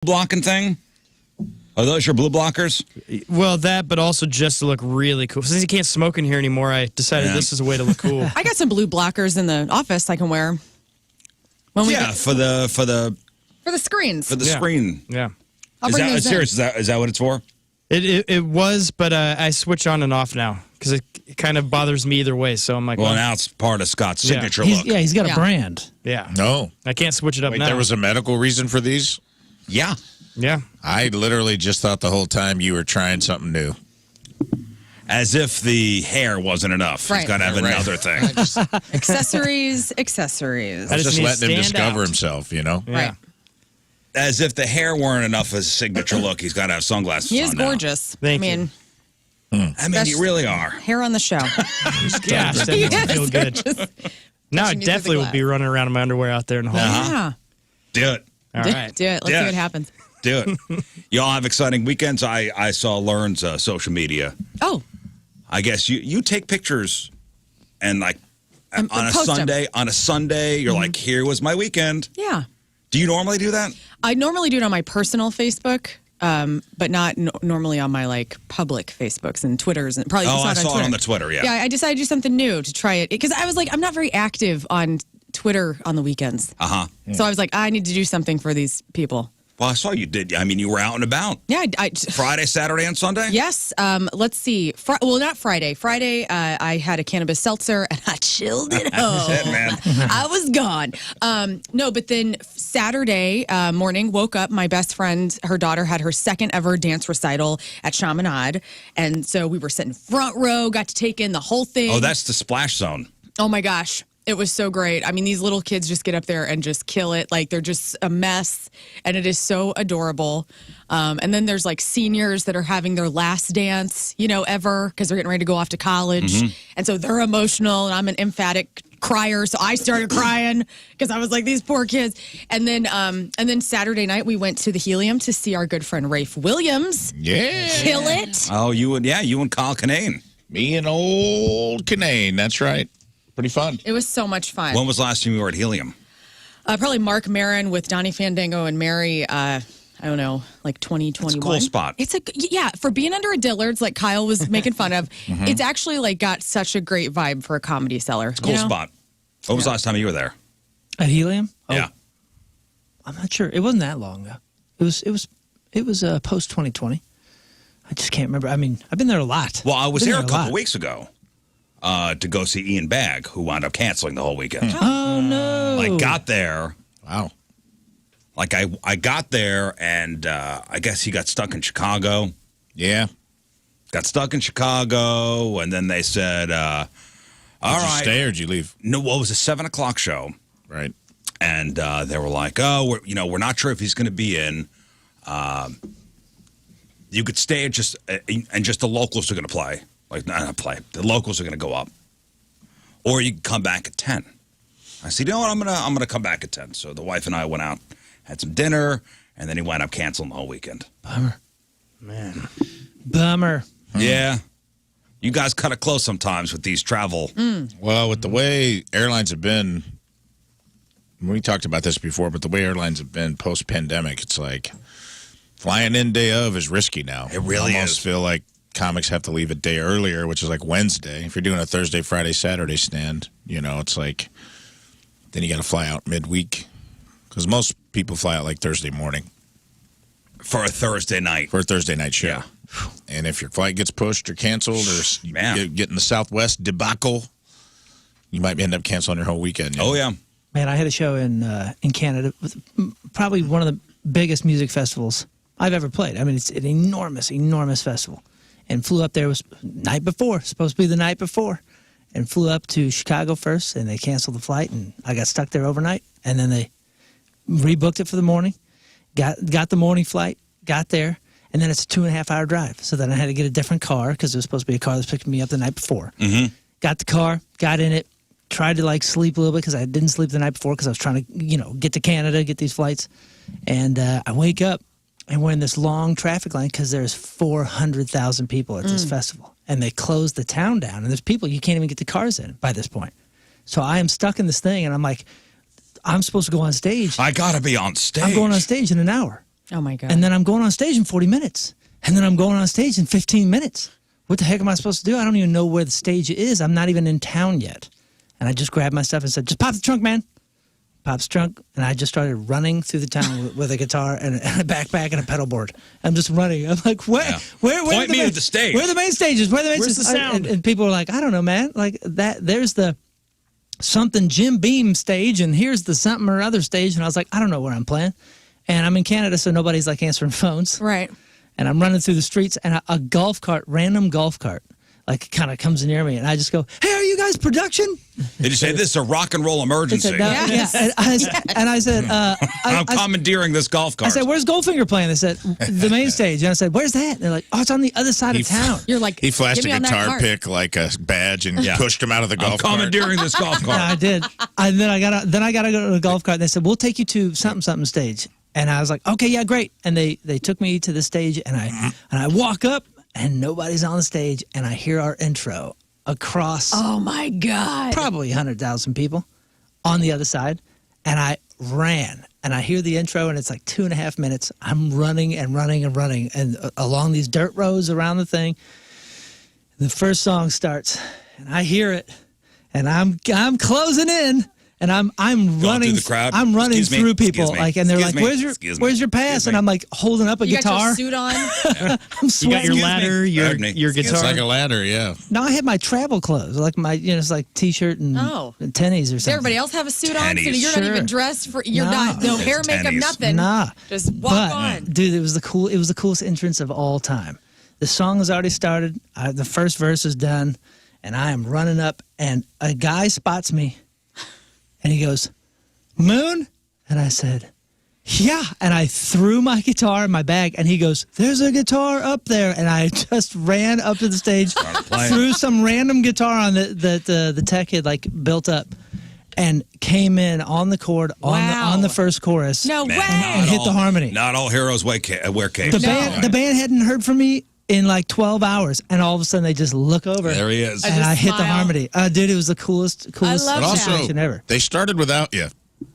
blocking thing? Are those your blue blockers? Well, that, but also just to look really cool. Since you can't smoke in here anymore, I decided this is a way to look cool. I got some blue blockers in the office I can wear. For the screens. For the screen. Yeah. I'll bring those in. Serious? Is that what it's for? It was, but I switch on and off now because it kind of bothers me either way. So I'm like, well, now it's part of Scott's signature look. He's got a brand. Yeah. No. I can't switch it up now. There was a medical reason for these? Yeah. Yeah. I literally just thought the whole time you were trying something new. As if the hair wasn't enough. Right. He's got to have another thing. Accessories. I was just letting him discover himself, you know? Yeah. Right. As if the hair weren't enough as a signature look. He's got to have sunglasses on He is gorgeous. Thank you. I mean, you really are. Hair on the show. Gosh, that makes me feel good. Now I definitely will be running around in my underwear out there in the hall. Yeah. Do it. All right. Do it. Let's see what happens. Do it. Y'all have exciting weekends. I saw Lern's social media. Oh. I guess you take pictures and like on a post 'em. Sunday, you're like, here was my weekend. Yeah. Do you normally do that? I normally do it on my personal Facebook, but not normally on my like public Facebooks and Twitters and probably. I saw it on the Twitter. Yeah. Yeah, I decided to do something new to try it because I was like, I'm not very active on Twitter on the weekends. So I was like, I need to do something for these people. Well, I saw you did. I mean, you were out and about. Yeah, Friday, Saturday, and Sunday? Yes. Let's see. Well, not Friday. Friday, I had a cannabis seltzer and I chilled at home. That's it, man. I was gone. No, but then Saturday morning, woke up. My best friend, her daughter, had her second ever dance recital at Chaminade. And so we were sitting front row, got to take in the whole thing. Oh, that's the splash zone. Oh, my gosh. It was so great. I mean, these little kids just get up there and just kill it. Like, they're just a mess, and it is so adorable. And then there's, like, seniors that are having their last dance, ever, because they're getting ready to go off to college. Mm-hmm. And so they're emotional, and I'm an emphatic crier, so I started crying because I was like, these poor kids. And then Saturday night, we went to the Helium to see our good friend Rafe Wiliams. Yeah. Kill it. Oh, you and Kyle Kinane. Me and old Kinane, that's right. Pretty fun. It was so much fun. When was the last time you were at Helium? Probably Mark Maron with Donnie Fandango and Mary. I don't know, like 2021. It's a cool spot. For being under a Dillard's, like Kyle was making fun of. It's actually like got such a great vibe for a Comedy Cellar. It's a cool spot. When was the last time you were there? At Helium? Oh, Yeah. I'm not sure. It wasn't that long ago. It was post 2020. I just can't remember. I mean, I've been there a lot. Well, I was there a couple weeks ago. To go see Ian Bagg, who wound up canceling the whole weekend. Oh, no. I got there. Wow. Like, I got there, and I guess he got stuck in Chicago. Yeah. Got stuck in Chicago, and then they said, all right. Did you stay or did you leave? No, well, it was a 7 o'clock show. Right. And they were like, oh, we're not sure if he's going to be in. You could stay and just the locals are going to play. Like, not play. The locals are going to go up. Or you can come back at 10. I said, you know what? I'm gonna come back at 10. So the wife and I went out, had some dinner, and then he wound up canceling the whole weekend. Bummer. Man. Bummer. Yeah. You guys cut it close sometimes with these travel. Well, with the way airlines have been, we talked about this before, but the way airlines have been post-pandemic, it's like flying in day of is risky now. It really I almost feel like comics have to leave a day earlier, which is like Wednesday. If you're doing a Thursday, Friday, Saturday stand, it's like, then you got to fly out midweek. Because most people fly out like Thursday morning. For a Thursday night. For a Thursday night show. Yeah. And if your flight gets pushed or canceled or you get in the Southwest debacle, you might end up canceling your whole weekend. Oh, yeah. Man, I had a show in Canada with probably one of the biggest music festivals I've ever played. I mean, it's an enormous, enormous festival. And flew up there, was night before, supposed to be the night before. And flew up to Chicago first, and they canceled the flight, and I got stuck there overnight. And then they rebooked it for the morning, got the morning flight, got there, and then it's a 2.5-hour drive. So then I had to get a different car, because it was supposed to be a car that was picking me up the night before. Mm-hmm. Got the car, got in it, tried to sleep a little bit, because I didn't sleep the night before, because I was trying to, get to Canada, get these flights. And I wake up. And we're in this long traffic line because there's 400,000 people at this festival. And they closed the town down. And there's people, you can't even get the cars in by this point. So I am stuck in this thing, and I'm like, I'm supposed to go on stage. I got to be on stage. I'm going on stage in an hour. Oh, my God. And then I'm going on stage in 40 minutes. And then I'm going on stage in 15 minutes. What the heck am I supposed to do? I don't even know where the stage is. I'm not even in town yet. And I just grabbed my stuff and said, just pop the trunk, man. Pop's trunk. And I just started running through the town with a guitar and a backpack and a pedal board. I'm just running. I'm like, where Point me to the stage. Where are the main stages? Where's the sound? And people were like, I don't know, man. Like that, there's the something Jim Beam stage, and here's the something or other stage. And I was like, I don't know where I'm playing. And I'm in Canada, so nobody's like answering phones. Right. And I'm running through the streets, and a golf cart, random golf cart, like kind of comes near me, and I just go, "Hey, are you guys production?" Did you say this is a rock and roll emergency? Said, no, Yes. yeah. And I said, I'm commandeering this golf cart. I said, "Where's Goldfinger playing?" They said, "The main stage." And I said, "Where's that?" And they're like, "Oh, it's on the other side of town." You're like, He flashed "Get me a on that guitar cart." pick like a badge and pushed him out of the I'm golf cart. commandeering this golf Yeah, I cart. did. And then I got to go to the golf cart. And they said, "We'll take you to something stage." And I was like, "Okay, yeah, great." And they took me to the stage, and I walk up, and nobody's on the stage, and I hear our intro across Oh, my God. probably 100,000 people on the other side. And I ran, and I hear the intro, and it's like 2.5 minutes. I'm running and running and running, and along these dirt roads around the thing. The first song starts, and I hear it, and I'm closing in. And I'm running through the crowd? I'm running Excuse me? through people, Excuse me? like, and they're Excuse like, me? "Where's your pass?" Excuse me? And I'm like holding up a You guitar. got your suit on? I'm You sweating. got your ladder, Pardon me. your It's guitar. like a ladder, yeah. No, I had my travel clothes, like my, it's like t-shirt and Oh. tennies or Does something. everybody else have a suit on? So Tennies. you're Sure. not even dressed for. You're No. not. No It's hair, makeup, tennies. nothing. Nah. Just walk But, on. dude, it was the coolest entrance of all time. The song has already started. The first verse is done, and I am running up, and a guy spots me, and he goes, "Moon?" And I said, "Yeah." And I threw my guitar in my bag, and he goes, "There's a guitar up there." And I just ran up to the stage, threw some random guitar on that the tech had like built up, and came in on the chord on the first chorus. No way. And hit the harmony. Not all heroes wear capes. The band hadn't heard from me in like 12 hours, and all of a sudden they just look over. There he is. I And just I hit the smile. harmony. Dude, it was the coolest love But also, situation ever. they started without you.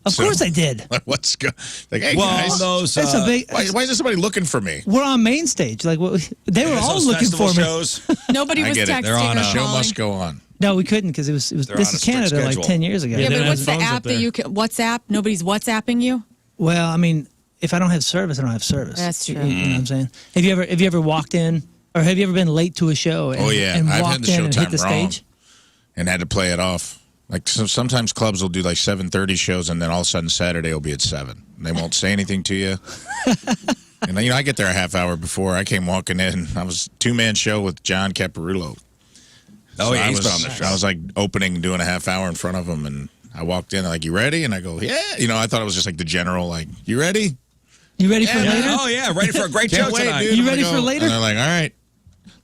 Of course they did. What's go? Like, hey Well, guys, those That's a big. why is there somebody looking for me? We're on main stage. Like they were all those looking festival for me. shows. Nobody I was get it. texting They're on or a Show calling. must go on. No, we couldn't because it was. They're This on a is strict Canada schedule. like 10 years ago. Yeah, Yeah, they but don't what's have the phones up app that there. you can WhatsApp? Nobody's WhatsApping you. Well, I mean, if I don't have service, I don't have service. That's true. You know what I'm saying? Have you ever walked in, or have you ever been late to a show? And, Oh, yeah. and I've had walked the in show and time hit the wrong. stage. And had to play it off. Like sometimes clubs will do like 7:30 shows, and then all of a sudden Saturday will be at 7. They won't say anything to you. And I get there a half hour before. I came walking in. I was a 2-man show with John Caparulo. Oh, yeah, I he's was, been on the show. I was like opening, doing a half hour in front of him, and I walked in like, "You ready?" And I go, "Yeah." I thought it was just like the general, like, "You ready?" You ready for Yeah, later? Oh, yeah, ready for a great show Can't wait, tonight. dude. You I'm ready gonna for go. later? And they're like, "All right,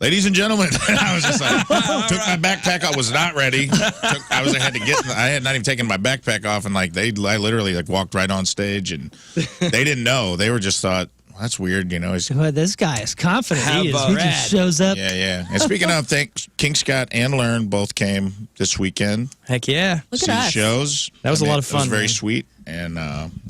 ladies and gentlemen." I was just like, took my backpack off. Was not ready. I had to get. I had not even taken my backpack off, and like I literally like walked right on stage, and they didn't know. They were just thought, well, that's weird, He's, Well, this guy is confident. How He about just Brad? shows up. yeah. And speaking of, King Scott and Lern both came this weekend. Heck yeah. Look See at the us. shows. That was a lot of It was fun, very man. sweet and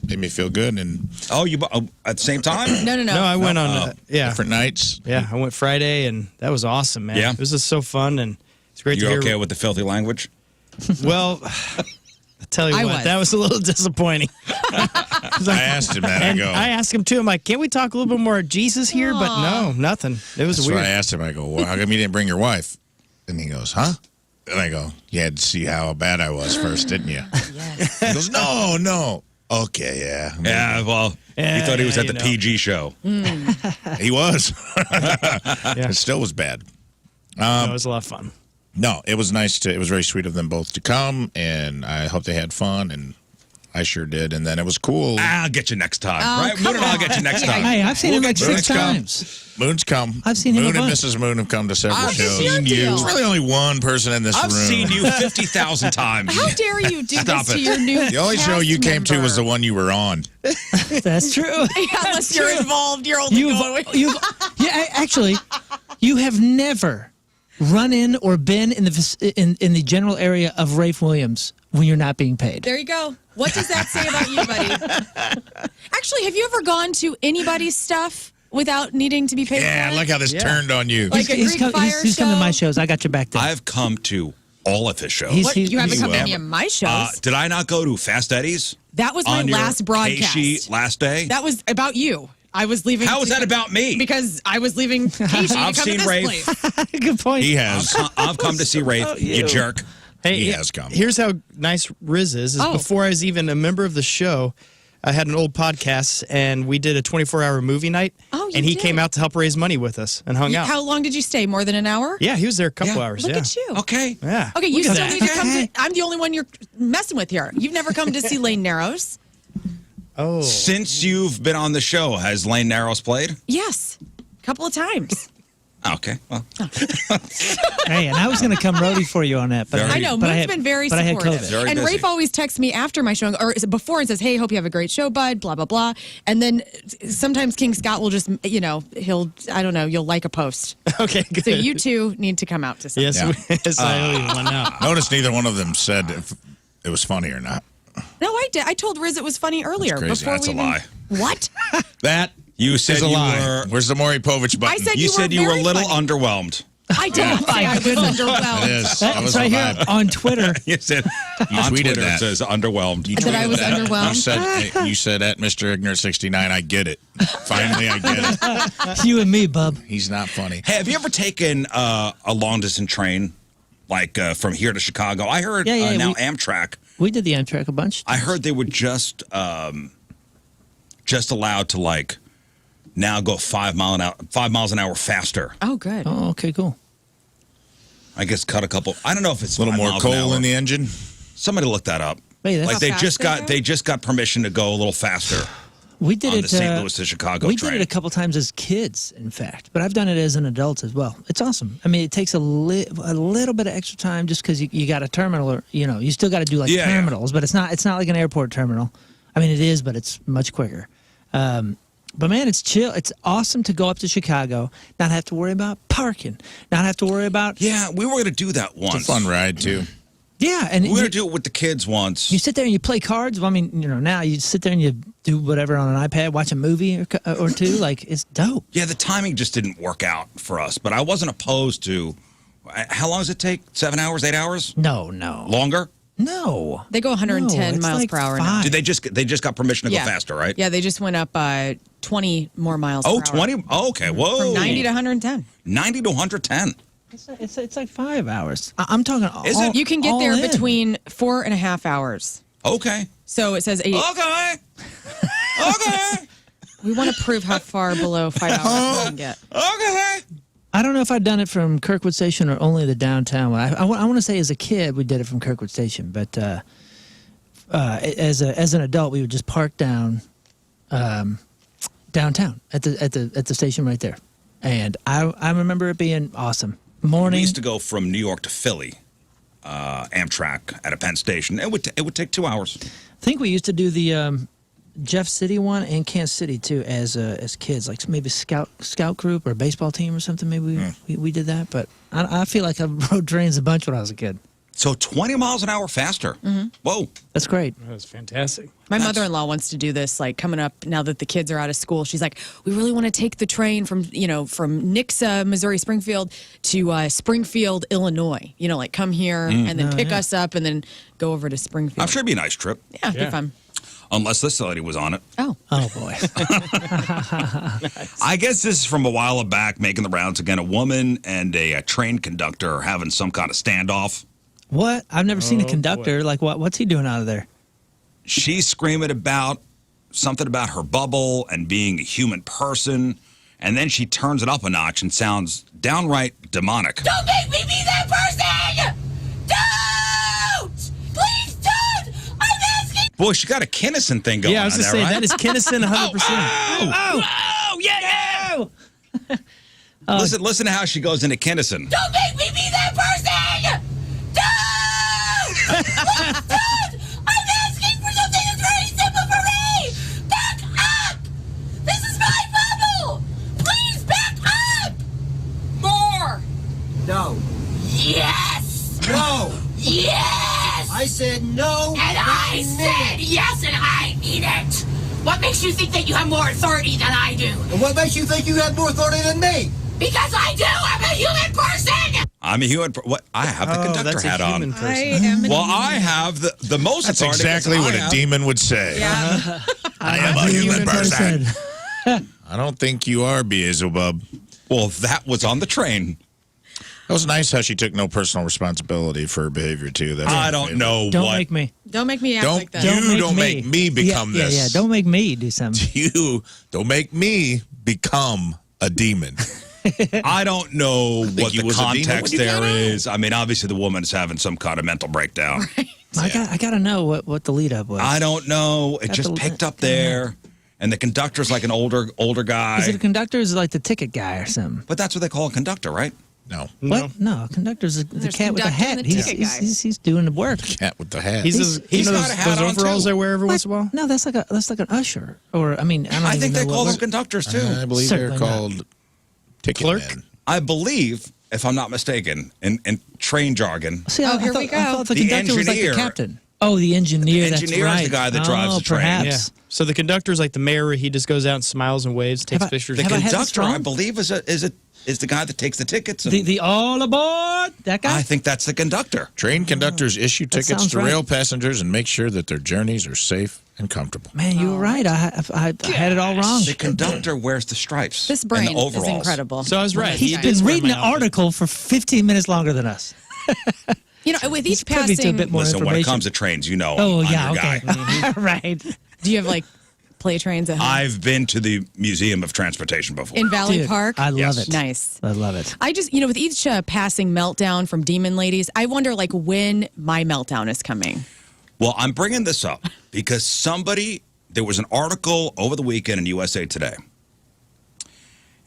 made me feel good. And Oh, you at the same time? No. No, I went on. Yeah. different nights. Yeah, I went Friday, and that was awesome, man. Yeah. It was just so fun, and it's great You to hear. okay with the filthy language? Well, I tell you I what, was. that was a little disappointing. I asked him that. I And go. I asked him too. I'm like, can't we talk a little bit more of Jesus here? But no, nothing. It was That's weird. what I asked him. I go, well, how come you didn't bring your wife? And he goes, huh? And I go, you had to see how bad I was first, didn't you? Yes. He goes, no. Okay, yeah. Yeah, well, Yeah, he thought he was yeah, at the you know. PG show. He was. Yeah. It still was bad. No, it was a lot of fun. No, it was nice it was very sweet of them both to come, and I hope they had fun, and I sure did. And then it was cool. I'll get you next time. Oh, right? come Moon and I'll on. get you next time. Hey, I've seen him like get you 6 next time. times. Moon's come. I've seen him Moon a and bunch. Mrs. Moon have come to several I've shows. seen you. There's really only one person in this I've room. seen you 50,000 times. How dare you do Stop this to it. your new The only show cast you came to member? was the one you were on. That's true. Unless you're involved, you're only going. Actually, you have never run in or been in the general area of Rafe Wiliams when you're not being paid. There you go. What does that say about you, buddy? Actually, have you ever gone to anybody's stuff without needing to be paid? Yeah, for it? look how this turned on you. Like a Greek fire he's coming to show? my shows. I got your back there. I've come to all of his shows. What? You haven't come to will. any of my shows. Did I not go to Fast Eddie's? That was my on your last broadcast. Casey last day? That was about you. I was leaving. How was that about me? Because I was leaving Casey to I've come to seen this Rafe. place. Good point. He has. I've come to see Rafe, you jerk. Hey, He has come. Here's how nice Rizz is. Oh. Before I was even a member of the show, I had an old podcast, and we did a 24-hour movie night. Oh, you and he did? came out to help raise money with us and hung out. How long did you stay? More than an hour? Yeah, he was there a couple Yeah. hours. Look yeah. at you. Okay. Yeah. Okay, you Look at still that. need to come to. I'm the only one you're messing with here. You've never come to see Lane Narrows. Oh. Since you've been on the show, has Lane Narrows played? Yes, a couple of times. Okay. Well, Hey, and I was going to come roadie for you on that, but Very- I know. but Moon's had- been very but I had supportive. COVID. Very and busy. Rafe always texts me after my show, or before, and says, "Hey, hope you have a great show, bud." Blah blah blah. And then sometimes King Scott will just, I don't know, you'll like a post. Okay, good. So you two need to come out to something. Yes, Yeah. yes, I owe you one now. Notice neither one of them said if it was funny or not. No, I did. I told Rizz it was funny earlier. That's crazy. Before That's we a even- lie. What? That You said is a you lie. were. Where's the Maury Povich button? I said You said you were a very little funny. underwhelmed. I didn't say I was It underwhelmed. is. That That's was right the here vibe. on Twitter. You said on tweeted Twitter that. it says underwhelmed. That I was underwhelmed. You said at Mr. Ignorant 69. I get it. Finally, I get it. It's you and me, bub. He's not funny. Hey, have you ever taken a long distance train, like from here to Chicago? I heard Yeah, now we- Amtrak. We did the Amtrak a bunch. I heard they were just allowed to like now go 5 miles an hour faster. Oh, good. Oh, okay, cool. I guess cut a couple. I don't know if it's A little 5 more miles an coal hour. in the engine. Somebody look that up. Wait, that's Like they How just fast got they they just got permission to go a little faster We did on it. the St. Louis to Chicago we train. did it a couple times as kids, in fact, but I've done it as an adult as well. It's awesome. I mean, it takes a little bit of extra time just because you got a terminal, or you still got to do like Yeah, yeah. terminals, but it's not like an airport terminal. I mean, it is, but it's much quicker. But man, it's chill. It's awesome to go up to Chicago, not have to worry about parking, not have to worry about Yeah, we were going to do that once. It's a fun ride, too. yeah, and We were you, going to do it with the kids once. you sit there and you play cards. Well, I mean, now you sit there and you do whatever on an iPad, watch a movie or two. Like it's dope. Yeah, the timing just didn't work out for us, but I wasn't opposed to. How long does it take? 7 hours, 8 hours? No. Longer? No. They go 110 No, it's miles like per hour 5. now. Did they just got permission to go faster, right? Yeah, they just went up 20 more miles Oh, per hour. 20? Oh, okay. Whoa. From 90 to 110. 90 to 110. It's like 5 hours. I'm talking. Is it? You can get all there in. between 4.5 hours. Okay. So it says 8. Okay. Okay. We want to prove how far below 5 hours we can get. Okay. I don't know if I've done it from Kirkwood Station or only the downtown one. I want to say as a kid we did it from Kirkwood Station, but as an adult we would just park down downtown at the station right there, and I remember it being awesome. We Morning. used to go from New York to Philly, Amtrak at a Penn station. It would take 2 hours. I think we used to do the Jeff City one and Kansas City too as kids, like maybe scout group or baseball team or something. Maybe we did that, but I feel like I rode trains a bunch when I was a kid. So 20 miles an hour faster. Whoa. That's great. That was fantastic. My mother-in-law wants to do this, like coming up now that the kids are out of school. She's like, we really want to take the train from Nixa, Missouri, Springfield to Springfield, Illinois. Like come here and then pick us up and then go over to Springfield. I'm sure it'd be a nice trip, Yeah, it'd be fun. unless this lady was on it. Oh. Oh boy. I guess this is from a while back, making the rounds again. A woman and a train conductor are having some kind of standoff. What? I've never seen a Oh, conductor. boy. Like what's he doing out of there? She's screaming about something about her bubble and being a human person, and then she turns it up a notch and sounds downright demonic. Don't make me be that person! Don't! Please don't! I'm asking. Boy, she got a Kinnison thing going Yeah, I was on just there, saying right? that is Kinnison 100%. Oh, yeah. Listen to how she goes into Kinnison. Don't make me be that person! Don't! Please don't! I'm asking for something that's very simple for me! Back up! This is my bubble! Please back up! More! No. Yes! No. Yes! I said no. I said yes, and I mean it. What makes you think that you have more authority than I do? And what makes you think you have more authority than me? Because I do. I'm a human person. I'm a human. What? I have the conductor that's a hat human on. person. I am. Well, I have the most. That's authority exactly because what I a have- demon would say. Yeah. I am a human person. person. I don't think you are, Beelzebub. Well, that was on the train. That was nice how she took no personal responsibility for her behavior, too. That's I don't know Don't what. make me. Don't make me act Don't like that. you don't make me become yeah, this. Yeah, don't make me do something. You don't make me become a demon. I don't know what he the was a demon context when you there got out. is. I mean, obviously the woman's having some kind of mental breakdown. I got to know what the lead up was. I don't know. It Got just the- picked up there, and the conductor's like an older guy. Is it a conductor or is it like the ticket guy or something? But that's what they call a conductor, right? No. What? No, conductor's the There's cat with the conductor hat. and the He's, ticket he's, guy. he's doing the work. Cat with the hat. He's He's you know got a hat those on, overalls too. I wear every once in a while. No, that's like an usher. Or I mean, I don't I even think they know call what them conductors too. I believe Certainly they're not. called ticket Clerk? men. I believe, if I'm not mistaken, in train jargon, See, Oh, I here thought, we go. I thought the The conductor was like the engineer- captain. Oh, the engineer. The engineer that's is the right. guy that drives oh, the train. Perhaps. Yeah. So the conductor's like the mayor. He just goes out and smiles and waves, takes Have I- pictures. the have I had this conductor, I wrong? believe, is the guy that takes the tickets. And The all aboard. That guy. I think that's the conductor. Train conductors issue tickets sounds to right. rail passengers and make sure that their journeys are safe and comfortable. Man, you were right. I had it all wrong. The conductor wears the stripes. This and brain the is overalls. incredible. So I was right. He's He been did wear reading my the outfit. article for 15 minutes longer than us. You know, with each Privy to a passing, bit more Listen, when it information. comes to trains, you know, Oh, I'm yeah, your okay. guy. Right. do you have like play trains at home? I've been to the Museum of Transportation before. in Valley Dude, Park? I love Yes. it. Nice. I love it. I just, with each passing meltdown from Demon Ladies, I wonder like when my meltdown is coming. Well, I'm bringing this up because there was an article over the weekend in USA Today,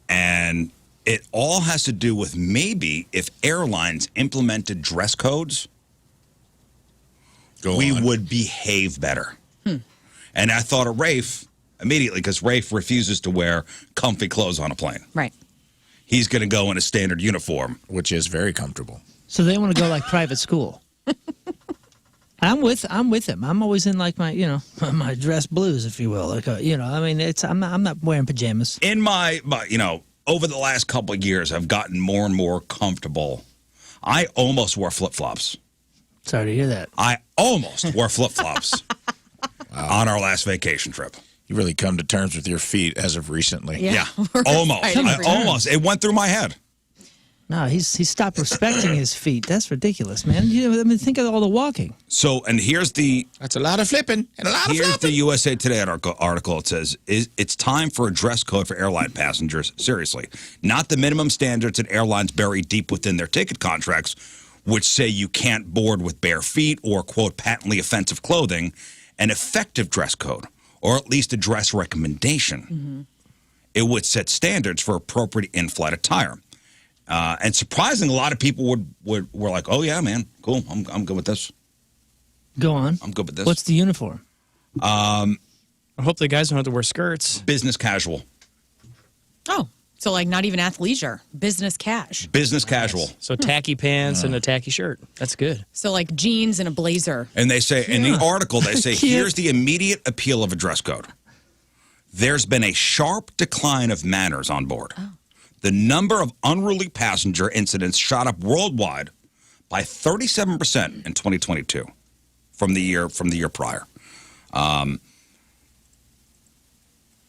and it all has to do with maybe if airlines implemented dress codes, we would behave better. And I thought of Rafe immediately because Rafe refuses to wear comfy clothes on a plane. Right. He's going to go in a standard uniform. Which is very comfortable. So they want to go like private school. I'm with him. I'm always in like my my dress blues, if you will. Like I mean, I'm not wearing pajamas. In my over the last couple of years, I've gotten more and more comfortable. I almost wore flip-flops. Sorry to hear that. I almost wore flip-flops on our last vacation trip. You really come to terms with your feet as of recently. Yeah. Yeah, We're almost. excited I for you. almost. It went through my head. No, he stopped respecting his feet. That's ridiculous, man. Think of all the walking. So, and here's the That's a lot of flipping and a lot of Here's flopping. the USA Today article. It says, it's time for a dress code for airline passengers. Seriously. Not the minimum standards that airlines bury deep within their ticket contracts, which say you can't board with bare feet or, quote, patently offensive clothing. An effective dress code, or at least a dress recommendation. It would set standards for appropriate in-flight attire. And surprisingly, a lot of people were like, oh, yeah, man, cool. I'm good with this. Go on. I'm good with this. What's the uniform? I hope the guys don't have to wear skirts. Business casual. Oh, so like not even athleisure, business cash. Business casual. So tacky pants and a tacky shirt. That's good. So like jeans and a blazer. And they say, in the article, they say, Cute. here's the immediate appeal of a dress code. There's been a sharp decline of manners on board. The number of unruly passenger incidents shot up worldwide by 37% in 2022 from the year prior.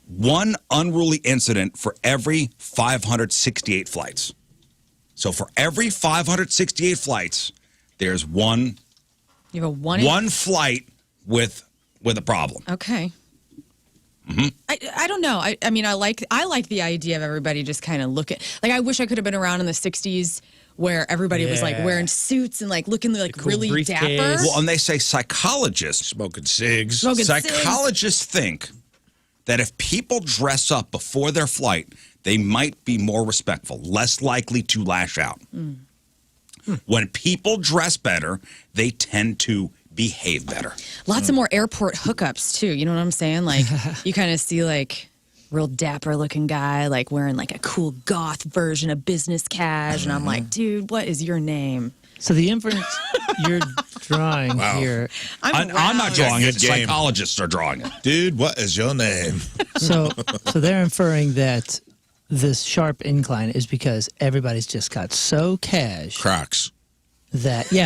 One unruly incident for every 568 flights. So for every 568 flights, there's one You have a one flight with a problem. Okay. I don't know. I mean, I like the idea of everybody just kind of looking. Like, I wish I could have been around in the '60s where everybody was like Yeah. wearing suits and like looking like cool really briefcase. dapper. Well, and they say psychologists Smoking cigs. Smoking cigs. Psychologists think that if people dress up before their flight, they might be more respectful, less likely to lash out. When people dress better, they tend to behave better. Lots of more airport hookups too. You know what I'm saying? Like you kind of see like real dapper looking guy like wearing like a cool goth version of business cash, and I'm like, dude, what is your name? So the inference You're drawing here. I'm not aroused. drawing it. Good game. Psychologists are drawing it. Dude, what is your name? So they're inferring that this sharp incline is because everybody's just got so cash Crocs. that This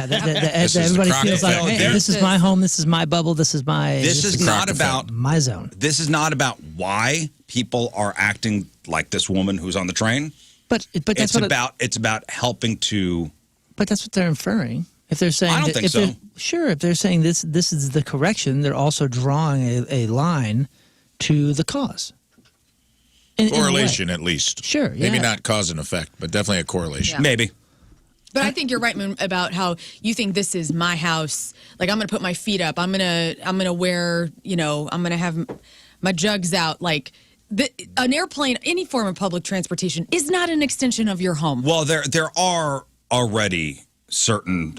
is the everybody Croc feels like, effect. hey, this is my home, this is my bubble, this is This is not about my zone. This is not about why people are acting like this woman who's on the train. But that's It's about helping to. But that's what they're inferring. If they're saying, I don't think so. Sure, if they're saying this is the correction, they're also drawing a line to the cause. In a way. Correlation, at least. Sure, Maybe yeah. not cause and effect, but definitely a correlation. Yeah. Maybe. But I think you're right, Moon, about how you think this is my house. Like, I'm going to put my feet up. I'm gonna wear, I'm gonna have my jugs out. Like, an airplane, any form of public transportation, is not an extension of your home. Well, there are already certain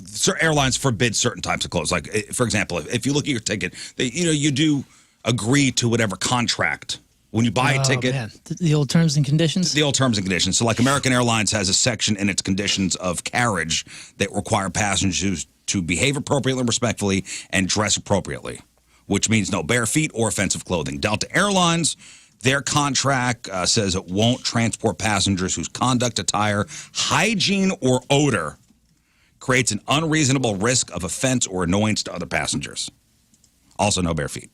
certain airlines forbid certain types of clothes. Like, for example, if you look at your ticket, you do agree to whatever contract when you buy a ticket. Man. The old terms and conditions. The old terms and conditions. So, like, American Airlines has a section in its conditions of carriage that require passengers to behave appropriately and respectfully and dress appropriately, which means no bare feet or offensive clothing. Delta Airlines, their contract says it won't transport passengers whose conduct, attire, hygiene, or odor creates an unreasonable risk of offense or annoyance to other passengers. Also, no bare feet.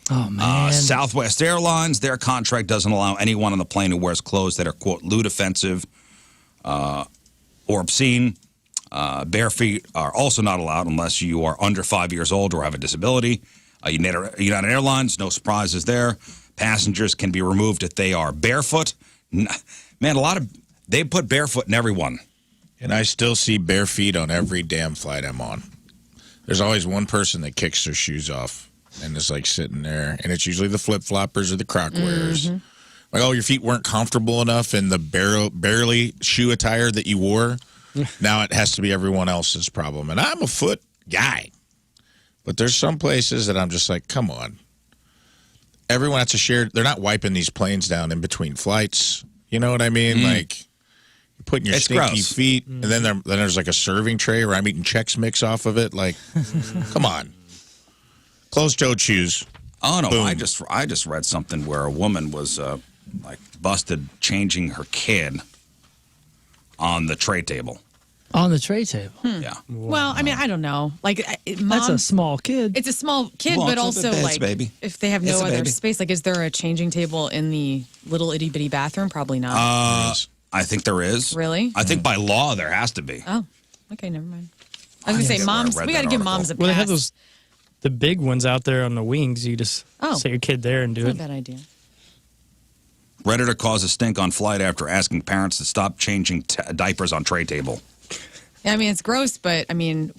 Oh, man. Southwest Airlines, their contract doesn't allow anyone on the plane who wears clothes that are, quote, lewd, offensive, or obscene. Bare feet are also not allowed unless you are under 5 years old or have a disability. United Airlines, no surprises there. Passengers can be removed if they are barefoot. Man, they put barefoot in everyone. And I still see bare feet on every damn flight I'm on. There's always one person that kicks their shoes off and is like sitting there. And it's usually the flip-floppers or the croc wearers. Like, oh, your feet weren't comfortable enough in the barely shoe attire that you wore. Now it has to be everyone else's problem. And I'm a foot guy. But there's some places that I'm just like, come on. Everyone has to share. They're not wiping these planes down in between flights. You know what I mean? Like, you're putting your stinky gross. feet, and then there's like a serving tray where I'm eating Chex Mix off of it. Like, come on. Closed-toed shoes. Oh, no, Boom. I just read something where a woman was, busted changing her kid on the tray table. On the tray table. Yeah. Well, I mean, I don't know. Like, That's mom, a small kid. it's a small kid, Well, but it's also, a like, baby. if they have It's no a other baby. space, like, is there a changing table in the little itty-bitty bathroom? Probably not. I think there is. Really? I think by law there has to be. Oh, okay, never mind. I was going to say, forget where I moms, read we that got to give article. moms a pass. Well, they have the big ones out there on the wings. You just Oh. set your kid there and do Not a it. bad idea. Redditor causes stink on flight after asking parents to stop changing diapers on tray table. Yeah, I mean, it's gross, but I mean,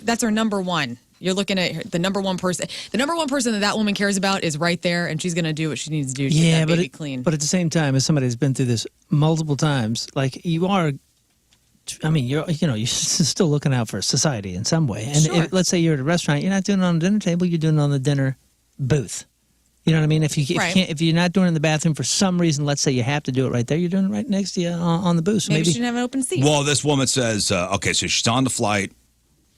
that's our number one. You're looking at the number one person. The number one person that woman cares about is right there, and she's going to do what she needs to do to get that baby clean. But at the same time, as somebody who's been through this multiple times, like you are, I mean, you're still looking out for society in some way. And Sure. let's say you're at a restaurant, you're not doing it on the dinner table, you're doing it on the dinner booth. You know what I mean? If you're not doing it in the bathroom for some reason, let's say you have to do it right there, you're doing it right next to you on the booth. So Maybe she didn't have an open seat. Well, this woman says, so she's on the flight,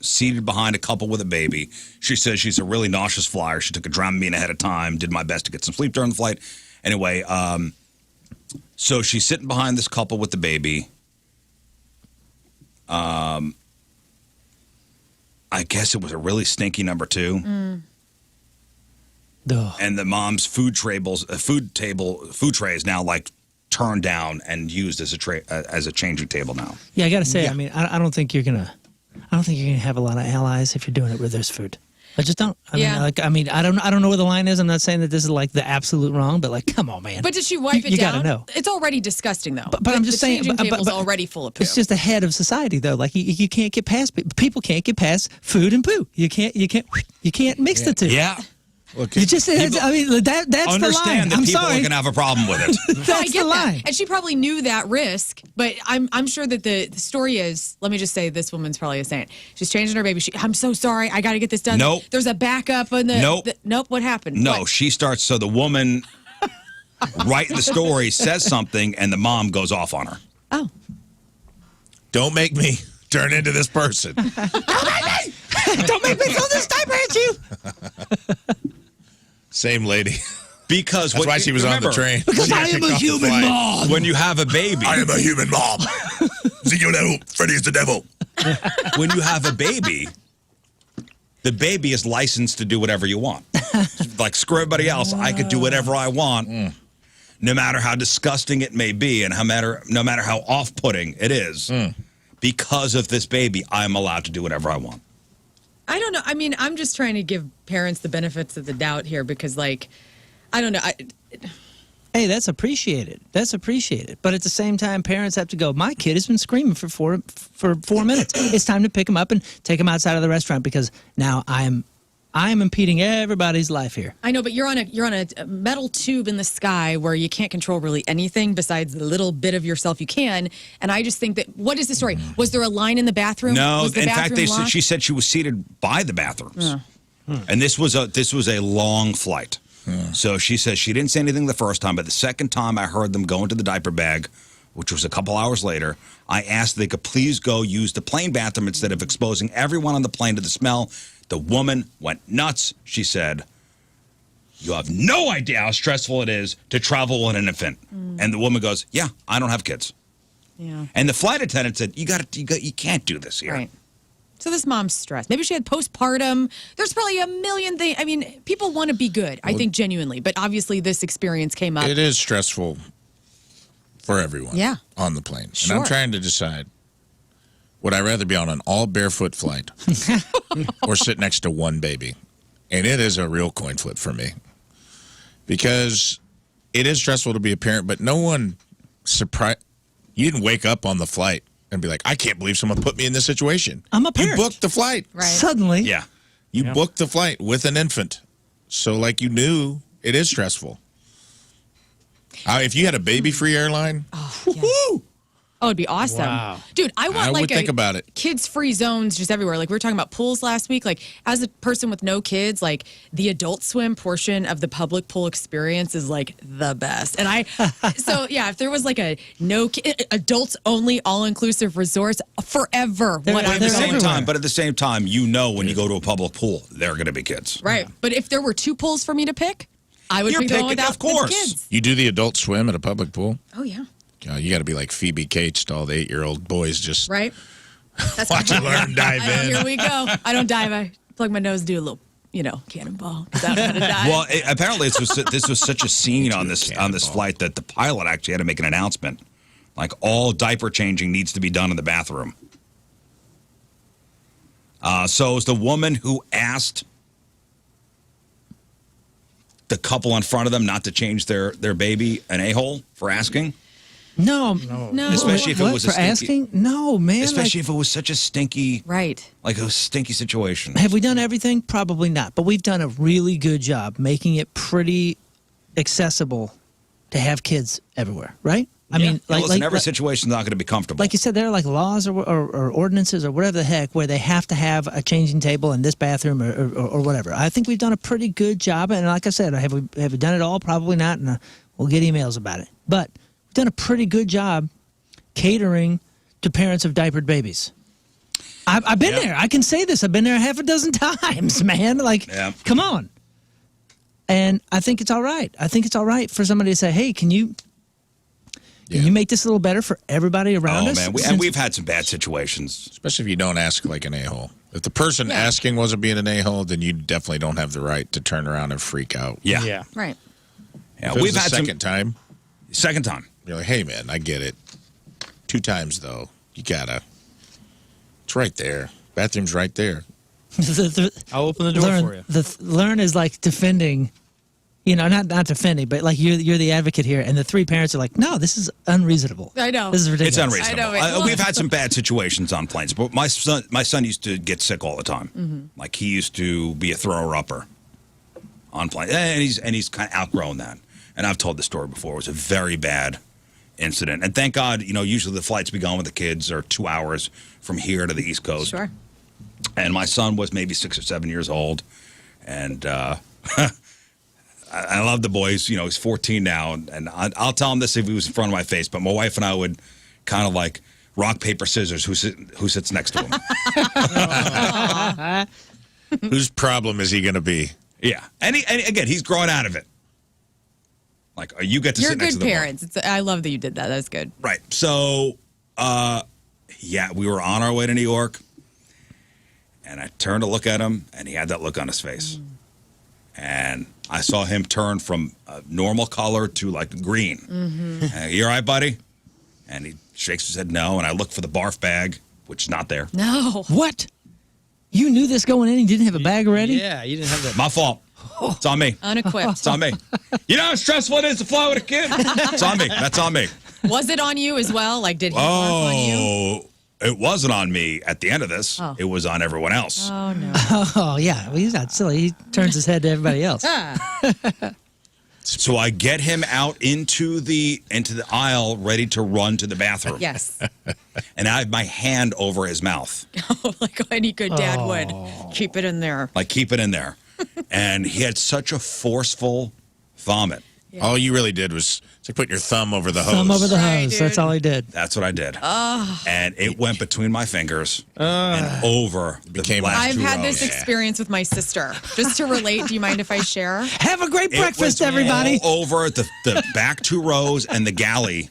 seated behind a couple with a baby. She says she's a really nauseous flyer. She took a Dramamine ahead of time, did my best to get some sleep during the flight. Anyway, so she's sitting behind this couple with the baby. I guess it was a really stinky number 2. Ugh. And the mom's food tray is now like turned down and used as a changing table now. Yeah, I got to say, I mean, I don't think you're gonna have a lot of allies if you're doing it where there's food. I just don't. I mean, I don't know where the line is. I'm not saying that this is like the absolute wrong, but like, come on, man. But did she wipe it you down? gotta know. It's already disgusting, though. But I'm just saying, the changing table's but already full of poo. It's just the head of society, though. Like you can't get past people can't get past food and poo. You can't mix the two. Yeah. Look, You just, I mean, that's the line. Understand that I'm people sorry. are going to have a problem with it. No, I That's get the that. line. And she probably knew that risk, but I'm sure that the story is, let me just say, this woman's probably saying, she's changing her baby. I'm so sorry. I got to get this done. Nope. There's a backup on the. Nope. Nope. What happened? No, What? she starts. So the woman writing the story says something, and the mom goes off on her. Oh. Don't make me turn into this person. Don't make me throw this diaper at you. Same lady. Because That's why she was on the train. Because I am a human mom. When you have a baby. I am a human mom. Freddy is the devil. When you have a baby, the baby is licensed to do whatever you want. Like, screw everybody else. I could do whatever I want, no matter how disgusting it may be and no matter how off-putting it is. Because of this baby, I'm allowed to do whatever I want. I don't know. I mean, I'm just trying to give parents the benefits of the doubt here because, like, I don't know. Hey, that's appreciated. That's appreciated. But at the same time, parents have to go, my kid has been screaming for 4 minutes. It's time to pick him up and take him outside of the restaurant because now I am impeding everybody's life here. I know, but you're on a metal tube in the sky where you can't control really anything besides the little bit of yourself you can. And I just think that, what is the story? Was there a line in the bathroom? No, Was the in fact, bathroom locked? she said she was seated by the bathrooms. And this was a long flight. So she says she didn't say anything the first time, but the second time I heard them go into the diaper bag, which was a couple hours later, I asked if they could please go use the plane bathroom instead of exposing everyone on the plane to the smell. The woman went nuts. She said, "You have no idea how stressful it is to travel with an infant." And the woman goes, "Yeah, I don't have kids." Yeah. And the flight attendant said, "You can't do this here." Right. So this mom's stressed. Maybe she had postpartum. There's probably a million things. I mean, people want to be good, I think, genuinely. But obviously this experience came up. It is stressful for everyone on the plane. Sure. And I'm trying to decide, would I rather be on an all barefoot flight or sit next to one baby? And it is a real coin flip for me. Because it is stressful to be a parent, but no one you didn't wake up on the flight and be like, I can't believe someone put me in this situation. I'm a parent. You booked the flight. Right. Suddenly. Yeah. You booked the flight with an infant. So, like, you knew it is stressful. If you had a baby-free airline, woo-hoo! Oh, it'd be awesome. Wow. Dude, I want would think about it. Kids-free zones just everywhere. Like we were talking about pools last week. Like as a person with no kids, like the adult swim portion of the public pool experience is like the best. And so yeah, if there was like a adults only all-inclusive resorts forever. They're But at the everywhere. same time, you know when you go to a public pool, there are going to be kids. Right. But if there were 2 pools for me to pick, I would You're pick the one picking, without of course. with kids. You do the adult swim at a public pool? Oh yeah. You got to be like Phoebe Cates to all the 8-year-old boys just Right. That's watch it learn, dive in. Here we go. I don't dive. I plug my nose, do a little, cannonball. 'Cause I don't know how to dive. Well, apparently this was such a scene on this flight that the pilot actually had to make an announcement, like all diaper changing needs to be done in the bathroom. So it was the woman who asked the couple in front of them not to change their baby an a-hole for asking? No. Especially if it What? was a for stinky, asking? No, man. especially if it was such a stinky, Right. like a stinky situation. Have we done everything? Probably not. But we've done a really good job making it pretty accessible to have kids everywhere, right? I mean, Yeah, listen, every situation's not going to be comfortable. like you said, there are like laws or ordinances or whatever the heck where they have to have a changing table in this bathroom or whatever. I think we've done a pretty good job. And like I said, have we done it all? Probably not. And we'll get emails about it. But we've done a pretty good job catering to parents of diapered babies. I've been there. I can say this. I've been there half a dozen times, man. Like, come on. And I think it's all right. I think it's all right for somebody to say, hey, can you make this a little better for everybody around us? Oh, man. We've had some bad situations. Especially if you don't ask like an a-hole. If the person asking wasn't being an a-hole, then you definitely don't have the right to turn around and freak out. Yeah. Yeah. Right. Yeah, If it was we've the had second time. Second time. You're like, hey, man, I get it. 2 times, though. You gotta. It's right there. Bathroom's right there. I'll open the door for you. Lern is like defending, not defending, but like you're the advocate here, and the 3 parents are like, no, this is unreasonable. I know. This is ridiculous. It's unreasonable. I know, We've had some bad situations on planes, but my son used to get sick all the time. Mm-hmm. Like he used to be a thrower-upper on planes, and he's kind of outgrown that. And I've told the story before. It was a very bad incident, and thank God, usually the flights we go on with the kids are 2 hours from here to the East Coast. Sure. And my son was maybe 6 or 7 years old, and I love the boys. He's 14 now, and I'll tell him this if he was in front of my face. But my wife and I would kind of like rock, paper, scissors. Who sits next to him? Whose problem is he going to be? Yeah. And again, he's growing out of it. Like, you get to You're sit next to good the parents. I love that you did that. That's good. Right. So, yeah, we were on our way to New York, and I turned to look at him, and he had that look on his face. And I saw him turn from a normal color to like green. You all right, buddy? And he shakes his head no, and I look for the barf bag, which is not there. No. What? You knew this going in? You didn't have a bag ready? Yeah, you didn't have that. My fault. It's on me. Unequipped. It's on me. You know how stressful it is to fly with a kid? It's on me. That's on me. Was it on you as well? Like, did he barf on you? Oh, it wasn't on me at the end of this. Oh. It was on everyone else. Oh, no. Oh, yeah. Well, he's not silly. He turns his head to everybody else. So I get him out into the aisle, ready to run to the bathroom. Yes. And I have my hand over his mouth. Like any good dad would. Keep it in there. Like, keep it in there. And he had such a forceful vomit. Yeah. All you really did was it's like putting your thumb over the hose. Thumb over the Right, hose. dude. That's all he did. That's what I did. And it went between my fingers and over the Became- last I've two had rows. this experience with my sister. Just to relate, do you mind if I share? Have a great It breakfast, was everybody. all over the back two rows and the galley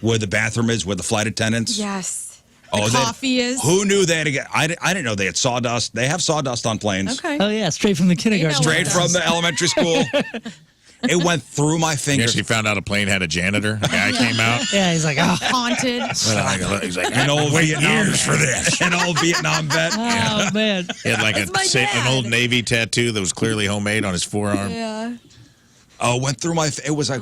where the bathroom is, where the flight attendants. Yes. Oh, The they- coffee is. Who knew they had to get? I didn't know they had sawdust. They have sawdust on planes. Okay. Oh, yeah. Straight from the kindergarten. know Straight from the elementary school. It went through my You fingers. actually found out a plane had a janitor. A guy came out. Yeah, he's like, oh, Haunted. He's like, An old Vietnam years for this. An old Vietnam vet. oh man. He had like my an dad. old Navy tattoo that was clearly homemade on his forearm. Yeah. Oh, went through my. It was like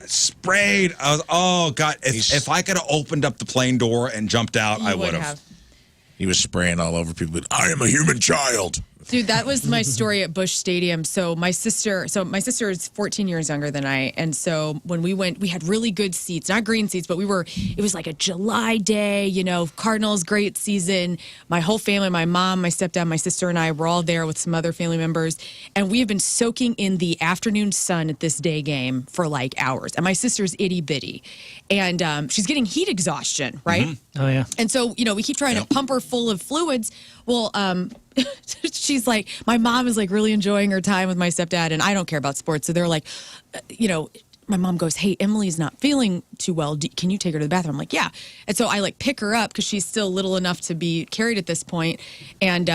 sprayed. I was, oh God! If I could have opened up the plane door and jumped out, I You would have. He was spraying all over people. I am a human child. Dude, that was my story at Busch Stadium. So my sister is 14 years younger than I. And so when we went, we had really good seats, not green seats, but it was like a July day, Cardinals, great season. My whole family, my mom, my stepdad, my sister, and I were all there with some other family members. And we have been soaking in the afternoon sun at this day game for like hours. And my sister's itty bitty. And she's getting heat exhaustion, right? Oh, yeah. And so, we keep trying to pump her full of fluids. Well, she's like, my mom is like really enjoying her time with my stepdad, and I don't care about sports. So they're like, my mom goes, hey, Emily's not feeling too well. Can you take her to the bathroom? I'm like, yeah. And so I like pick her up because she's still little enough to be carried at this point. And,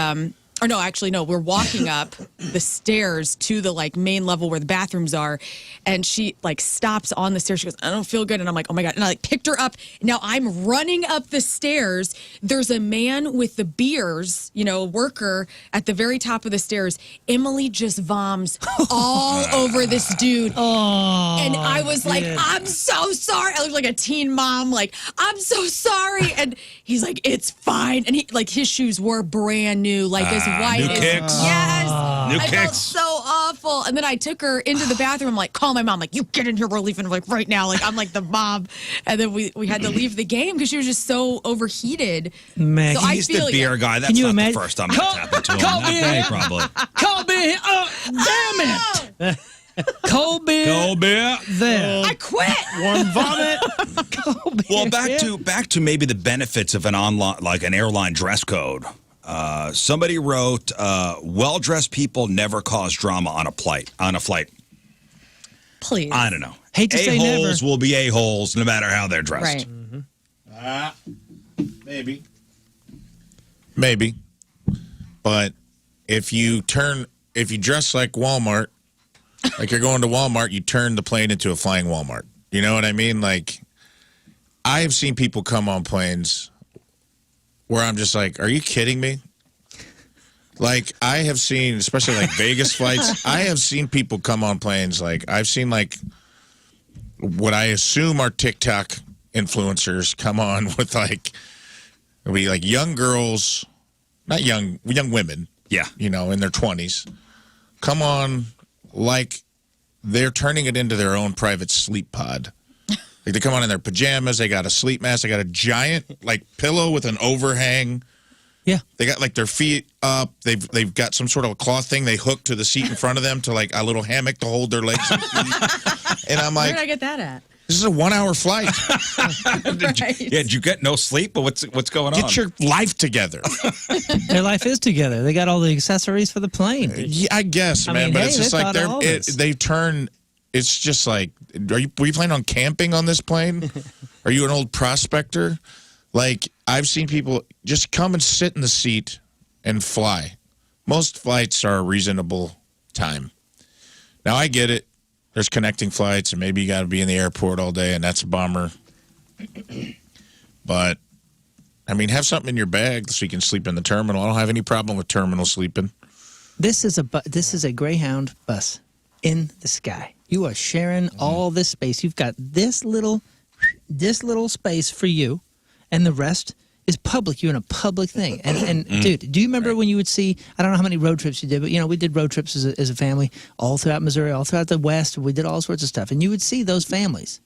no, we're walking up the stairs to the like main level where the bathrooms are. And she like stops on the stairs. She goes, I don't feel good. And I'm like, oh my God. And I like picked her up. Now I'm running up the stairs. There's a man with the beers, worker at the very top of the stairs. Emily just voms all over this dude. Oh. And I was like, I'm so sorry. I looked like a teen mom, like, I'm so sorry. And he's like, it's fine. And his shoes were brand new, like as white new as kicks. Yes. New I felt kicks. so awful. And then I took her into the bathroom. I'm like, call my mom. Like, you get in here. We're leaving like right now. Like, I'm like the mom. And then we had to leave the game because she was just so overheated. Man, So I He's feel the beer you. guy. That's Can you not imagine- the first time that's happened to him. call That me day, in. probably. cold beer. Oh, damn it. Cold beer. Go beer. There. I quit. Warm vomit. Cold beer. Well, back to maybe the benefits of an airline dress code. Somebody wrote, "Well-dressed people never cause drama on a flight." Please. I don't know. Hate to say never. A-holes will be a-holes no matter how they're dressed. Right. Maybe. But if you dress like Walmart, like you're going to Walmart, you turn the plane into a flying Walmart. You know what I mean? Like, I have seen people come on planes where I'm just like, are you kidding me? Like, I have seen, especially like Vegas flights, I have seen people come on planes. Like, I've seen like what I assume are TikTok influencers come on with like, it'll be like young girls, not young women. Yeah. In their 20s, come on like they're turning it into their own private sleep pod. Like they come on in their pajamas, they got a sleep mask, they got a giant like pillow with an overhang. Yeah. They got like their feet up. They've got some sort of a cloth thing they hook to the seat in front of them to like a little hammock to hold their legs and feet. And I'm Where like, did I get that at? This is a 1-hour flight. Did you get no sleep? Or what's going on? Get your life together. Their life is together. They got all the accessories for the plane. Yeah, I guess, man. mean, But hey, it's just they like thought of all this. they turn. It's just like, were you planning on camping on this plane? Are you an old prospector? Like, I've seen people just come and sit in the seat and fly. Most flights are a reasonable time. Now, I get it. There's connecting flights, and maybe you got to be in the airport all day, and that's a bummer. But, I mean, have something in your bag so you can sleep in the terminal. I don't have any problem with terminal sleeping. This is a Greyhound bus in the sky. You are sharing all this space. You've got this little space for you, and the rest is public. You're in a public thing. And dude, do you remember when you would see, I don't know how many road trips you did, but, we did road trips as a family all throughout Missouri, all throughout the West. We did all sorts of stuff. And you would see those families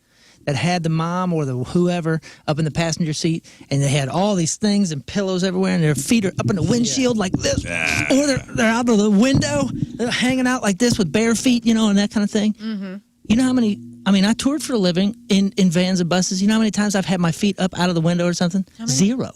that had the mom or the whoever up in the passenger seat, and they had all these things and pillows everywhere, and their feet are up in the windshield like this, or they're out of the window, they're hanging out like this with bare feet, and that kind of thing. Mm-hmm. You know how many? I mean, I toured for a living in vans and buses. You know how many times I've had my feet up out of the window or something? Zero.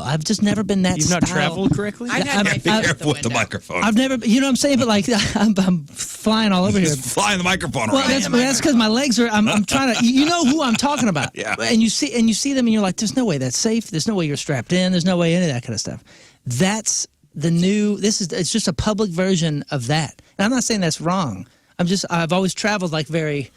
I've just never been that. You've not traveled correctly. I've had my Be feet out careful with the window. microphone. I've never. You know what I'm saying? But like, I'm flying all over here. Just flying the microphone Well, around. that's because my legs are. I'm trying to. You know who I'm talking about. Yeah. And you see them, and you're like, "There's no way that's safe. There's no way you're strapped in. There's no way any of that kind of stuff." That's the new. It's just a public version of that. And I'm not saying that's wrong. I've always traveled like very.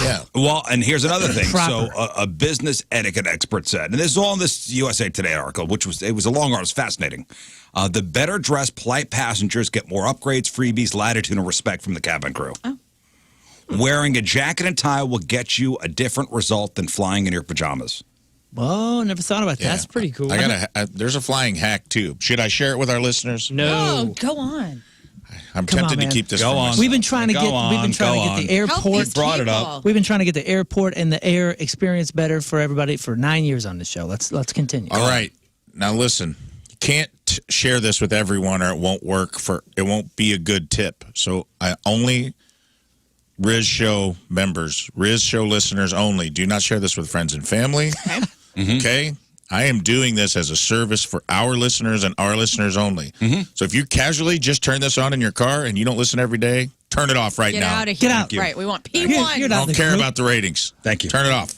Yeah. Well, and here's another thing. Proper. So a business etiquette expert said, and this is all in this USA Today article, which was a long article, it's fascinating. The better dressed, polite passengers get more upgrades, freebies, latitude, and respect from the cabin crew. Oh. Wearing a jacket and tie will get you a different result than flying in your pajamas. Whoa, never thought about that. Yeah. That's pretty cool. There's a flying hack, too. Should I share it with our listeners? No. Oh, go on. I'm Come tempted on, to man. keep this Go for on. myself. We've been trying to Go get on, the Help airport. these brought it up. people. We've been trying to get the airport and the air experience better for everybody for 9 years on the show. Let's continue. All right. Now, listen. You can't share this with everyone or it won't work. It won't be a good tip. So only Rizz Show members, Rizz Show listeners only. Do not share this with friends and family. Okay? I am doing this as a service for our listeners and our listeners only. So if you casually just turn this on in your car and you don't listen every day, turn it off right Get now. out of here. Get out. Right. We want P1. You're I not don't care about the ratings. Thank you. Turn it off.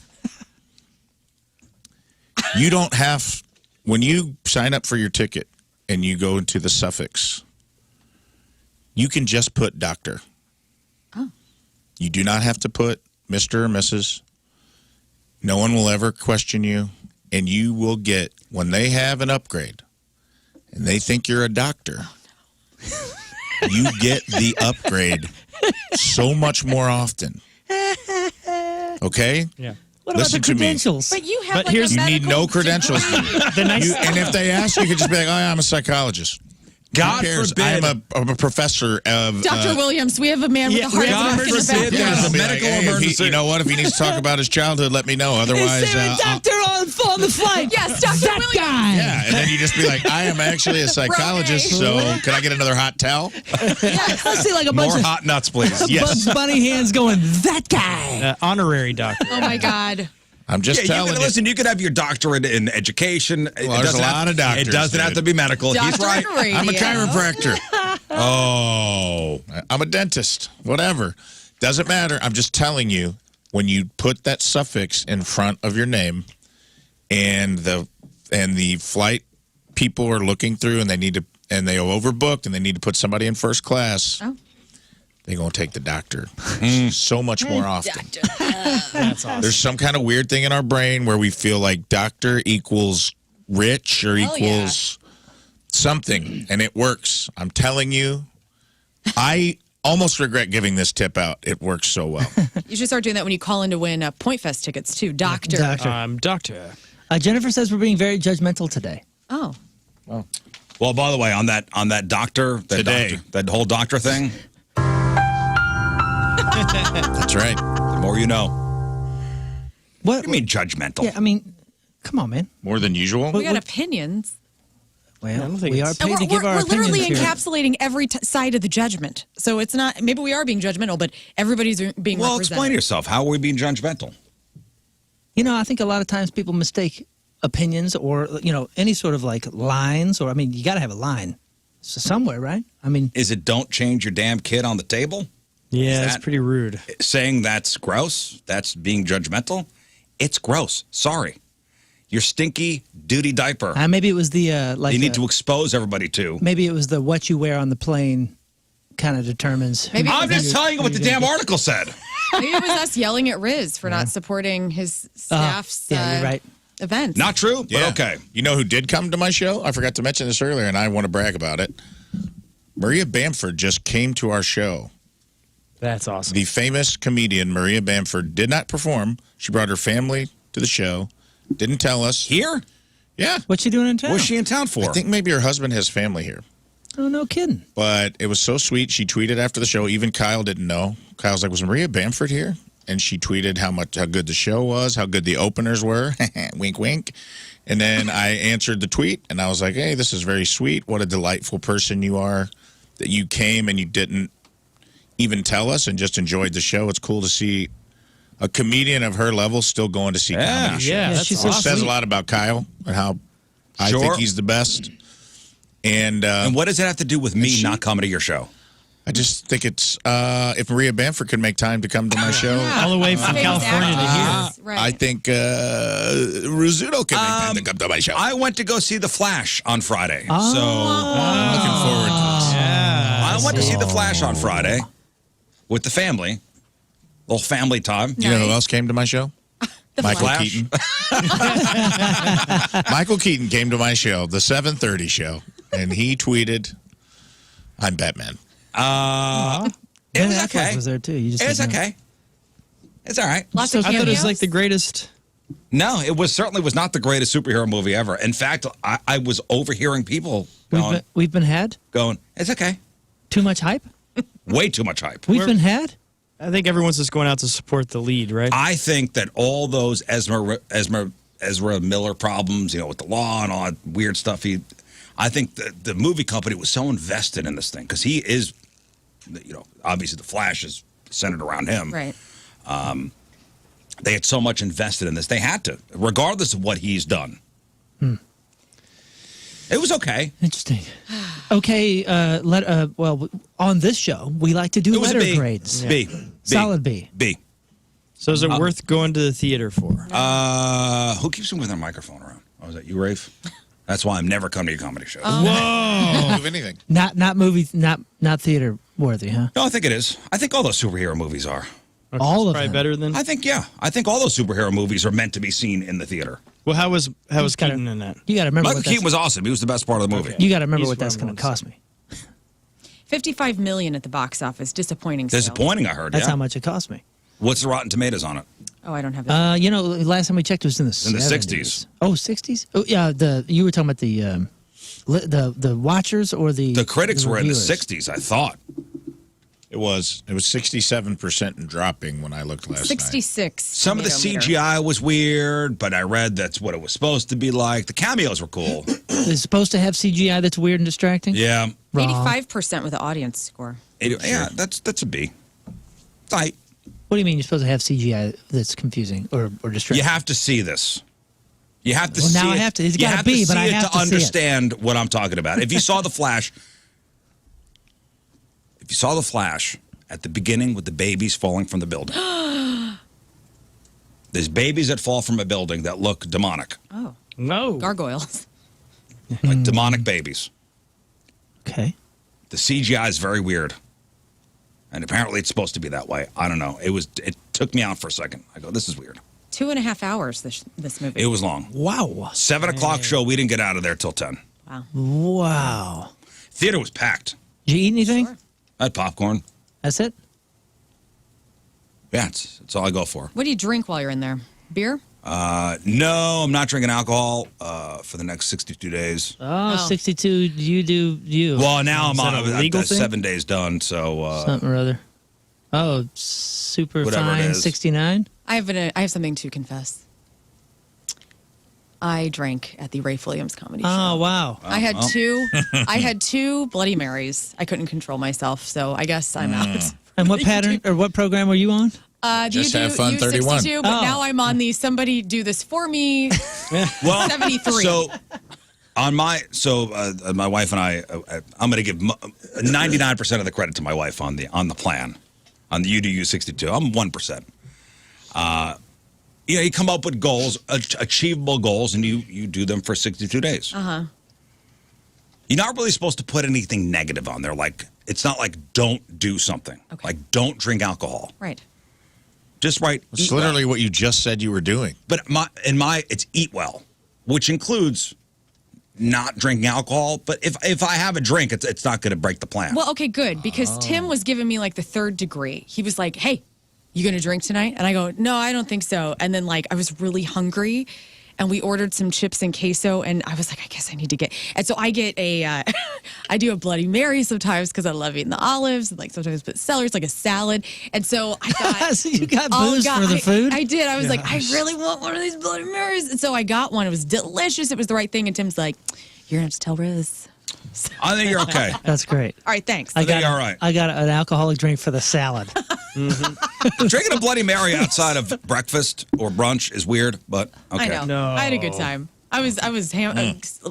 You don't have, when you sign up for your ticket and you go into the suffix, you can just put doctor. Oh. You do not have to put Mr. or Mrs. No one will ever question you. And you will get, when they have an upgrade and they think you're a doctor, you get the upgrade so much more often. Okay? Yeah. What Listen about to the me. credentials? But you have But like here's- a You need medical no credentials. degree. And if they ask, you can just be like, oh, yeah, I'm a psychologist. God Who cares? forbid. I'm a professor of... Dr. Williams, we have a man with a heart God attack in the forbid back. there's a I'll be medical hey, if he- emergency. you know what? If he needs to talk about his childhood, let me know. Otherwise, Is there a doctor on the flight? Yes, Dr. That Williams. guy. yeah. And then you just be like, I am actually a psychologist, so can I get another hot towel? I see like a bunch More of hot nuts, please. Yes. Bugs Bunny hands going, that guy. Honorary doctor. Oh, my God. I'm just Yeah, telling you. listen, you could have your doctorate in education. Well, there's a lot of doctors, It doesn't have dude. to be medical. He's right. Doctor Radio. I'm a chiropractor. Oh, I'm a dentist. Whatever. Doesn't matter. I'm just telling you, when you put that suffix in front of your name and the flight people are looking through and they are overbooked and they need to put somebody in first class, they're going to take the doctor so much more often. That's awesome. There's some kind of weird thing in our brain where we feel like doctor equals rich or equals something, and it works. I'm telling you, I almost regret giving this tip out. It works so well. You should start doing that when you call in to win Point Fest tickets, too. Doctor. Doctor. Jennifer says we're being very judgmental today. Oh. Well, by the way, on that Today. that whole doctor thing, That's right. the more you know. What do you mean judgmental? Yeah, I mean, come on, man. More than usual. We got opinions. Well, don't think we are it's- And paid to give our we're opinions literally here. encapsulating every side of the judgment. So it's not, maybe we are being judgmental, but everybody's being Well, represented. explain yourself. How are we being judgmental? You know, I think a lot of times people mistake opinions or, you know, any sort of like lines, or, I mean, you got to have a line somewhere, right? I mean, Is it don't change your damn kid on the table? Yeah, Is that's that- pretty rude. Saying that's gross, that's being judgmental. It's gross. Sorry. Your stinky duty diaper. maybe it was the, like, You need to expose everybody to. maybe it was the what you wear on the plane kind of determines. Maybe it I'm was just telling you what the damn article said. Maybe it was us yelling at Rizz for not supporting his staff's yeah, you're right. events. Not true, but Yeah. okay. You know who did come to my show? I forgot to mention this earlier, and I want to brag about it. Maria Bamford just came to our show. That's awesome. The famous comedian Maria Bamford did not perform. She brought her family to the show. Didn't tell us. Here? Yeah. What's she doing in town? What's she in town for? I think maybe her husband has family here. Oh, no kidding. But it was so sweet. She tweeted after the show. Even Kyle didn't know. Kyle's like, was Maria Bamford here? And she tweeted how good the show was, how good the openers were. Wink, wink. And then I answered the tweet, and I was like, hey, this is very sweet. What a delightful person you are that you came and you didn't even tell us and just enjoyed the show. It's cool to see a comedian of her level still going to see comedy shows. Yeah, that's she's so It says a sweet. lot about Kyle and how I Sure. think he's the best. And what does it have to do with me not coming to your show? I just think it's if Maria Bamford could make time to come to my show, All the way from Famous California to here. actors, right. I think Rizzuto can make time to come to my show. I went to go see The Flash on Friday. So Looking forward to this. I went to see The Flash on Friday with the family. Little family time. You know who Nice. else came to my show? Michael Flash. Keaton. Michael Keaton came to my show, the 7:30 show, and he tweeted, "I'm Batman." It was Ben Affleck okay. was there too. You just It was didn't know. okay. It's all right. Lots So of I thought it was cameos? like the greatest. No, it was certainly was not the greatest superhero movie ever. In fact, I was overhearing people We've been had going, it's okay. too much hype. Way too much hype. We've been had. I think everyone's just going out to support the lead, right? I think that all those Ezra Miller problems, you know, with the law and all that weird stuff, I think the movie company was so invested in this thing because he is, you know, obviously the Flash is centered around him. Right. They had so much invested in this. They had to, regardless of what he's done. It was okay. Interesting. Okay, well, on this show, we like to do It was a letter B. grades. B. Solid B. B. So is it worth going to the theater for? Who keeps moving their microphone around? Oh, is that you, Rafe? That's why I'm never coming to your comedy shows. Move anything. Not movie, not theater worthy, huh? No, I think it is. I think all those superhero movies are. All of Probably them. better than. I think, yeah. I think all those superhero movies are meant to be seen in the theater. Well, how was gotta- Keaton in that? You got to remember Michael what Keaton that's, was awesome. He was the best part of the movie. you got to remember He's what that's what I going to wanna cost me. $55 million at the box office. Disappointing. sales. Disappointing, I heard. That's yeah. how much it cost me. What's the Rotten Tomatoes on it? Oh, I don't have that. You know, last time we checked, it was in the 60s. Oh, 60s? Oh, yeah. You were talking about the watchers or the The critics were in the reviewers? 60s, I thought. It was 67% and dropping when I looked last night. 66. Some of the tomato meter. CGI was weird, but I read that's what it was supposed to be like. The cameos were cool. It's supposed to have CGI that's weird and distracting. Yeah. Wrong. 85% with the audience score. Yeah, that's a B. Tight. What do you mean you're supposed to have CGI that's confusing or distracting? You have to see this. You have to Well, see now I it. have to- it's you gotta have be, to but see I it have to to see it. understand what I'm talking about. If you saw The Flash, at the beginning with the babies falling from the building. There's babies that fall from a building that look demonic, Oh, No. gargoyles. like demonic babies. Okay. The CGI is very weird. And apparently it's supposed to be that way. I don't know. It took me out for a second. I go, this is weird. 2.5 hours, this movie. It was long. Wow. 7 o'clock show. We didn't get out of there till 10. Wow. Wow. Theater was packed. Did you eat anything? Sure. I had popcorn. That's it? Yeah, it's all I go for. What do you drink while you're in there? Beer? No, I'm not drinking alcohol for the next 62 days. Oh, Oh. 62, you do you. Well, now I'm that on a legal thing? 7 days done, so Something or other. Oh, super Whatever it fine is. 69? I have something to confess. I drank at the Rafe Wiliams comedy show. Oh, wow. I had two Bloody Marys. I couldn't control myself, so I guess I'm out. And what pattern or what program were you on? Just you have fun, you 31. 62, but now I'm on the somebody do this for me. Well, 73. So on my my wife and I'm going to give 99% of the credit to my wife on the plan, on the UDU 62. I'm 1%. You come up with goals, achievable goals, and you do them for 62 days. You're not really supposed to put anything negative on there. Like, it's not like don't do something. Okay. Like, don't drink alcohol. Right. Just write. It's literally what you just said you were doing. But it's eat well, which includes not drinking alcohol. But if I have a drink, it's not going to break the plan. Well, okay, good. Because Tim was giving me like the 3rd degree. He was like, hey, you going to drink tonight? And I go, no, I don't think so. And then like I was really hungry. And we ordered some chips and queso, and I was like, I guess I need to get. And so I get I do a Bloody Mary sometimes because I love eating the olives, and like sometimes put celery, it's like a salad. And so I thought, So you got booze for the food? I did. I was like, I really want one of these Bloody Marys. And so I got one. It was delicious. It was the right thing. And Tim's like, you're going to have to tell Rizz. I think you're okay. That's great. All right, thanks. I think you're all right. I got an alcoholic drink for the salad. Drinking a Bloody Mary outside of breakfast or brunch is weird, but okay. I know. No. I had a good time. I was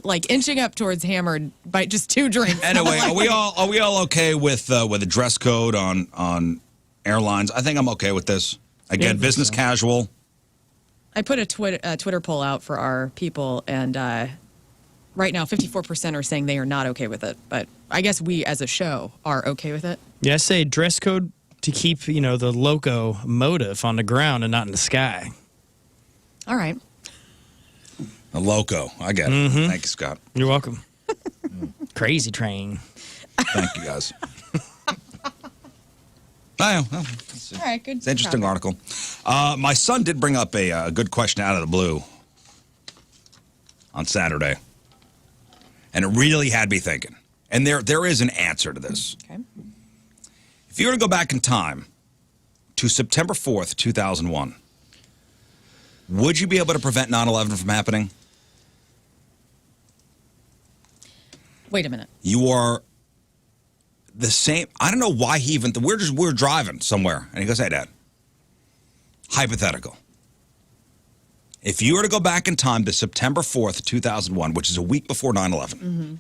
like inching up towards hammered by just 2 drinks. Anyway, are we all okay with a dress code on airlines? I think I'm okay with this. Again, business casual. I put a Twitter poll out for our people, and right now 54% are saying they are not okay with it. But I guess we as a show are okay with it. Yeah, I say dress code to keep, the locomotive on the ground and not in the sky. All right. A loco. I get it. Thank you, Scott. You're welcome. Crazy train. Thank you, guys. Well, All right, good. it's an interesting article. My son did bring up a good question out of the blue on Saturday, and it really had me thinking. And there is an answer to this. Okay. If you were to go back in time to September 4th, 2001, would you be able to prevent 9/11 from happening? Wait a minute. You are the same. I don't know why he even. We're driving somewhere, and he goes, "Hey, Dad. Hypothetical. If you were to go back in time to September 4th, 2001, which is a week before 9/11,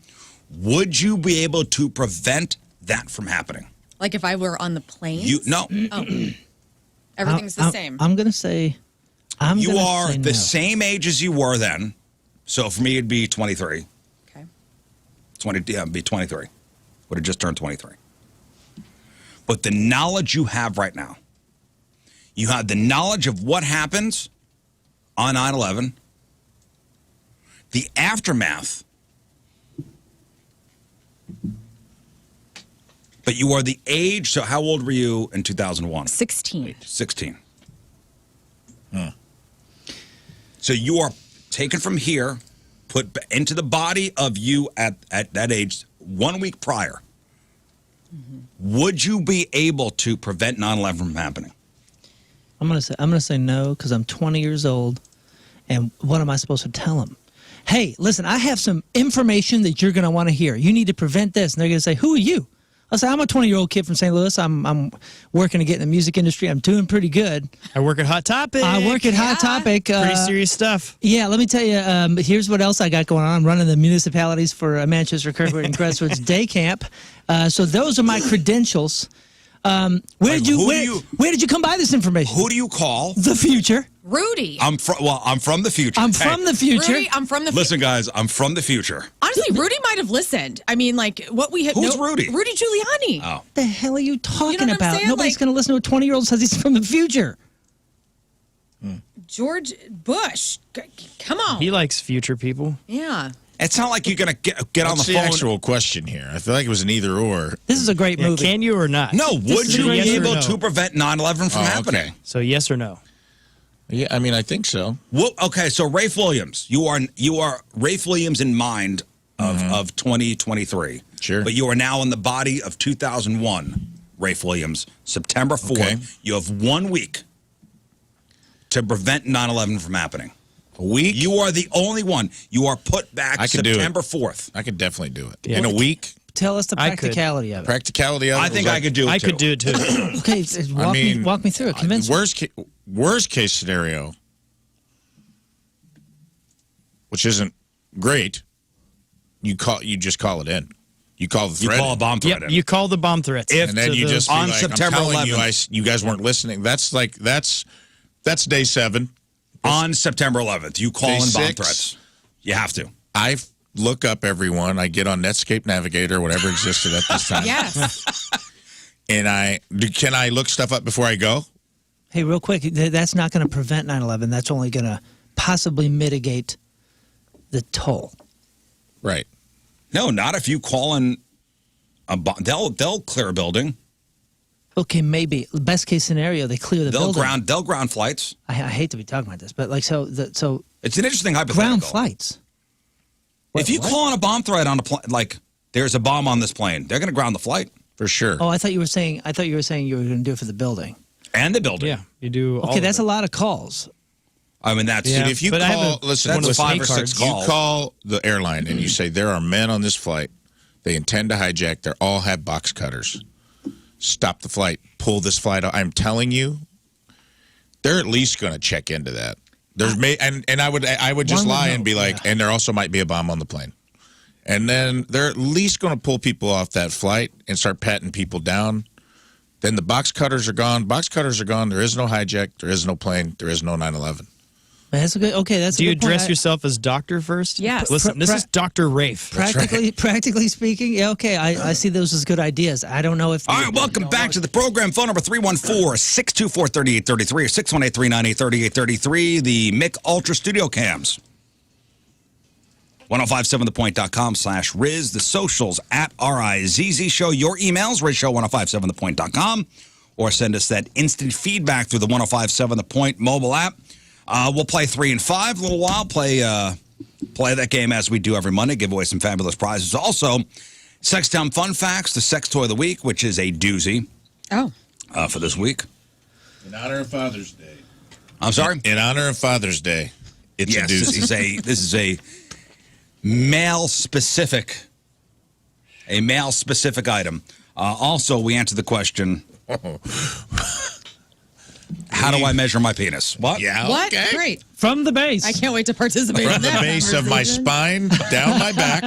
would you be able to prevent that from happening?" Like if I were on the plane? No. Oh. Everything's the same. I'm going to say You are say the no. same age as you were then. So for me, it'd be 23. Okay. It'd be 23. Would have just turned 23. But the knowledge you have right now, you have the knowledge of what happens on 9/11, the aftermath, but you are the age. So how old were you in 2001? 16. 16. So you are taken from here, put into the body of you at that age 1 week prior. Would you be able to prevent 9/11 from happening? I'm gonna say no because I'm 20 years old, and what am I supposed to tell them? Hey, listen, I have some information that you're gonna want to hear. You need to prevent this, and they're gonna say, "Who are you?" I'll say, "I'm a 20-year-old kid from St. Louis. I'm working to get in the music industry. I'm doing pretty good. I work at Hot Topic. I work at Hot Topic. Pretty serious stuff. Yeah, let me tell you. Here's what else I got going on. I'm running the municipalities for Manchester, Kirkwood, and Crestwood's day camp. So those are my credentials. Where did you come by this information? Who do you call? The future. Rudy. I'm from the future. I'm from the future. Rudy, I'm from the Listen, guys, I'm from the future. Honestly, Rudy might have listened. I mean, like, what we had. Who's Rudy? Rudy Giuliani. Oh. What the hell are you talking You know what I'm about? saying? Nobody's Like- going to listen to a 20-year-old says he's from the future. George Bush. Come on. He likes future people. Yeah. It's not like you're going to get on the What's the phone. actual question here? I feel like it was an either or. This is a great Yeah, movie. can you or not? No, would is a you yes be or able no. to prevent 9/11 from happening? Okay. So yes or no? Yeah, I mean, I think so. Well, okay, so Rafe Wiliams, you are Rafe Wiliams in mind of 2023. Sure. But you are now in the body of 2001, Rafe Wiliams. September 4th, Okay. you have 1 week to prevent 9/11 from happening. A week? You are the only one. You are put back I could do it. September 4th. I could definitely do it. Yeah. In a week? tell us the I could. practicality of it. Practicality of it. I was think like, I could do it I too. could do it too. Okay, walk me through it. Convince me. Worst case scenario, which isn't great. You just call it in. You call the You threat. call a bomb threat Yep, in. you call the bomb threats. If- and then you just be on like, September I'm telling 11th. you guys weren't listening. That's day 7. On September 11th, you call Day in bomb 6. threats. You have to. I look up everyone. I get on Netscape Navigator, whatever existed at this time. Yes. And can I look stuff up before I go? Hey, real quick, that's not going to prevent 9/11. That's only going to possibly mitigate the toll. Right. No, not if you call in a bomb. They'll clear a building. Okay, maybe best case scenario, they clear the building. They'll ground flights. I hate to be talking about this, but like so It's an interesting hypothetical. ground flights. If you call in a bomb threat on a plane, like there's a bomb on this plane, they're going to ground the flight For sure. Oh, I thought you were saying you were going to do it for the building. and the building. Yeah, you do. all Okay, of that's it. a lot of calls. I mean that's Yeah. If you But I have call, a- listen, that's listen, 5 or 6 you calls. call the airline and you say there are men on this flight. They intend to hijack. They all have box cutters. Stop the flight. Pull this flight out. I'm telling you, they're at least going to check into that. And I would just One would lie know, and be like, and there also might be a bomb on the plane. And then they're at least going to pull people off that flight and start patting people down. Then the box cutters are gone. Box cutters are gone. There is no hijack. There is no plane. There is no 9/11. That's a good. Okay, that's. Do a you good point. address yourself as doctor first? Yes. Listen, this is Dr. Rafe. Practically speaking, yeah. Okay, I see those as good ideas. I don't know if. All right, welcome back to the program. Phone number 314-624-3833 or 618-398-3833. The Mick Ultra Studio Cams. 1057thepoint.com/Rizz. The socials at RIZZ Show. Your emails, RizzShow1057thepoint.com. Or send us that instant feedback through the 1057 The Point mobile app. We'll play 3 and 5 a little while. Play that game as we do every Monday. Give away some fabulous prizes. Also, Sex Town Fun Facts, the Sex Toy of the Week, which is a doozy Oh. for this week. In honor of Father's Day. I'm sorry? In honor of Father's Day, it's Yes, a doozy. this is a male-specific item. Also, we answer the question, how do I measure my penis? What? Yeah. What? Okay. Great. from the base. I can't wait to participate in From the that base of my conversation. spine, down my back,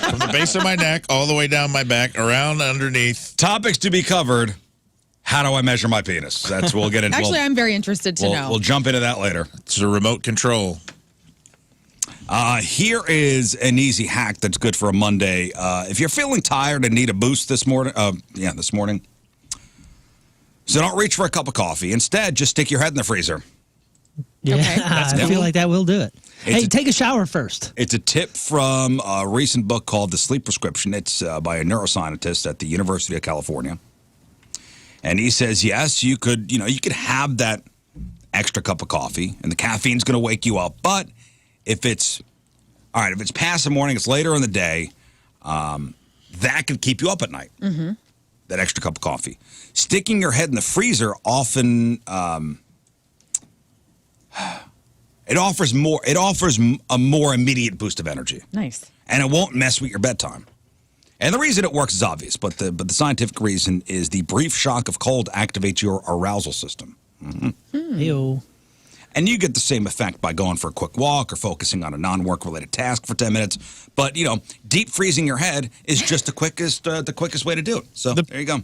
from the base of my neck, all the way down my back, around underneath. Topics to be covered. How do I measure my penis? That's we'll get into. Actually, I'm very interested to know. We'll jump into that later. It's a remote control. Here is an easy hack that's good for a Monday. If you're feeling tired and need a boost this morning, so don't reach for a cup of coffee. Instead, just stick your head in the freezer. Yeah, Okay. I feel like that will do it. Hey, take a shower first. It's a tip from a recent book called The Sleep Prescription. It's by a neuroscientist at the University of California. And he says, yes, you could have that extra cup of coffee and the caffeine's going to wake you up. But if it's past the morning, it's later in the day, that could keep you up at night. Mm-hmm. That extra cup of coffee. Sticking your head in the freezer often it offers a more immediate boost of energy. Nice. And it won't mess with your bedtime. And the reason it works is obvious, but the scientific reason is the brief shock of cold activates your arousal system. Mm-hmm. Ew. And you get the same effect by going for a quick walk or focusing on a non-work related task for 10 minutes. But, deep freezing your head is just the quickest way to do it. So there you go.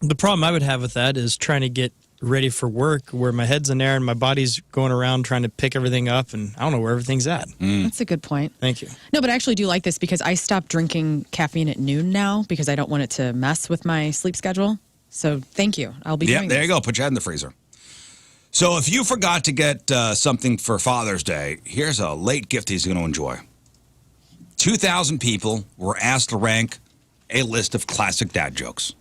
The problem I would have with that is trying to get ready for work where my head's in there and my body's going around trying to pick everything up and I don't know where everything's at. That's a good point. Thank you. No, but I actually do like this because I stopped drinking caffeine at noon now because I don't want it to mess with my sleep schedule. So thank you. I'll be doing There this. you go. Put your head in the freezer. So if you forgot to get something for Father's Day, here's a late gift he's going to enjoy. 2,000 people were asked to rank a list of classic dad jokes.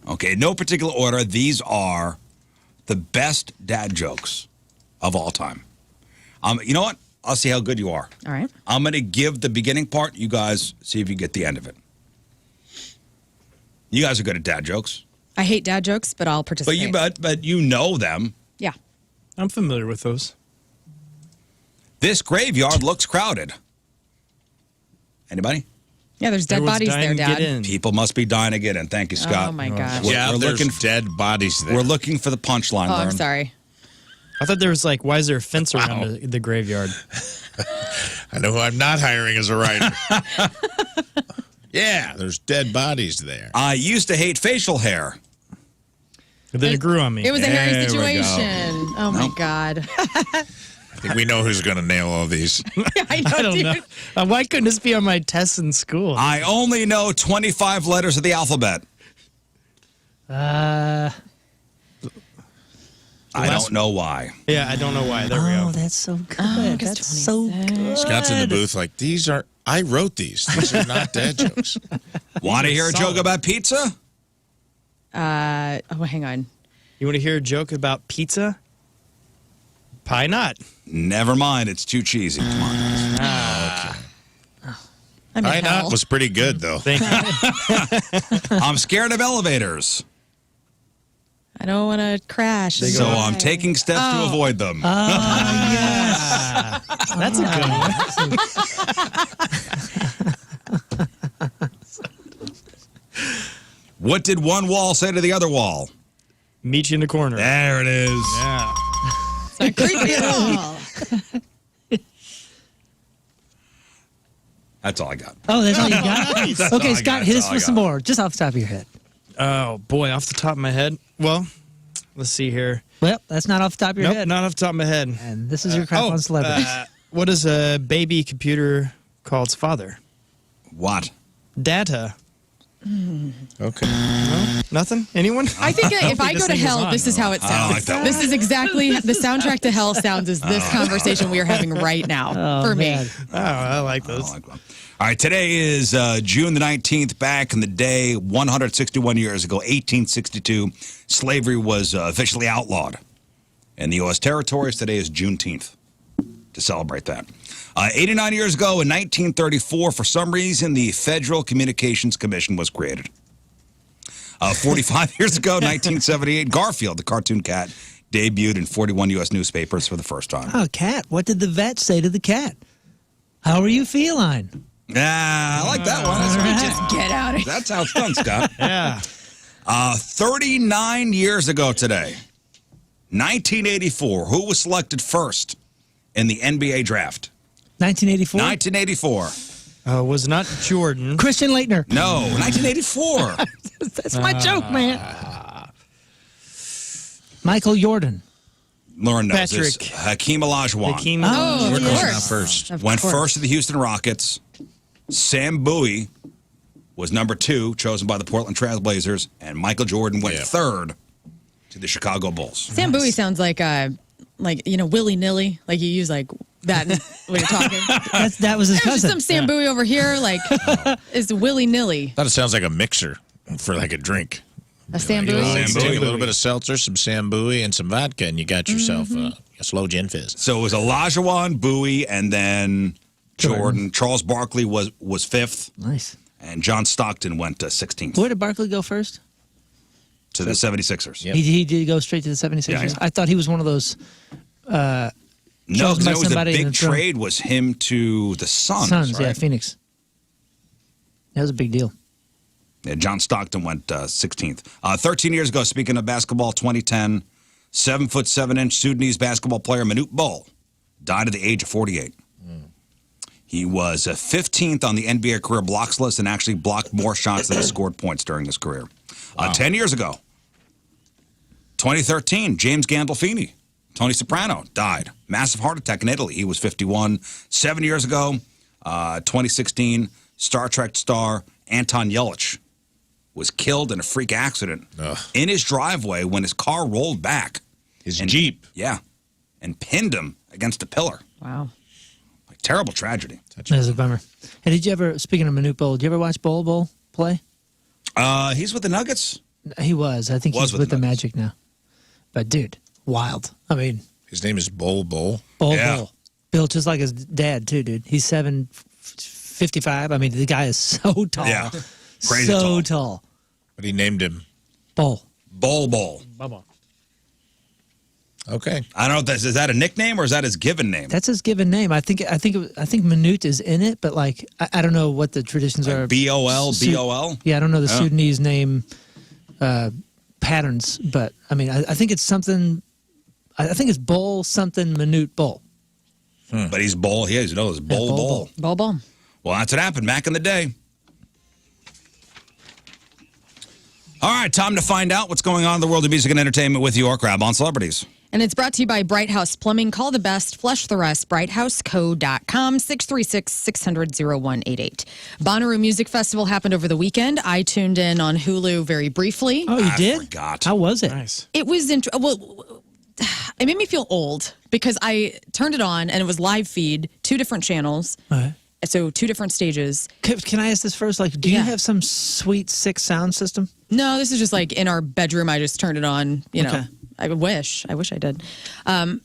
Okay, no particular order. These are the best dad jokes of all time. You know what? I'll see how good you are. All right. I'm going to give the beginning part. You guys see if you get the end of it. You guys are good at dad jokes. I hate dad jokes, but I'll participate. But you know them. Yeah. I'm familiar with those. This graveyard looks crowded. Anybody? Yeah, there's dead Everyone's bodies dying there, to Dad. get in. People must be dying to get in. Thank you, Scott. Oh my gosh. Yeah, we're there's looking dead bodies there. We're looking for the punchline. Oh, I'm Lern. sorry. I thought there was like, why is there a fence around the graveyard? I know who I'm not hiring as a writer. Yeah, there's dead bodies there. I used to hate facial hair. But then it grew on me. It was a hairy There we go. situation. Oh my God. I think we know who's going to nail all these. I know, I don't dude. know. Why couldn't this be on my tests in school? I only know 25 letters of the alphabet. Uh, I don't know why. Yeah, I don't know why. There we oh, go. that's so good. August That's so 26th. good. Scott's in the booth like, these are, I wrote these. These are not dad jokes. Want to hear a joke solid. about pizza? Oh, hang on. You want to hear a joke about pizza? Pie not. Never mind. It's too cheesy. Come on. I'm in I hell. not was pretty good, though. Thank you. I'm scared of elevators, I don't want to crash. and so die. I'm taking steps to avoid them. That's a good one. What did one wall say to the other wall? Meet you in the corner. There it is. Yeah. It's not creepy at all. That's all I got. Oh, that's all you got? That's all Okay, I Scott, got. hit That's us all I with some got. more, just off the top of your head. Oh, boy, off the top of my head. Well, let's see here. Well, that's not off the top of your Nope, head. not off the top of my head. And this is your crap on celebrities. What does a baby computer call its father? What? Data. Okay. Nothing? Anyone? I think that if I this go to thing is hell, on. this is how it I sounds. like that This is exactly the soundtrack to hell sounds is this conversation we are having right now for me. man. Oh, I like those. All right, today is June the 19th. Back in the day, 161 years ago, 1862, slavery was officially outlawed in the U.S. territories. Today is Juneteenth to celebrate that. 89 years ago, in 1934, for some reason, the Federal Communications Commission was created. 45 years ago, 1978, Garfield, the cartoon cat, debuted in 41 U.S. newspapers for the first time. Oh, cat. What did the vet say to the cat? How are you feline? Yeah, I like that one. That's, right. Just get out of here. That's how it's done, Scott. Yeah. 39 years ago today, 1984, who was selected first in the NBA draft? 1984? 1984. Was not Jordan. Christian Leitner. No, 1984. That's my joke, man. Michael Jordan. Lauren knows this. Patrick. Hakeem Olajuwon. Hakeem. Oh, of Jordan was course. not first. Of Went course. first to the Houston Rockets. Sam Bowie was number 2, chosen by the Portland Trail Blazers. And Michael Jordan went third to the Chicago Bulls. Sam Bowie sounds like willy nilly. Like you use like that when you're talking. That was his There's just cousin. some Sam Bowie over here. Like is willy nilly. Thought it sounds like a mixer for like a drink. A Sam You know, Bowie. you take a little bit of seltzer, some Sam Bowie, and some vodka, and you got yourself a slow gin fizz. So it was Olajuwon, Bowie, and then Jordan. Charles Barkley was 5th. Nice. And John Stockton went 16th Where did Barkley go first? to the 76ers. Yep. He did go straight to the 76ers. Yeah. I thought he was one of those No, Chosen because by it was the somebody in big the throne. trade was him to the Suns, Suns, right? yeah, Phoenix. That was a big deal. Yeah, John Stockton went 16th. 13 years ago, speaking of basketball, 2010, 7'7" Sudanese basketball player Manute Bol died at the age of 48. He was 15th on the NBA career blocks list and actually blocked more shots than he scored points during his career. 10 years ago, 2013, James Gandolfini, Tony Soprano, died. Massive heart attack in Italy. He was 51. 7 years ago, 2016, Star Trek star Anton Yelchin was killed in a freak accident in his driveway when his car rolled back. His Jeep. Yeah, and pinned him against a pillar. Wow. Like, terrible tragedy. That was a bummer. Hey, did you ever, speaking of Manute Bol, did you ever watch Bol play? He's with the Nuggets. He was. I think Was he's with with the the Nuggets. Magic now. But, dude, wild. I mean, His name is Bol. Bol. Yeah. Built just like his dad, too, dude. He's 7'55". I mean, the guy is so tall. Yeah. Crazy so tall. tall. But he named him. Bol. Bol. Bubba. Okay. I don't know if is that a nickname or is that his given name? That's his given name. I think Minute is in it, but like I don't know what the traditions are. B-O-L, B-O-L? Yeah, I don't know the Sudanese name patterns, but I mean, I think it's something. I think it's Bull something Minute Bull. But he's Bull. He is. No, it's Bull. Bull. Well, that's what happened back in the day. All right, time to find out what's going on in the world of music and entertainment with your Grab on Celebrities. And it's brought to you by Bright House Plumbing. Call the best, flush the rest. BrightHouseCo.com, 636-600-0188. Bonnaroo Music Festival happened over the weekend. I tuned in on Hulu very briefly. Oh, you did? Forgot. How was it? Nice. It was it made me feel old because I turned it on and it was live feed, 2 different channels. All right. So 2 different stages. Can I ask this first? Like, do you have some sweet, sick sound system? No, this is just like in our bedroom. I just turned it on, you know. Okay. I wish I did. I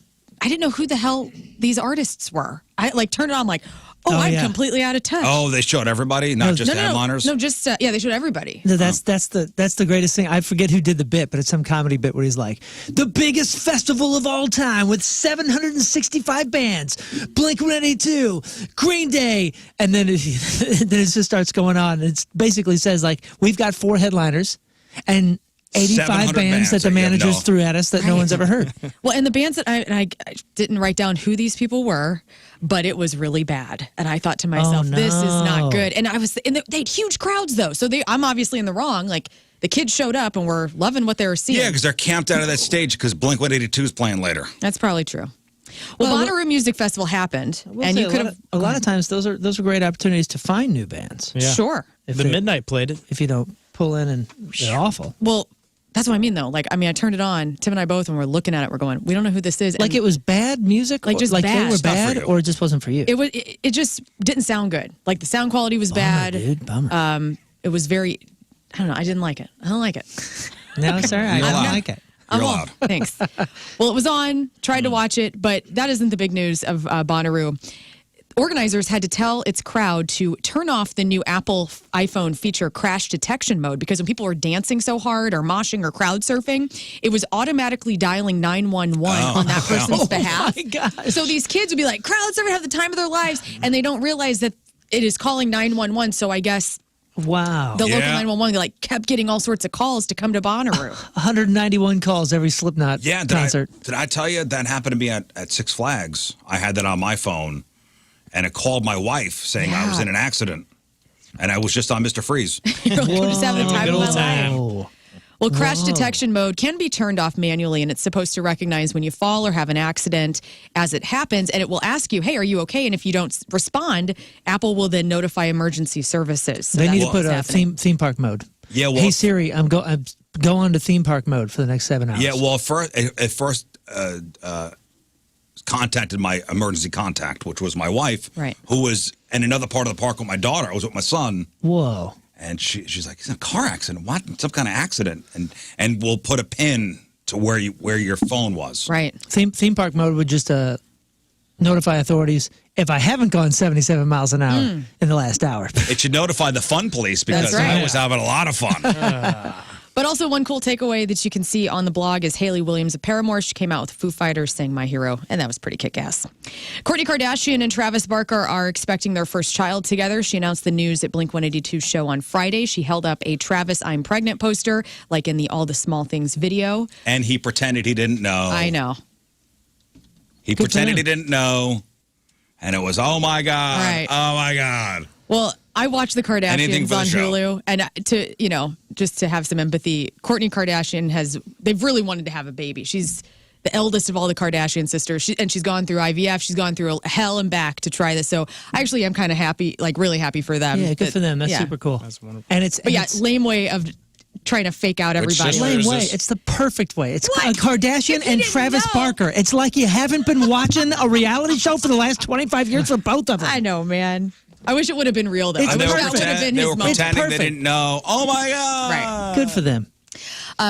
didn't know who the hell these artists were. I like turned it on like, I'm completely out of touch. Oh, they showed everybody, not just headliners? No, just they showed everybody. No, that's the greatest thing. I forget who did the bit, but it's some comedy bit where he's like, the biggest festival of all time with 765 bands, Blink-182, Green Day, and then it just starts going on. It basically says like, we've got 4 headliners and 85 bands that the managers threw at us that no one's ever heard. Well, and the bands that I didn't write down who these people were, but it was really bad. And I thought to myself, this is not good. And they had huge crowds though. So I'm obviously in the wrong. Like the kids showed up and were loving what they were seeing. Yeah, because they're camped out of that stage because Blink-182 is playing later. That's probably true. Well, Bonnaroo Music Festival happened, and you could have. A lot of times, those are great opportunities to find new bands. Yeah. Sure. If the Midnight played it. If you don't pull in and they're awful. Well, that's what I mean, though. Like, I turned it on. Tim and I both, and we're looking at it. We're going, we don't know who this is. Like, it was bad music? Like, just bad. They were It's not bad, for you. or it just wasn't for you? It just didn't sound good. Like, the sound quality was bad. Dude, bummer. It was very, I don't know. I didn't like it. I don't like it. No, sir, I don't allowed. like it. You're allowed. Thanks. Well, it was on. Tried to watch it, but that isn't the big news of Bonnaroo. Organizers had to tell its crowd to turn off the new Apple iPhone feature crash detection mode because when people were dancing so hard or moshing or crowd surfing, it was automatically dialing 911 on that person's behalf. Oh, my gosh. So these kids would be like, crowd surfing, have the time of their lives, and they don't realize that it is calling 911. So I guess Wow. the local 911 like kept getting all sorts of calls to come to Bonnaroo. 191 calls every Slipknot concert. Did I tell you that happened to me at Six Flags? I had that on my phone, and it called my wife saying I was in an accident, and I was just on Mr. Freeze. You're like, I'm just having the time of my life. Oh. Well, crash detection mode can be turned off manually, and it's supposed to recognize when you fall or have an accident as it happens, and it will ask you, hey, are you okay? And if you don't respond, Apple will then notify emergency services. So They need to that's put what's a happening. theme park mode. Yeah, well, Hey Siri, go on to theme park mode for the next 7 hours. Yeah, well, at first contacted my emergency contact, which was my wife, Right. who was in another part of the park with my daughter. I was with my son. Whoa. And she's like, it's a car accident. What? Some kind of accident. And we'll put a pin to where your phone was. Right. Theme park mode would just notify authorities if I haven't gone 77 miles an hour in the last hour. It should notify the fun police because That's right. I was having a lot of fun. But also one cool takeaway that you can see on the blog is Hayley Williams of Paramore. She came out with Foo Fighters saying My Hero, and that was pretty kick-ass. Kourtney Kardashian and Travis Barker are expecting their first child together. She announced the news at Blink-182 show on Friday. She held up a Travis I'm Pregnant poster, like in the All the Small Things video. And he pretended he didn't know. I know. He Good for pretended him. he didn't know. And it was, oh, my God. Right. Oh, my God. Well, I watched the Anything Kardashians for the on show. Hulu, and just to have some empathy, Kourtney Kardashian they've really wanted to have a baby. She's the eldest of all the Kardashian sisters, and she's gone through IVF. She's gone through hell and back to try this. So I actually am kind of happy, like really happy for them. Yeah, good for them. That's yeah. super cool. That's wonderful. And it's But yeah, lame way of trying to fake out everybody. sister? lame is way. this? It's the perfect way. It's What? Kardashian If you and didn't Travis know. Barker. It's like you haven't been watching a reality show for the last 25 years for both of them. I know, man. I wish it would have been real though. It's I And wish they were, that would have been they his were moment. pretending they perfect. didn't know. Oh, my God. Right. Good for them.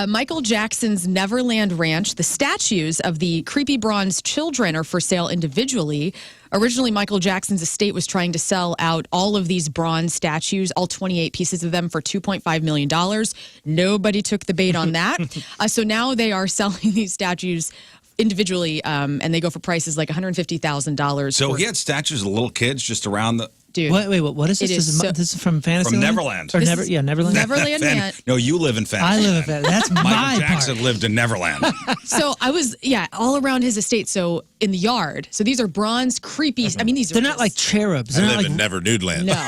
Michael Jackson's Neverland Ranch, the statues of the creepy bronze children are for sale individually. Originally, Michael Jackson's estate was trying to sell out all of these bronze statues, all 28 pieces of them, for $2.5 million. Nobody took the bait on that. So now they are selling these statues individually, and they go for prices like $150,000. So he had statues of little kids just around the. Dude. Wait, what is this? It This is this is from Fantasy From Land? Neverland. Or This Never, is yeah, Neverland. Neverland Man. No, you live in I Fantasyland. live in Fantasy. That's my Michael part. Jackson lived in Neverland. So I was, all around his estate. So in the yard. So these are bronze, creepy. I mean, these are They're not like cherubs. I They're live not in like, Never Nude Land. no.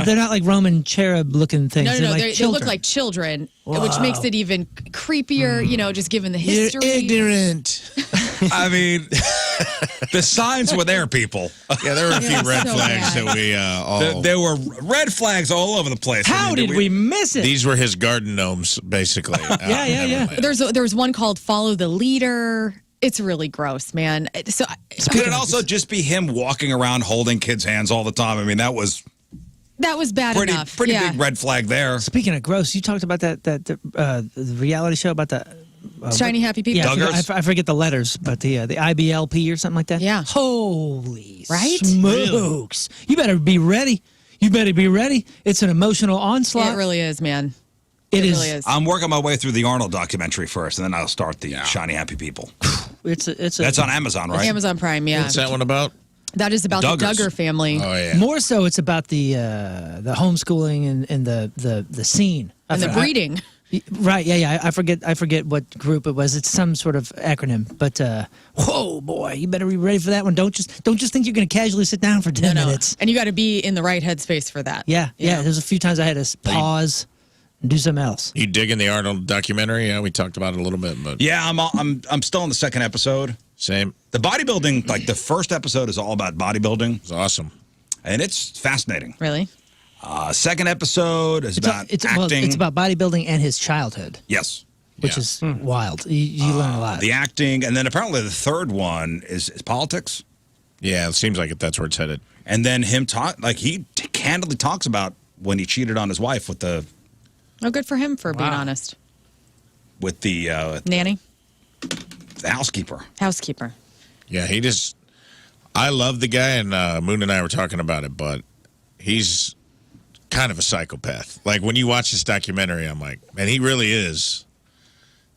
they're not like Roman cherub looking things. No, They're like they look children. like children, which makes it even creepier, just given the history. You're ignorant. I mean, the signs were there, people. Yeah, there were a few was red so flags bad. that we all. There were red flags all over the place. How did we miss it? These were his garden gnomes, basically. Yeah. There was one called Follow the Leader. It's really gross, man. So Could it also just be him walking around holding kids' hands all the time? I mean, that was that was bad enough. pretty yeah. big red flag there. Speaking of gross, you talked about the reality show about the Shiny happy people. Yeah, Duggars? I forget the letters, but the IBLP or something like that. Yeah. Holy Right? smokes! You better be ready. You better be ready. It's an emotional onslaught. It really is, man. It really is. I'm working my way through the Arnold documentary first, and then I'll start the Shiny Happy People. It's That's on Amazon, right? Amazon Prime, yeah. What's that one about? That is about Duggars. the Duggar family Oh, yeah. More so, it's about the homeschooling and the scene and the breeding. Right? Yeah. I forget what group it was. It's some sort of acronym. But whoa, boy, you better be ready for that one. Don't just think you're going to casually sit down for 10 minutes. And you got to be in the right headspace for that. Yeah. You know? There's a few times I had to pause and do something else. You digging the Arnold documentary? Yeah, we talked about it a little bit, but Yeah, I'm still in the second episode. same. The bodybuilding, like the first episode, is all about bodybuilding, It's awesome. and it's fascinating. Really? Second episode is about acting. It's about bodybuilding and his childhood, Yes, which Yeah. is wild. You learn a lot. the acting, and then apparently the third one is politics. Yeah, it seems like that's where it's headed. And then him he candidly talks about when he cheated on his wife with the Oh, good for him for being honest. Nanny? The housekeeper. Housekeeper. Yeah, I love the guy, and Moon and I were talking about it, but he's kind of a psychopath. Like, when you watch this documentary, I'm like, man, he really is.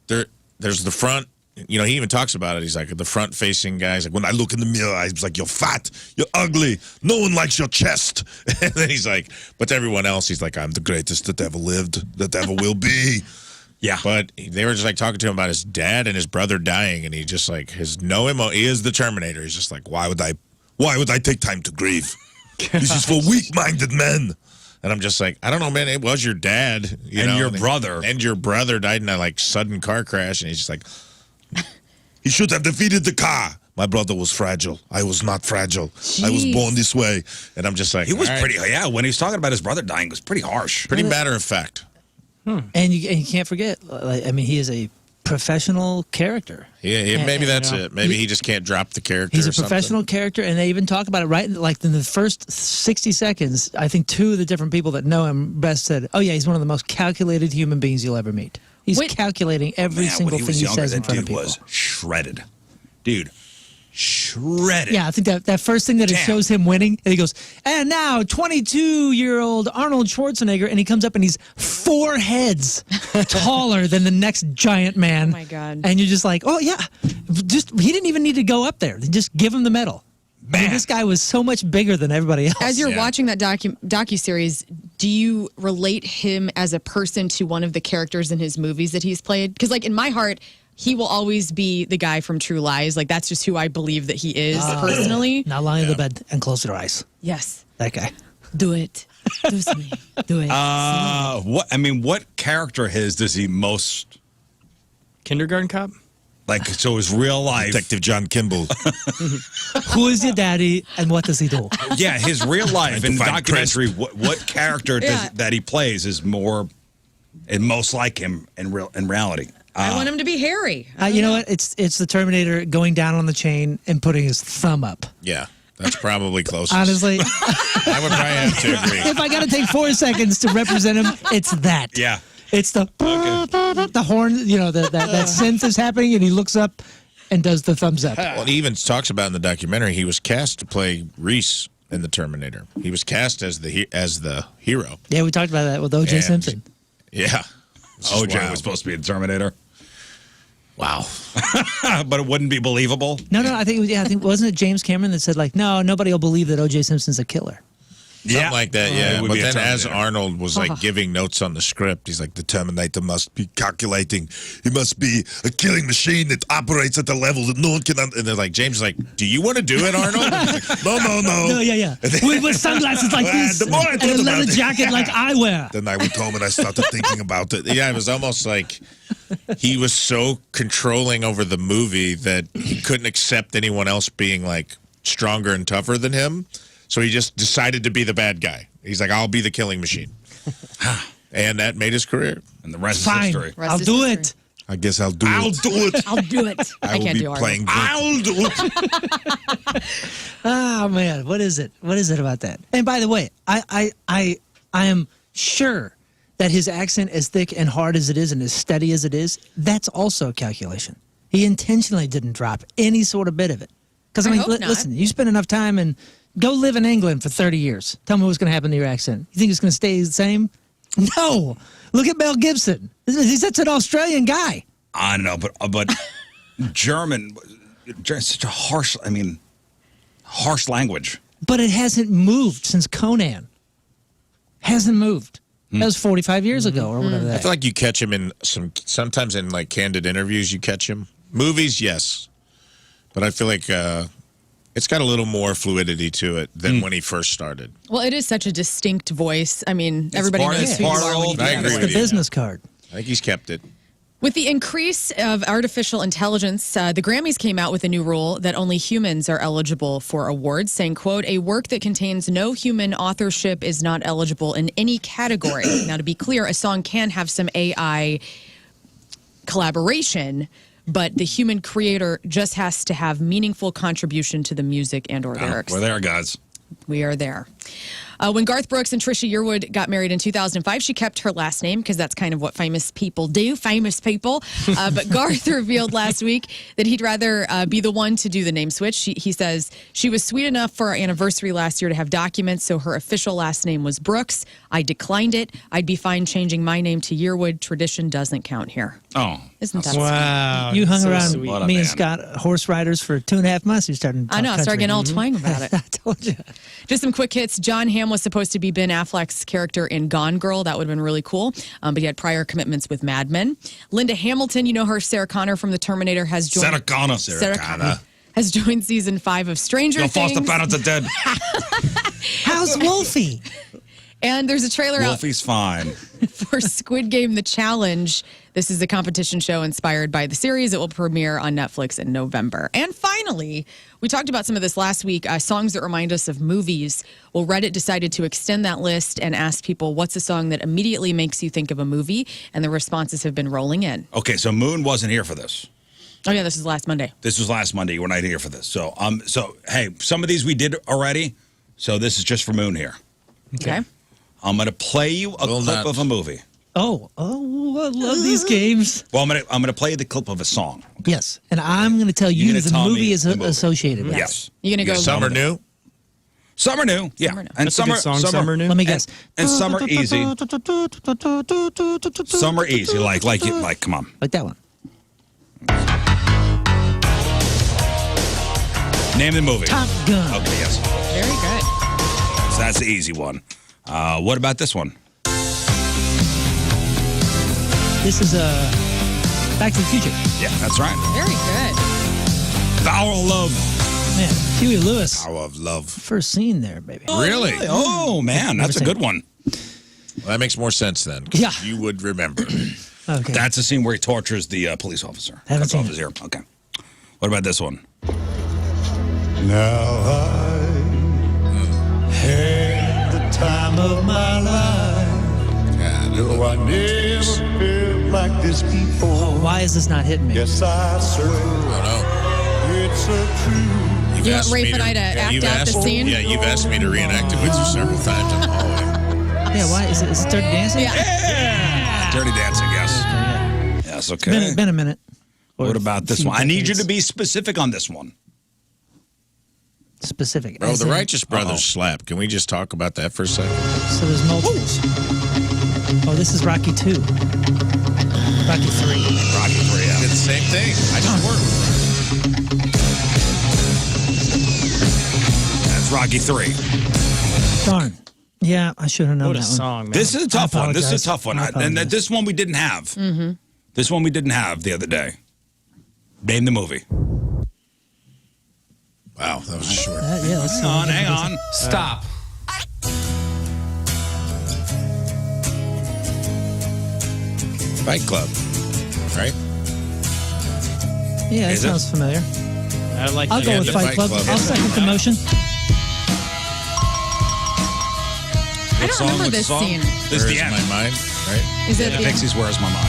There's the front, he even talks about it. He's like, the front-facing guy. He's like, when I look in the mirror, I was like, you're fat, you're ugly, no one likes your chest. And then he's like, but to everyone else, he's like, I'm the greatest that ever lived, that ever will be. Yeah. But they were just like talking to him about his dad and his brother dying, and he just like he is the Terminator. He's just like, why would I take time to grieve? This is for weak-minded men. And I'm just like, I don't know, man. It was your dad, And your brother. and your brother died in a sudden car crash, and he's just like, he should have defeated the car. My brother was fragile. I was not fragile. I was Jeez. born this way. And I'm just like, He was all right. pretty. Yeah, when he was talking about his brother dying, it was pretty harsh. Pretty matter of fact. And you can't forget. He is a professional character. Yeah, maybe that's it. Maybe he just can't drop the character. He's or a something. professional character, and they even talk about it right in the first 60 seconds. I think two of the different people that know him best said, "Oh yeah, he's one of the most calculated human beings you'll ever meet. He's calculating every Man, single when thing he says in that front of dude people." was shredded. Dude, shredded. Yeah, I think that first thing that it Damn. shows him winning, and he goes, and now 22-year-old Arnold Schwarzenegger, and he comes up and he's 4 heads taller than the next giant man. Oh, my God. And you're just like, oh yeah, he didn't even need to go up there. Just give him the medal. I mean, Man. this guy was so much bigger than everybody else. As you're watching that docuseries, do you relate him as a person to one of the characters in his movies that he's played? Because, in my heart, he will always be the guy from True Lies. That's just who I believe that he is personally. Now lie in the bed and close your eyes. Yes. That guy. Do it. Do me. Do it. What character does he most Kindergarten cop? so his real life? Detective John Kimball. Who is your daddy and what does he do? Yeah, his real life in the find documentary. What character that he plays is most like him in reality? I want him to be Harry. You know what? It's the Terminator going down on the chain and putting his thumb up. Yeah, that's probably closest. Honestly, I would probably have to agree. if I got to take 4 seconds to represent him, it's that. Yeah. It's the horn, that synth is happening, and he looks up and does the thumbs up. Well, he even talks about in the documentary he was cast to play Reese in the Terminator. He was cast as the hero. Yeah, we talked about that with O.J. And- Simpson. Yeah. OJ was supposed to be the Terminator. Wow. But it wouldn't be believable. No, I think it was, wasn't it James Cameron that said like, no, nobody will believe that O.J. Simpson's a killer. Something like that, yeah. It would But be a then as Terminator. Arnold was like giving notes on the script, he's like, the Terminator must be calculating. He must be a killing machine that operates at the level that no one can. And they're like, James is like, do you want to do it, Arnold? Like, no. No, yeah. With sunglasses like this The more I and thought a about leather it- jacket like I wear. Then I went home and I started thinking about it. Yeah, it was almost like he was so controlling over the movie that he couldn't accept anyone else being like stronger and tougher than him. So he just decided to be the bad guy. He's like, I'll be the killing machine. And that made his career. And the rest is Fine, history. Rest I'll is do history. it. I guess I'll do it. I'll do it. I will can't be do Arnold. playing. I'll do it. Oh man, what is it? What is it about that? And by the way, I am sure that his accent, as thick and hard as it is and as steady as it is, that's also a calculation. He intentionally didn't drop any sort of bit of it. Because I I mean, hope not. listen, you spend enough time and go live in England for 30 years. Tell me what's going to happen to your accent. You think it's going to stay the same? No. Look at Mel Gibson. He's such an Australian guy. I don't know, but German, such a harsh language. But it hasn't moved since Conan. Hasn't moved. That was 45 years ago or whatever I that. feel like you catch him in sometimes in like candid interviews, you catch him. Movies, yes. But I feel like it's got a little more fluidity to it than when he first started. Well, it is such a distinct voice. I mean, everybody part- knows it's who you part are of when you the- do I that. agree It's with the you. business card. I think he's kept it. With the increase of artificial intelligence, the Grammys came out with a new rule that only humans are eligible for awards, saying, quote, a work that contains no human authorship is not eligible in any category. Now, to be clear, a song can have some AI collaboration, but the human creator just has to have meaningful contribution to the music and or lyrics. We're there, guys. We are there. When Garth Brooks and Trisha Yearwood got married in 2005, she kept her last name because that's kind of what famous people do, famous people. But Garth revealed last week that he'd rather be the one to do the name switch. He says, she was sweet enough for our anniversary last year to have documents, so her official last name was Brooks. I declined it. I'd be fine changing my name to Yearwood. Tradition doesn't count here. Oh. Isn't that Wow. You hung so around sweet. What a me and man. Scott, horse riders, for 2.5 months. You started. I know. I started getting all twang about it. I told you. Just some quick hits. John Hamm was supposed to be Ben Affleck's character in Gone Girl. That would have been really cool. But he had prior commitments with Mad Men. Linda Hamilton, you know her, Sarah Connor from The Terminator, has joined. Sarah Connor. Sarah Connor has joined season 5 of Stranger Your Things. foster parents are dead. How's Wolfie? And there's a trailer out Wolfie's fine. for Squid Game: The Challenge. This is a competition show inspired by the series. It will premiere on Netflix in November. And finally, we talked about some of this last week, songs that remind us of movies. Well, Reddit decided to extend that list and ask people, what's a song that immediately makes you think of a movie? And the responses have been rolling in. Okay, so Moon wasn't here for this. Oh, yeah, this is last Monday. This was last Monday. You were not here for this. So hey, some of these we did already. So this is just for Moon here. Okay. I'm going to play you a Will clip not. of a movie. Oh, I love these games. Well, I'm gonna play the clip of a song. Yes, and I'm going to tell You're you gonna the tell me movie is the movie. associated with. Yes. You're going to go. Summer new? Some are new. Yeah. Some are new. And That's a good song, Summer New. Let me guess. And some are easy. Some are easy. Like, come on. Like that one. Name the movie. Top Gun. Okay, yes. Very good. So that's the easy one. What about this one? This is Back to the Future. Yeah, that's right. Very good. Power of Love. Man, Huey Lewis. Power of Love. First scene there, baby. Really? Oh, man, that's a seen good it. one. Well, that makes more sense then. 'Cause Yeah. You would remember. Okay. That's the scene where he tortures the police officer. Haven't Cuts seen off it. his ear. Okay. What about this one? Now I had the time of my life. Yeah, Though I never felt like this before. Why is this not hitting me? Yes, I swear I it's a truth. don't know. You want Rafe and I to act you've out the asked- scene? Yeah, you've asked me to reenact it with you several times in the hallway. Yeah, why is it Dirty Dancing? Yeah. Dirty Dancing, yes. Yeah. Yes, okay. Been a minute. Or What about this a few one? I need you decades. to be specific on this one. specific. Bro, As the in- Righteous Brothers slap. Can we just talk about that for a second? So there's multiples. Oh, this is Rocky 2. Rocky 3. Rocky 3, yeah. It's Same thing. I just work. That's Rocky 3. Darn. Yeah, I should have known What that a one. song, man. This is a tough one. This is a apologize. tough one. I And apologize. this one we didn't have. Mm-hmm. This one we didn't have the other day. Name the movie. Wow, that was short. Yeah, let's see. Hang on. Stop. Fight Club, right? Yeah, that Is it? sounds familiar. I like I'll that. go Yeah, with the Fight Fight Club. Club. I'll second the motion. I don't remember What's this the song? scene. This is Where's the end. my mind, right? Is it the Pixies, Where's My Mind?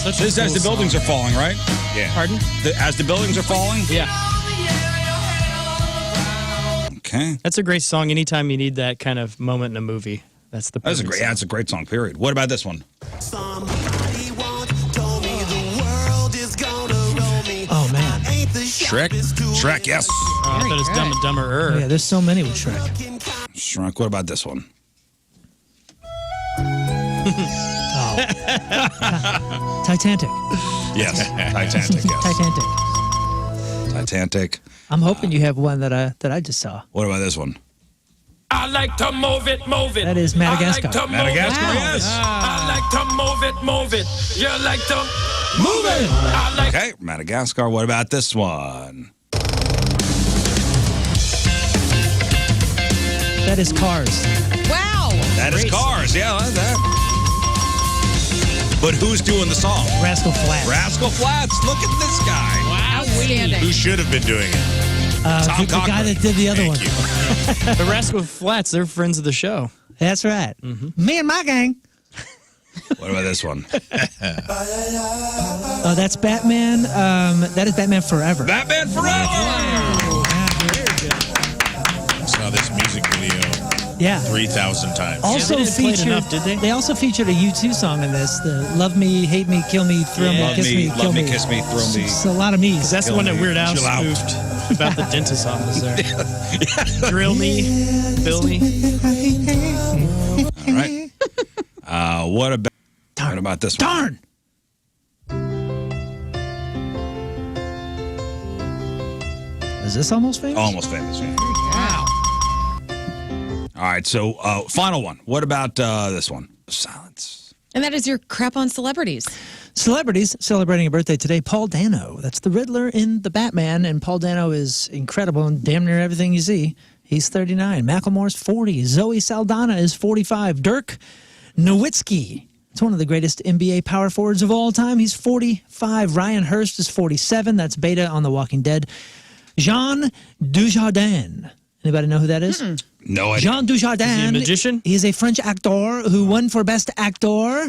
Such a This is as cool the buildings song. are falling, right? Yeah. Pardon? As the buildings are falling? Yeah. Okay. That's a great song. Anytime you need that kind of moment in a movie, that's the. That's a perfect great, song. yeah, it's a great song, period. What about this one? Oh, man. Shrek? Shrek, yes. I thought it was Very Dumb and good. Dumber. Yeah, there's so many with Shrek. Shrek, what about this one? Titanic. Yes. Titanic, yes. Titanic. Titanic. I'm hoping you have one that I just saw. What about this one? I like to move it, move it. That is Madagascar. I like to move Madagascar, it. yes. I like to move it, move it. You like to move it. I like Okay, Madagascar. What about this one? That is Cars. Wow. That is Cars. Yeah, I like that. But who's doing the song? Rascal Flatts. Rascal Flatts. Look at this guy. Outstanding. Who should have been doing it? Tom the guy Cochran. that did the other one. Thank you. The Rascal Flats, they're friends of the show. That's right. Me and my gang. What about this one? Oh, that's Batman. That is Batman Forever. Batman Forever. Saw this music video Yeah. 3,000 times. Also they didn't play it featured. enough, did they? also featured a U2 song in this. The "Love Me, Hate Me, Kill Me, Thrill Me, Love Kiss Me, me, Kill love me, Me, kiss me, thrill me. It's a lot of me's. That's the one that me. Weird Al Chill out. spoofed about the dentist office there. Drill me, bill me. All right. What about this one? Darn. Is this Almost Famous? Almost Famous. Yeah. Wow. All right, so final one. What about this one? Silence. And that is your crap on celebrities. Celebrities celebrating a birthday today. Paul Dano. That's the Riddler in The Batman, and Paul Dano is incredible in damn near everything you see. He's 39. Macklemore's 40. Zoe Saldana is 45. Dirk Nowitzki. It's one of the greatest NBA power forwards of all time. He's 45. Ryan Hurst is 47. That's Beta on The Walking Dead. Jean Dujardin. Anybody know who that is? No idea. Jean Dujardin. Is he a magician? He is a French actor who won for Best Actor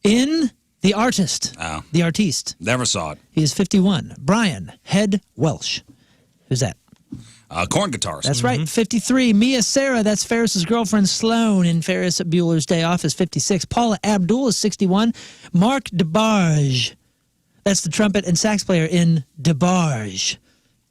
in The Artist. Oh. The Artiste. Never saw it. He is 51. Brian Head Welsh. Who's that? Corn guitars. That's right. 53. Mia Sarah. That's Ferris's girlfriend Sloane in Ferris Bueller's Day Off is 56. Paula Abdul is 61. Mark DeBarge. That's the trumpet and sax player in DeBarge.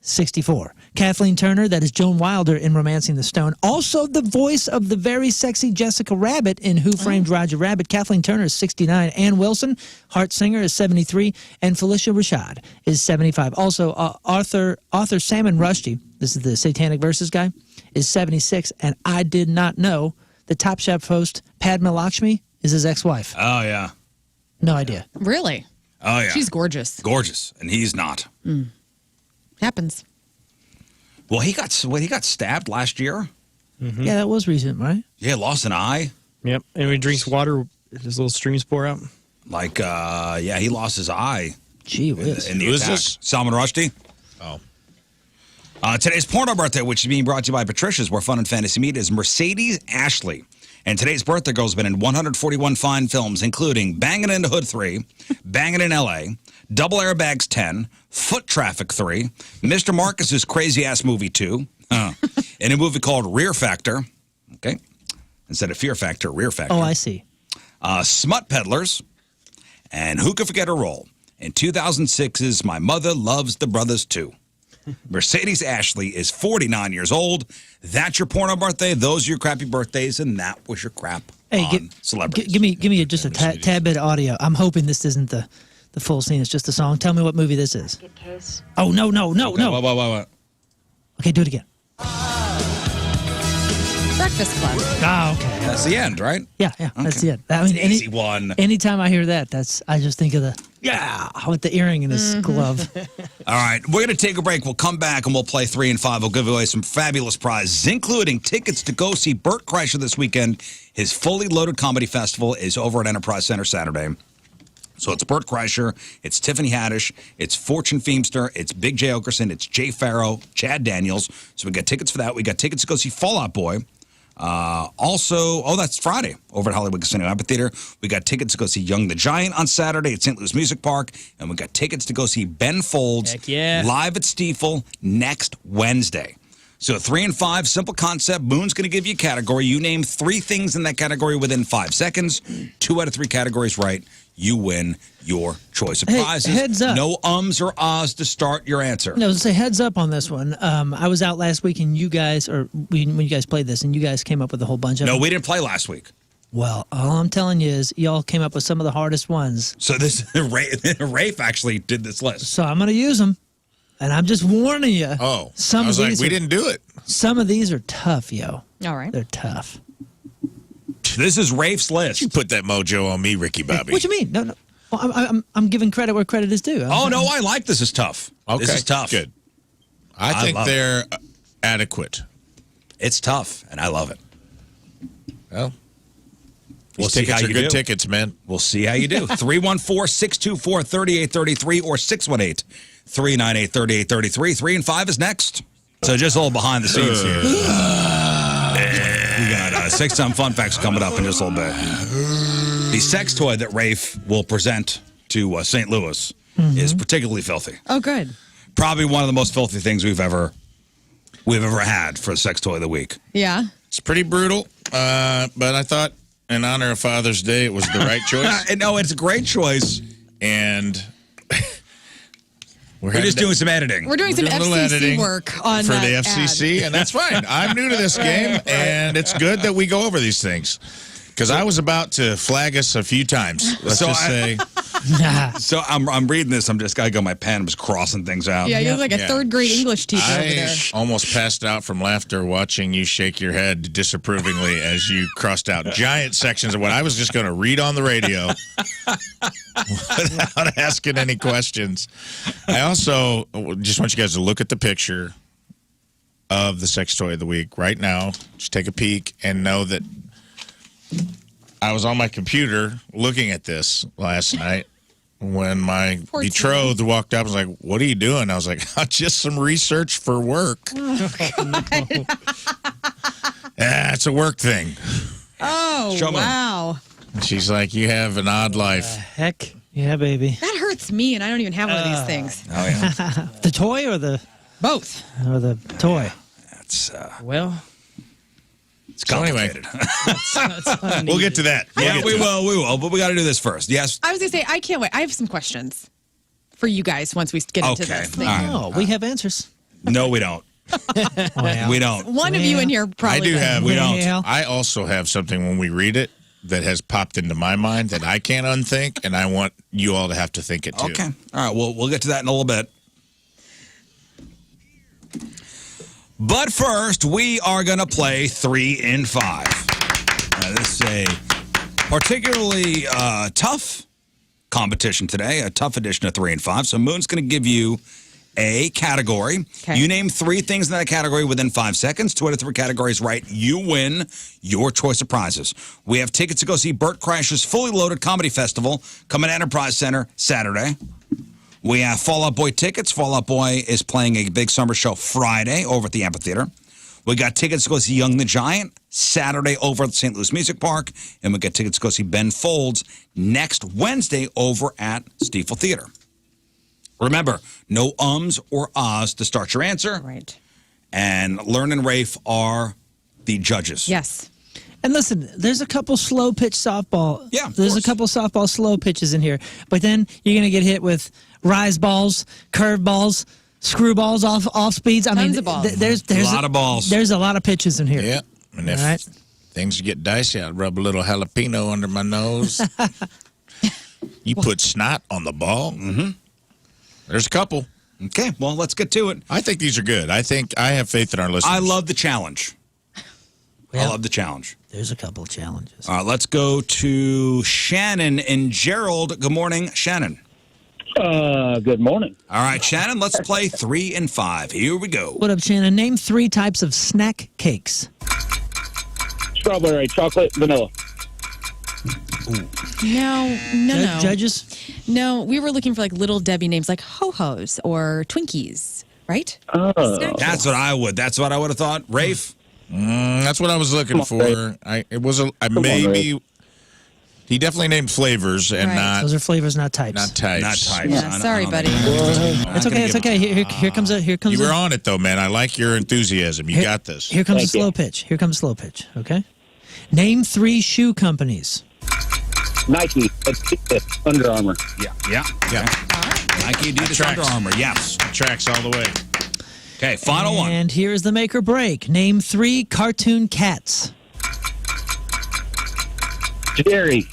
64. Kathleen Turner, that is Joan Wilder in Romancing the Stone. Also the voice of the very sexy Jessica Rabbit in Who Framed Roger Rabbit. Kathleen Turner is 69. Ann Wilson, Hart Singer, is 73. And Felicia Rashad is 75. Also, Arthur Salmon Rushdie, this is the Satanic Verses guy, is 76. And I did not know the Top Chef host, Padma Lakshmi, is his ex-wife. Oh, yeah. No idea. Really? Oh, yeah. She's gorgeous. gorgeous, and he's not. Happens. Well, he got stabbed last year. Yeah, that was recent, right? Yeah, lost an eye. Yep. And when he drinks water, his little streams pour out. Like, yeah, he lost his eye. Gee whiz. In the Who is attack. this? Salman Rushdie. Oh. Today's porno birthday, which is being brought to you by Patricia's, where fun and fantasy meet, is Mercedes Ashley. And today's birthday girl's been in 141 fine films, including Bangin' in the Hood 3, Bangin' in L.A., Double Airbags 10, Foot Traffic 3, Mr. Marcus's Crazy-Ass Movie 2, and a movie called Rear Factor, okay? Instead of Fear Factor, Rear Factor. Oh, I see. Smut Peddlers, and who could forget her role in 2006's My Mother Loves the Brothers 2. Mercedes Ashley is 49 years old. That's your porno birthday. Those are your crappy birthdays, and that was your crap on celebrities. Give me just a tad bit of audio. I'm hoping this isn't the the full scene. It's just a song. Tell me what movie this is. Oh, no. What? Okay, do it again. Breakfast Club. Oh, okay. That's the end, right? Yeah, that's it. I mean, Easy one. Anytime I hear that, I just think of with the earring in his glove. All right, we're going to take a break. We'll come back and we'll play 3 and 5. We'll give away some fabulous prizes, including tickets to go see Bert Kreischer this weekend. His fully loaded comedy festival is over at Enterprise Center Saturday. So it's Bert Kreischer, it's Tiffany Haddish, it's Fortune Feimster, it's Big J. Okerson, it's Jay Farrow, Chad Daniels. So we got tickets for that. We got tickets to go see Fall Out Boy. That's Friday over at Hollywood Casino Amphitheater. We got tickets to go see Young the Giant on Saturday at St. Louis Music Park. And we got tickets to go see Ben Folds live at Stiefel next Wednesday. So 3 and 5, simple concept. Moon's going to give you a category. You name 3 things in that category within 5 seconds. 2 out of 3 categories right. You win your choice of prizes. Heads up. No ums or ahs to start your answer. No, say heads up on this one. I was out last week, and you guys, when you guys played this, and you guys came up with a whole bunch of them. No, we didn't play last week. Well, all I'm telling you is y'all came up with some of the hardest ones. So this Rafe actually did this list. So I'm going to use them, and I'm just warning you. Oh, some I was of like, these we are, didn't do it. Some of these are tough, yo. All right. They're tough. This is Rafe's list. You put that mojo on me, Ricky Bobby. What you mean? No. Well, I'm giving credit where credit is due. Oh, no, I like this is tough. Okay, This is tough. Good. I think they're adequate. It's tough, and I love it. Well, We'll these see tickets how are you good do. tickets, man. We'll see how you do. 314-624-3833 or 618-398-3833. 3 and 5 is next. So just a little behind the scenes here. We got 6 time fun facts coming up in just a little bit. The sex toy that Rafe will present to St. Louis is particularly filthy. Oh, good. Probably one of the most filthy things we've ever had for a sex toy of the week. Yeah. It's pretty brutal, but I thought in honor of Father's Day, it was the right choice. No, it's a great choice. And we're just doing some editing. We're doing some a little FCC editing work on for that the FCC, and that's fine. I'm new to this game, and it's good that we go over these things. Because I was about to flag us a few times. Let's just say. So I'm reading this. I got my pen. I'm just crossing things out. Yeah, you look like a third grade English teacher over there. I almost passed out from laughter watching you shake your head disapprovingly as you crossed out giant sections of what I was just going to read on the radio without asking any questions. I also just want you guys to look at the picture of the sex toy of the week right now. Just take a peek and know that I was on my computer looking at this last night when my betrothed walked up and was like, "What are you doing?" I was like, "Just some research for work." It's a work thing. Oh, wow. She's like, "You have an odd life." Heck, yeah, baby. That hurts me, and I don't even have one of these things. Oh, yeah. The toy or the Both. or the toy? That's Well, it's complicated. We'll get to that. Yeah, we will. But we got to do this first. Yes. I was going to say, I can't wait. I have some questions for you guys once we get into Okay. this. All right. Oh, we have answers. No, we don't. Well, We don't. One of you in here probably I do does. have. We don't. Well, I also have something when we read it that has popped into my mind that I can't unthink, and I want you all to have to think it too. Okay. All right. We'll get to that in a little bit. But first, we are going to play 3 and 5. Now, this is a particularly tough competition today, a tough edition of 3 and 5. So Moon's going to give you a category. Okay. You name 3 things in that category within 5 seconds. 2 out of 3 categories right, you win your choice of prizes. We have tickets to go see Bert Kreischer's fully loaded comedy festival coming to Enterprise Center Saturday. We have Fall Out Boy tickets. Fall Out Boy is playing a big summer show Friday over at the Amphitheater. We got tickets to go see Young the Giant Saturday over at the St. Louis Music Park. And we got tickets to go see Ben Folds next Wednesday over at Stiefel Theater. Remember, no ums or ahs to start your answer. Right. And Lern and Rafe are the judges. Yes. And listen, there's a couple slow pitch softball. Yeah, of there's course. a couple softball slow pitches in here. But then you're going to get hit with rise balls, curve balls, screw balls off speeds. I Tons mean, of balls. There's A lot of balls. There's a lot of pitches in here. Yeah. And if All right. things get dicey, I'd rub a little jalapeno under my nose. You put snot on the ball? Mm-hmm. There's a couple. Okay, well, let's get to it. I think these are good. I have faith in our listeners. I love the challenge. Well, I love the challenge. There's a couple of challenges. All right, let's go to Shannon and Gerald. Good morning, Shannon. Good morning. All right, Shannon, let's play 3 and 5. Here we go. What up, Shannon? Name 3 types of snack cakes. Strawberry, chocolate, vanilla. No. Judges? No, we were looking for like little Debbie names like Ho-Ho's or Twinkies, right? Snack That's what I would. That's what I would have thought. Rafe? That's what I was looking for. Maybe. He definitely named flavors and Right. not Those are flavors, not types. not types. Not types. Yeah, sorry, buddy. It's okay. It's okay. Here comes a. Here comes. You were a, on it though, man. I like your enthusiasm. You got this. Here comes a Thank you. slow pitch. Here comes a slow pitch. Okay. Name 3 shoe companies. Nike, Adidas, Under Armour. Yeah. Nike, Adidas, Tracks. Under Armour. Yes. Tracks all the way. Okay, final one. And here's the make or break. Name 3 cartoon cats. Jerry.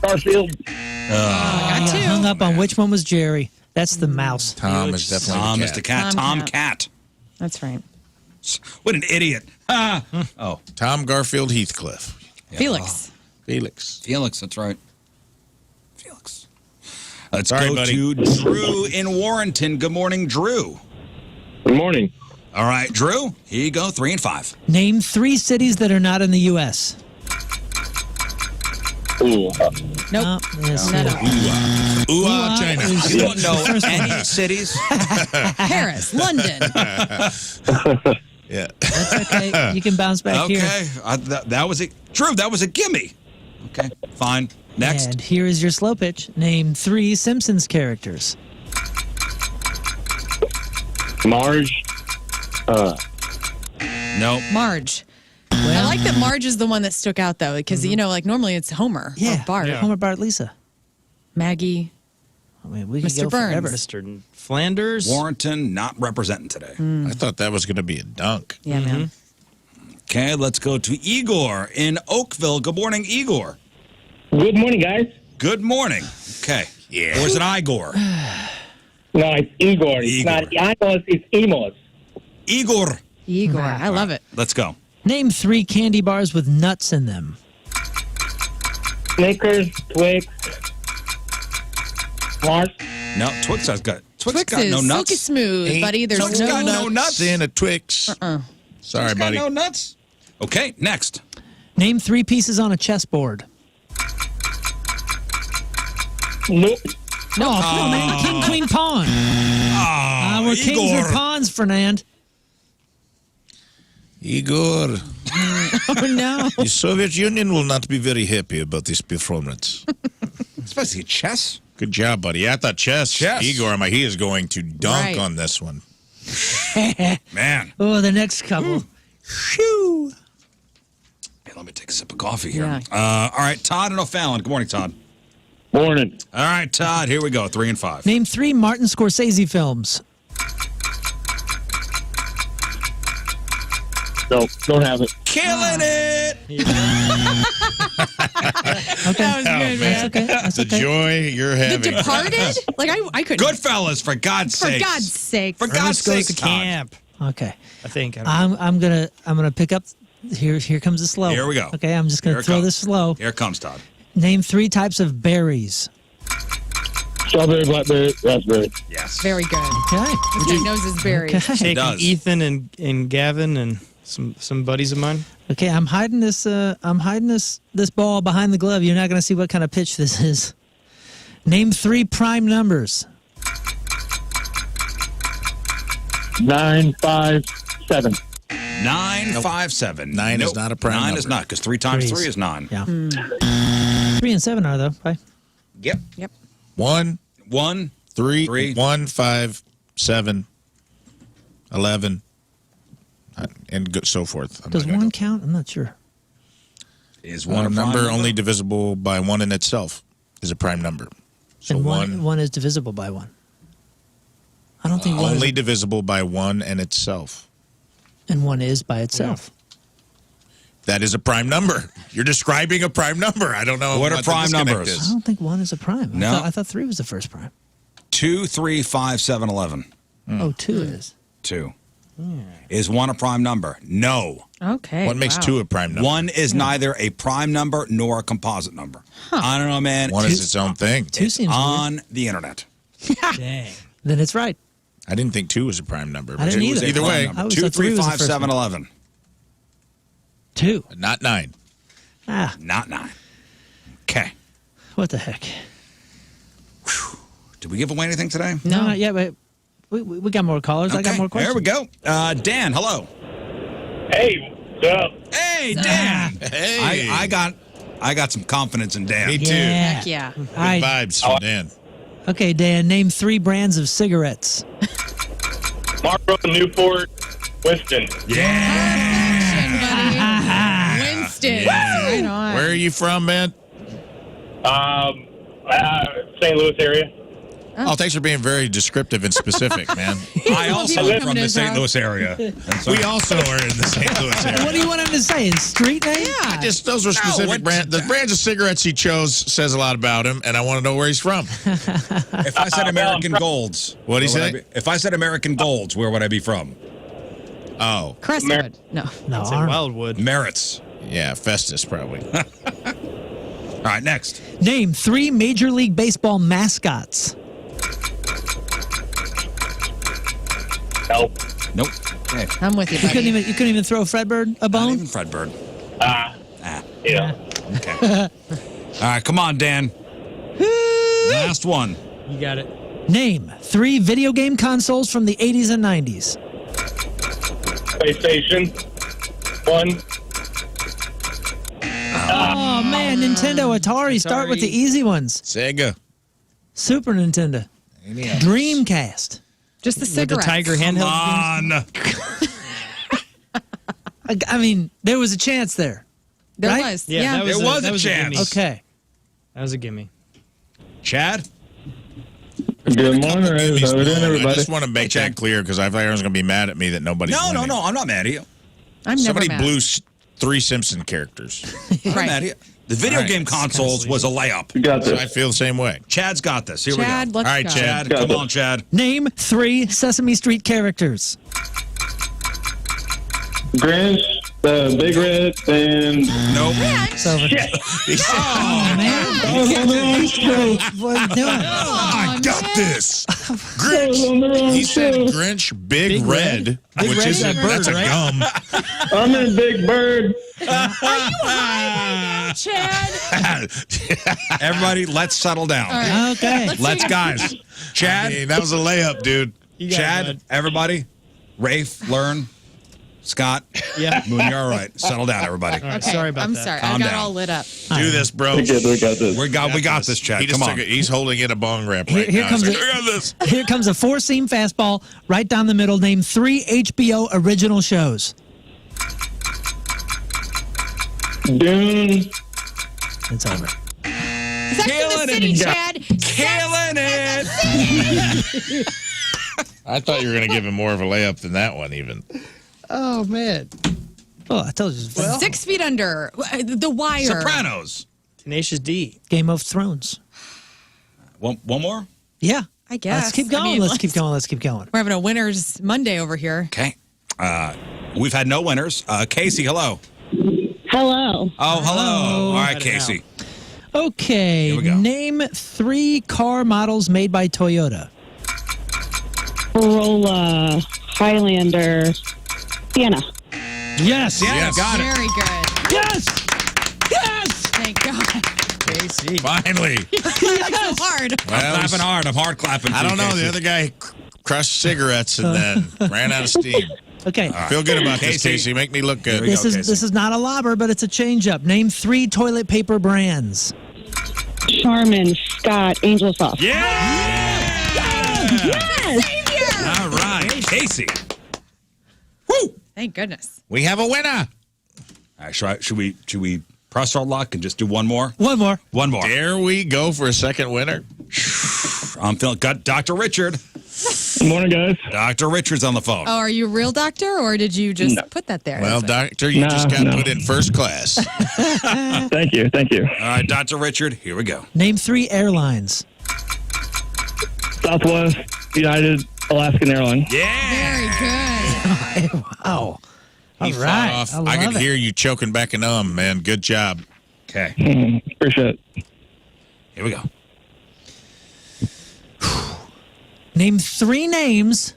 Garfield. I got hung up on which one was Jerry. That's the mouse. Tom is definitely Tom the is the cat. Tom Tom Cat. That's right. What an idiot. Oh. Tom Garfield Heathcliff. Felix. Felix. Felix, that's right. Felix. Let's Sorry, go buddy. to Drew in Warrenton. Good morning, Drew. Good morning. All right, Drew, here you go, 3 and 5. Name 3 cities that are not in the U.S. Ooh. Nope. Yes, No. Ooh, China. is- You don't know First one. any cities? Paris, London. Yeah. That's okay. You can bounce back here. Okay, that was a Drew. That was a gimme. Okay, fine. Next, And here is your slow pitch. Name 3 Simpsons characters. Marge. no. Marge. I like that Marge is the one that stuck out, though, because, like normally it's Homer Yeah. or Bart. Homer, Bart, Lisa. Maggie. I mean, we could Mr. go Burns. forever. Mr. Flanders. Warrenton not representing today. I thought that was going to be a dunk. Yeah, man. Okay, let's go to Igor in Oakville. Good morning, Igor. Good morning, guys. Good morning. Okay. Yeah. Or is it Igor? No, it's Igor. It's Igor. not Amos, it's Emos. Igor. Igor. I love it. Let's go. Name 3 candy bars with nuts in them. Snickers, Twix, Mars. No, Twix has got Twix got is no nuts. silky smooth, buddy. There's Twix no got no nuts. In a Twix. Sorry, Twix got buddy. no nuts. Okay, next. Name 3 pieces on a chessboard. Nope. No, come on, man. King, queen, pawn. We're kings Igor. with pawns, Fernand. Igor, Oh, no. the Soviet Union will not be very happy about this performance. It's supposed to be chess. Good job, buddy. I thought chess. Igor, he is going to dunk Right. on this one. Man. Oh, the next couple. Shoo. Hey, let me take a sip of coffee here. Yeah. All right, Todd and O'Fallon. Good morning, Todd. Morning. All right, Todd, here we go. 3 and 5. Name 3 Martin Scorsese films. No, don't have it. Killing it. Okay. That was good, That's man. okay. That's The okay. joy you're The having. Departed? Like, I couldn't. Goodfellas, for God's For sake. God's sake. For God's Ernest goes sake, to Todd. camp. Okay. I think. I don't know. I'm gonna pick up. Here comes the slow. Here we go. Okay, I'm just gonna Here it throw comes. this slow. Here it comes, Todd. Name 3 types of berries. Strawberry, blackberry, raspberry. Yes. Very good. Okay. This guy knows his berries. Okay. Taking does. Ethan and Gavin and some buddies of mine. Okay, I'm hiding this. This ball behind the glove. You're not gonna see what kind of pitch this is. Name 3 prime numbers. 9, 5, 7. 9, 5, 7. Nine is not a prime 9 is number. not, because 3 times Threes. 3 is 9. Yeah. 3 and 7 are though. Bye. Yep. Yep. 1, 1, 3, Three. 1, 5, 7, 11, and so forth. I'm Does not gonna 1 go. count? I'm not sure. is A 1 a prime number only divisible by 1 in itself is a prime number. So And one one is divisible by 1. I don't think one only is, divisible by 1 in itself. and 1 is by itself. That is a prime number. You're describing a prime number. I don't know What are the prime disconnect numbers? is. I don't think 1 is a prime. No. I thought 3 was the first prime. 2, 3, 5, 7, 11. Oh, 2 is. 2. Is 1 a prime number? No. Okay. What makes wow. 2 a prime number? 1 is neither a prime number nor a composite number. I don't know, man. 1 is its own thing. 2 seems weird. On the internet. Dang. Then it's right. I didn't think 2 was a prime number. I didn't but either. Either way, I always 2, thought 3 3, was the 5, first 7, one. 11. 2. not 9. Ah, Not 9. Okay. what the heck? Did we give away anything today? No, not yet, but we got more callers. I got Okay, more questions. There we go. Dan, hello. Hey, what's up? Hey, Dan. Hey. I got some confidence in Dan. Me too. Yeah. Heck yeah. Good All right. vibes from Dan. Okay, Dan, name 3 brands of cigarettes. Marlboro, Newport, Winston. Winston. Right on. Where are you from, man? St. Louis area. Oh, thanks for being very descriptive and specific, man. I also People am coming from the in St. town. Louis area. We also are in the St. Louis area. What do you want him to say? His street name? Yeah. Just those were specific what- brands. The brands of cigarettes he chose says a lot about him, and I want to know where he's from. If I said American Golds, What'd he where would say? I be- If I said American Golds, where would I be from? Oh, Crestwood. No. No, I'd say Arnold. Wildwood. Merritts. yeah, Festus probably. All right, next. Name 3 Major League Baseball mascots. Nope. Nope. Okay. I'm with you, You couldn't buddy. even throw Fredbird a Not bone. even Fred Bird. Yeah. Okay. All right, come on, Dan. Last one. You got it. Name 3 video game consoles from the 80s and 90s. PlayStation. 1. Oh man, Nintendo, Atari. Start with the easy ones. Sega. Super Nintendo, Any others? Dreamcast. Just the With the cigarettes. Tiger handheld On. games. I mean, there was a chance there. There Right? was. Yeah, Yeah. that was There was a that chance. gimme. Okay. That was a gimme. Chad? Good morning, Gimmy's Rizz. How we doing, long. I everybody? just want to make that clear because I thought everyone's going to be mad at me that nobody's No, winning. I'm not mad at you. I'm Somebody never mad. blew 3 Simpson characters. I'm not Right. mad at you. The video All right. game consoles was a layup. You got So this. I feel the same way. Chad's got this. Here Chad, we go. let's All right, go. Chad. Chad, come on, Chad. Name 3 Sesame Street characters. Grinch, the Big Red, and... Nope. It's over. Oh, Man, I was on the wrong show. what are you doing? I got this. I was Grinch. on the wrong He said show. Grinch Big Red, Big which Red is isn't, a bird, that's a right? gum. I'm in Big Bird. Chad. Everybody, let's settle down. Okay. Let's, guys. Chad, Hey, that was a layup, dude. You got it, Chad, bud. everybody. Rafe, Lern, Scott. Yeah. Moon, you're all right. Settle down, everybody. All right, Okay, sorry about I'm that. sorry. Calm I got down. all lit up. Do this, bro. We got this. We got this, Chad. He just Come took on. it. He's holding in a bong rap right Here now. comes He's it. like, I got this. Here comes a 4-seam fastball right down the middle. Name 3 HBO original shows. Dune. It's over. Sex in Killing the City, it. Chad. Killing it. I thought you were going to give him more of a layup than that one, even. Oh man. Oh, I told you. Well, 6 Feet Under. The Wire. Sopranos. Tenacious D. Game of Thrones. One more? Yeah. I guess. Let's keep going. I mean, let's keep going. Let's keep going. We're having a winner's Monday over here. Okay. We've had no winners. Casey, hello. Hello. Oh, hello. All right, Let it Casey. Okay. Here we go. Name 3 car models made by Toyota. Corolla, Highlander, Sienna. Yes. Yeah, got it. Very good. Yes. Yes. Thank God. Casey. Finally. Clapping so hard. I'm clapping hard. I'm hard clapping. I for don't you, know. Casey. The other guy crushed cigarettes and then ran out of steam. Okay. Feel good about this, Casey. Casey. Make me look Here good. we go. This is Casey. this is not a lobber, but it's a change up. Name 3 toilet paper brands. Charmin, Scott, Angel Soft. Yeah. Yes. All right, Casey. Thank goodness. We have a winner. All right, should we press our luck and just do one more? One more. One more. Dare we go for a second winner? I'm feeling. Got Dr. Richard. Good morning, guys. Dr. Richard's on the phone. Oh, are you a real doctor, or did you just put that there? Well, doctor, you just got put in first class. Thank you. All right, Dr. Richard, here we go. Name 3 airlines. Southwest, United, Alaskan Airlines. Yeah. Very good. Wow. He All fought right. off. I I love could it. hear you choking back an man. Good job. Okay, Appreciate it. here we go. Name 3 names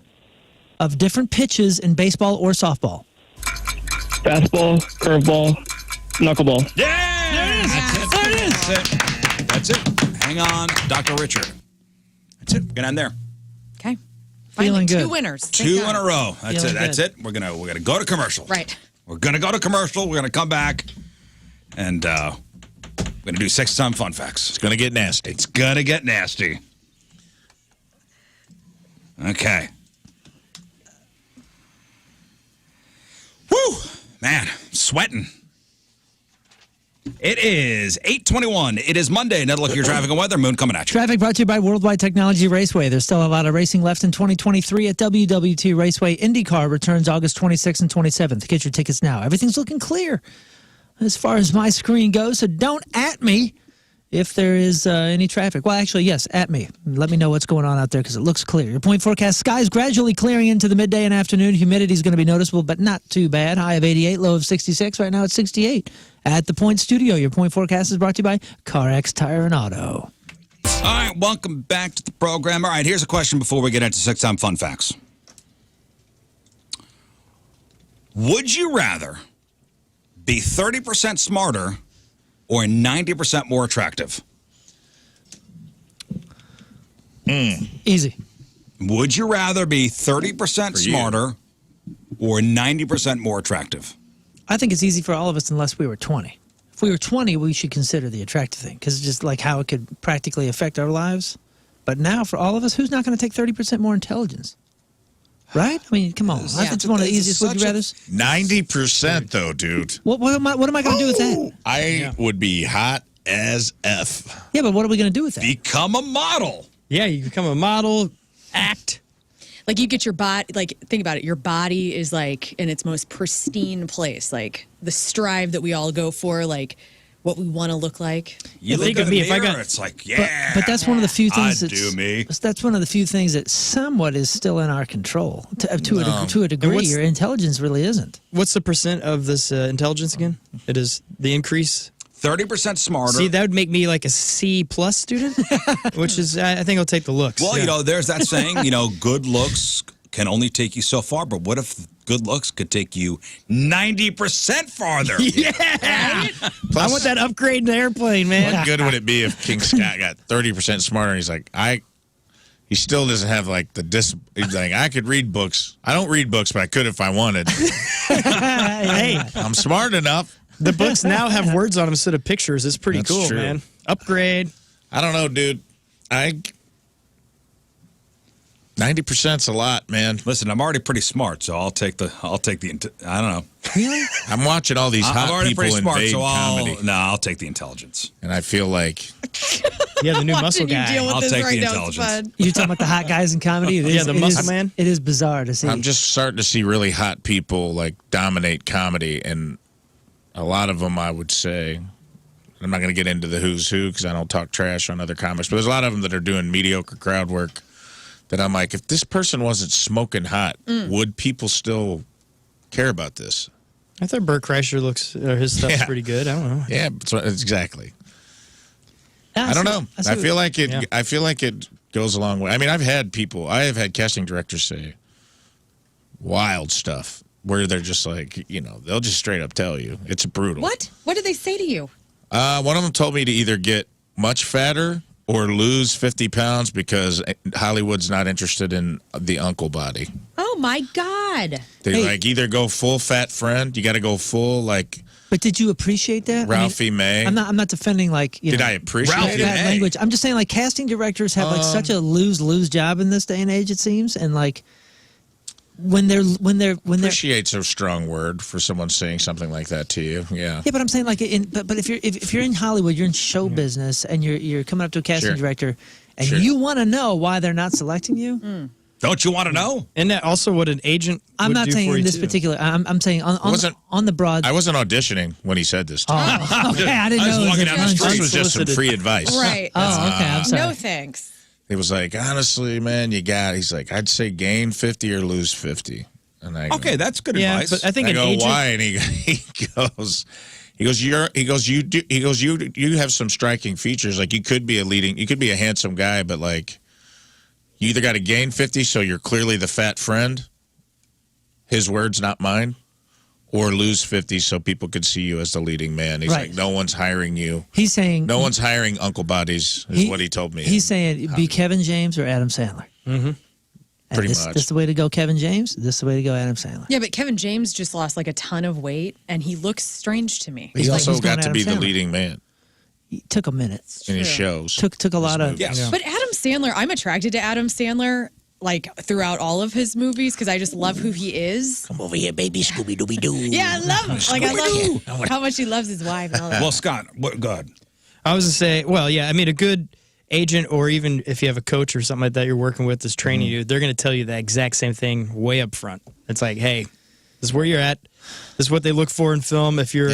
of different pitches in baseball or softball. Fastball, curveball, knuckleball. Yeah. There it is. That's it. Hang on, Dr. Richard. That's it. We're gonna end there. Okay. Feeling Finally, good. 2 winners. Thank 2 God. in a row. That's Feeling it. That's good. it. We're gonna go to commercial. Right. We're gonna go to commercial. We're gonna come back, and we're gonna do 6-time fun facts. It's going to get nasty. It's gonna get nasty. Okay. Woo! Man, sweating. It is 8:21. It is Monday. Another look at your traffic and weather. Moon coming at you. Traffic brought to you by Worldwide Technology Raceway. There's still a lot of racing left in 2023 at WWT Raceway. IndyCar returns August 26th and 27th. Get your tickets now. Everything's looking clear as far as my screen goes, so don't at me if there is any traffic. Well, actually, yes, at me. Let me know what's going on out there because it looks clear. Your point forecast, skies gradually clearing into the midday and afternoon. Humidity is going to be noticeable, but not too bad. High of 88, low of 66. Right now it's 68 at the Point Studio. Your point forecast is brought to you by CarX Tire and Auto. All right, welcome back to the program. All right, here's a question before we get into 6-time fun facts. Would you rather be 30% smarter or 90% more attractive? Easy. Would you rather be 30% For you. smarter or 90% more attractive? I think it's easy for all of us unless we were 20. If we were 20, we should consider the attractive thing because it's just like how it could practically affect our lives. But now for all of us, who's not going to take 30% more intelligence? Right? I mean, come on. I think it's one of the this easiest is would you such a- rathers. 90% though, dude. What am I going to do with that? I would be hot as F. Yeah, but what are we going to do with that? Become a model. Yeah, you become a model, act. Like you get your body, like think about it. Your body is like in its most pristine place, like the strive that we all go for, like what we want to look like. You think look of at me, the if I mirror, got- it's like, But, yeah. but that's one of the few things I'd do me. That's one of the few things that somewhat is still in our control. To a degree, what's- your intelligence really isn't. What's the percent of this intelligence again? It is the increase. 30% smarter. See, that would make me like a C+ student, which is I think I'll take the looks. Well, Yeah. you know, there's that saying, you know, good looks can only take you so far, but what if good looks could take you 90% farther? Yeah. I want that upgrade in the airplane, man. What good would it be if King Scott got 30% smarter and he's like, he still doesn't have like he's like, I could read books. I don't read books, but I could if I wanted. Hey, I'm smart enough. the books now have words on them instead of pictures. It's pretty That's cool, true. man. Upgrade. I don't know, dude. 90%'s a lot, man. Listen, I'm already pretty smart, so I'll take the I don't know. Really? I'm watching all these I'm hot already people pretty smart, invade so comedy, I'll take the intelligence. and I feel like Yeah, the new muscle Watching you guy. deal with I'll this take right the now, it's intelligence. fun. You're talking about the hot guys in comedy? It Yeah, is- the it muscle is- man. It is bizarre to see. I'm just starting to see really hot people like dominate comedy, and a lot of them, I would say, I'm not going to get into the who's who because I don't talk trash on other comics, but there's a lot of them that are doing mediocre crowd work that I'm like, if this person wasn't smoking hot, would people still care about this? I thought Bert Kreischer his stuff's Yeah. pretty good. I don't know. Yeah, exactly. Ah, I don't see- know. see I what- feel like it. Yeah. I feel like it goes a long way. I mean, I have had casting directors say wild stuff where they're just like, you know, they'll just straight up tell you it's brutal. What? What did they say to you? One of them told me to either get much fatter or lose 50 pounds because Hollywood's not interested in the uncle body. Oh my God. They Hey. like either go full fat friend, you got to go full like But did you appreciate that? Ralphie May. I'm not defending like you Did know, I appreciate Ralphie it? May. bad language. I'm just saying like casting directors have like such a lose job in this day and age. It seems, and like when they're Appreciate's a strong word for someone saying something like that to you. Yeah. yeah, but I'm saying like but if you're in Hollywood, you're in show business, and you're coming up to a casting Sure. director, and Sure. you want to know why they're not selecting you. Don't you want to know? And that also what an agent I'm would not do saying for in you this too. particular. I'm saying on the broad. I wasn't auditioning when he said this to me. Okay, I didn't I was know. It was walking a down the bunch- street. This was just some Unsolicited. free advice. Right. Oh, okay. I'm sorry. No thanks. He was like, honestly, man, he's like, I'd say gain 50 or lose 50. And I go, Okay, that's good Yeah, advice. but I think I an go, agent. why? And you have some striking features. Like you could be a handsome guy, but like you either got to gain 50, so you're clearly the fat friend. His words, not mine. Or lose 50 so people could see you as the leading man. He's Right. like, no one's hiring you. He's saying No one's hiring Uncle Bodies, is what he told me. He's saying be Kevin James or Adam Sandler. Mm-hmm. Pretty this, much. This is the way to go, Kevin James. This is the way to go, Adam Sandler. Yeah, but Kevin James just lost like a ton of weight, and he looks strange to me. He He's also going got to Adam be the Sandler. leading man It took a minute. in his True. shows. Took a lot of. Yes. you know. But Adam Sandler, I'm attracted to Adam Sandler like throughout all of his movies because I just love who he is. Come over here, baby, Scooby Dooby Doo. Yeah, I love I love how much he loves his wife and all that. Well, Scott, go ahead. I was to say, well, yeah, I mean, a good agent, or even if you have a coach or something like that you're working with that's training you, they're going to tell you the exact same thing way up front. It's like, hey, this is where you're at. This is what they look for in film. If you're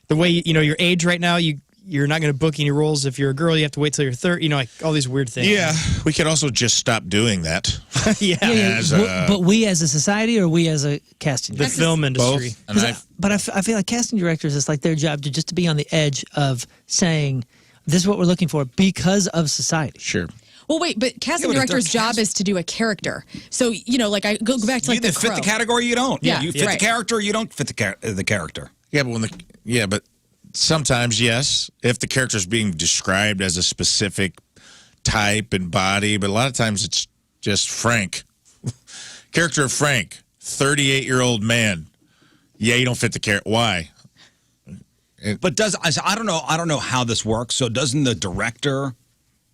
the way your age right now, you're not going to book any roles. If you're a girl, you have to wait till you're 30. Like all these weird things. Yeah, we could also just stop doing that. yeah. As, but we as a society or we as a casting The director? film industry. Both. And But I feel like casting directors, it's like their job to be on the edge of saying, this is what we're looking for because of society. Sure. Well, wait, but casting Yeah, but if they're director's job is to do a character. So, like I go back to You like the either fit the Crow. category or you don't. Yeah, You fit right. the character or you don't fit the character. Yeah, but sometimes yes, if the character's being described as a specific type and body, but a lot of times it's just Frank. Character of Frank, 38-year-old man. Yeah, you don't fit the character. Why? But I don't know how this works. So doesn't the director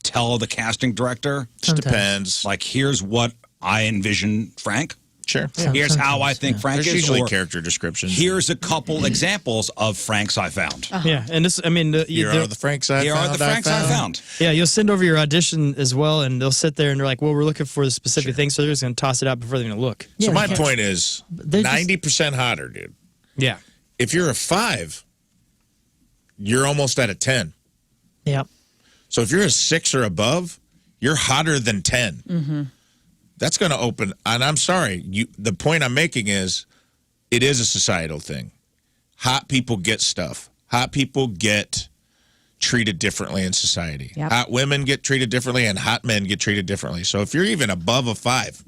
tell the casting director, Just Sometimes. depends. like, here's what I envision Frank? Sure. Here's how I sometimes, think yeah. Frank There's is. usually or character descriptions. here's a couple examples of Franks I found. Yeah, and this, I mean, Here are the Franks I Here found. are the Franks I found. yeah, you'll send over your audition as well, and they'll sit there and they're like, well, we're looking for the specific thing, so they're just going to toss it out before they're going to look. So Yeah, my the point is they're just- 90% hotter, dude. Yeah. If you're a 5, you're almost at a 10. Yeah. So if you're a 6 or above, you're hotter than 10. Mm-hmm. That's going to open. And I'm sorry. The point I'm making is it is a societal thing. Hot people get stuff. Hot people get treated differently in society. Yep. Hot women get treated differently and hot men get treated differently. So if you're even above a 5,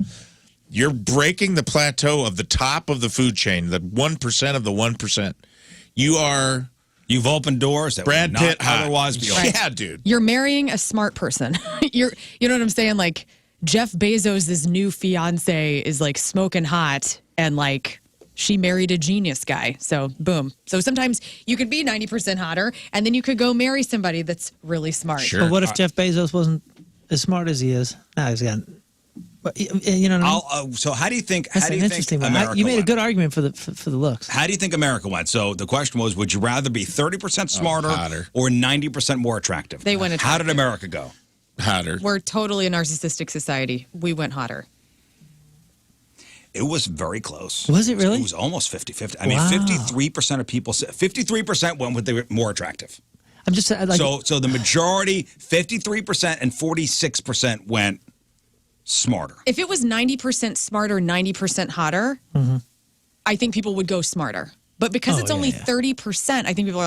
you're breaking the plateau of the top of the food chain, the 1% of the 1%. You've opened doors that Brad would not Pitt hot. otherwise be open. Yeah, dude. You're marrying a smart person. You know what I'm saying? Like Jeff Bezos' new fiance is like smoking hot, and like she married a genius guy. So boom. So sometimes you could be 90% hotter, and then you could go marry somebody that's really smart. Sure. But what if Jeff Bezos wasn't as smart as he is? Now he's got. But you know what I mean? So how do you think? That's How do an you think interesting one. America You made a went? good argument for the looks. How do you think America went? So the question was, would you rather be 30% smarter hotter. or 90% more attractive? They went How did attractive. America go? Hotter. We're totally a narcissistic society. We went hotter. It was very close. Was it really? It was almost 50-50. I mean, Wow. 53% of people said 53% went with the more attractive. I'm just like. So the majority, 53% and 46% went smarter. If it was 90% smarter, 90% hotter, I think people would go smarter. But because Oh, it's yeah, only yeah. 30%, I think people are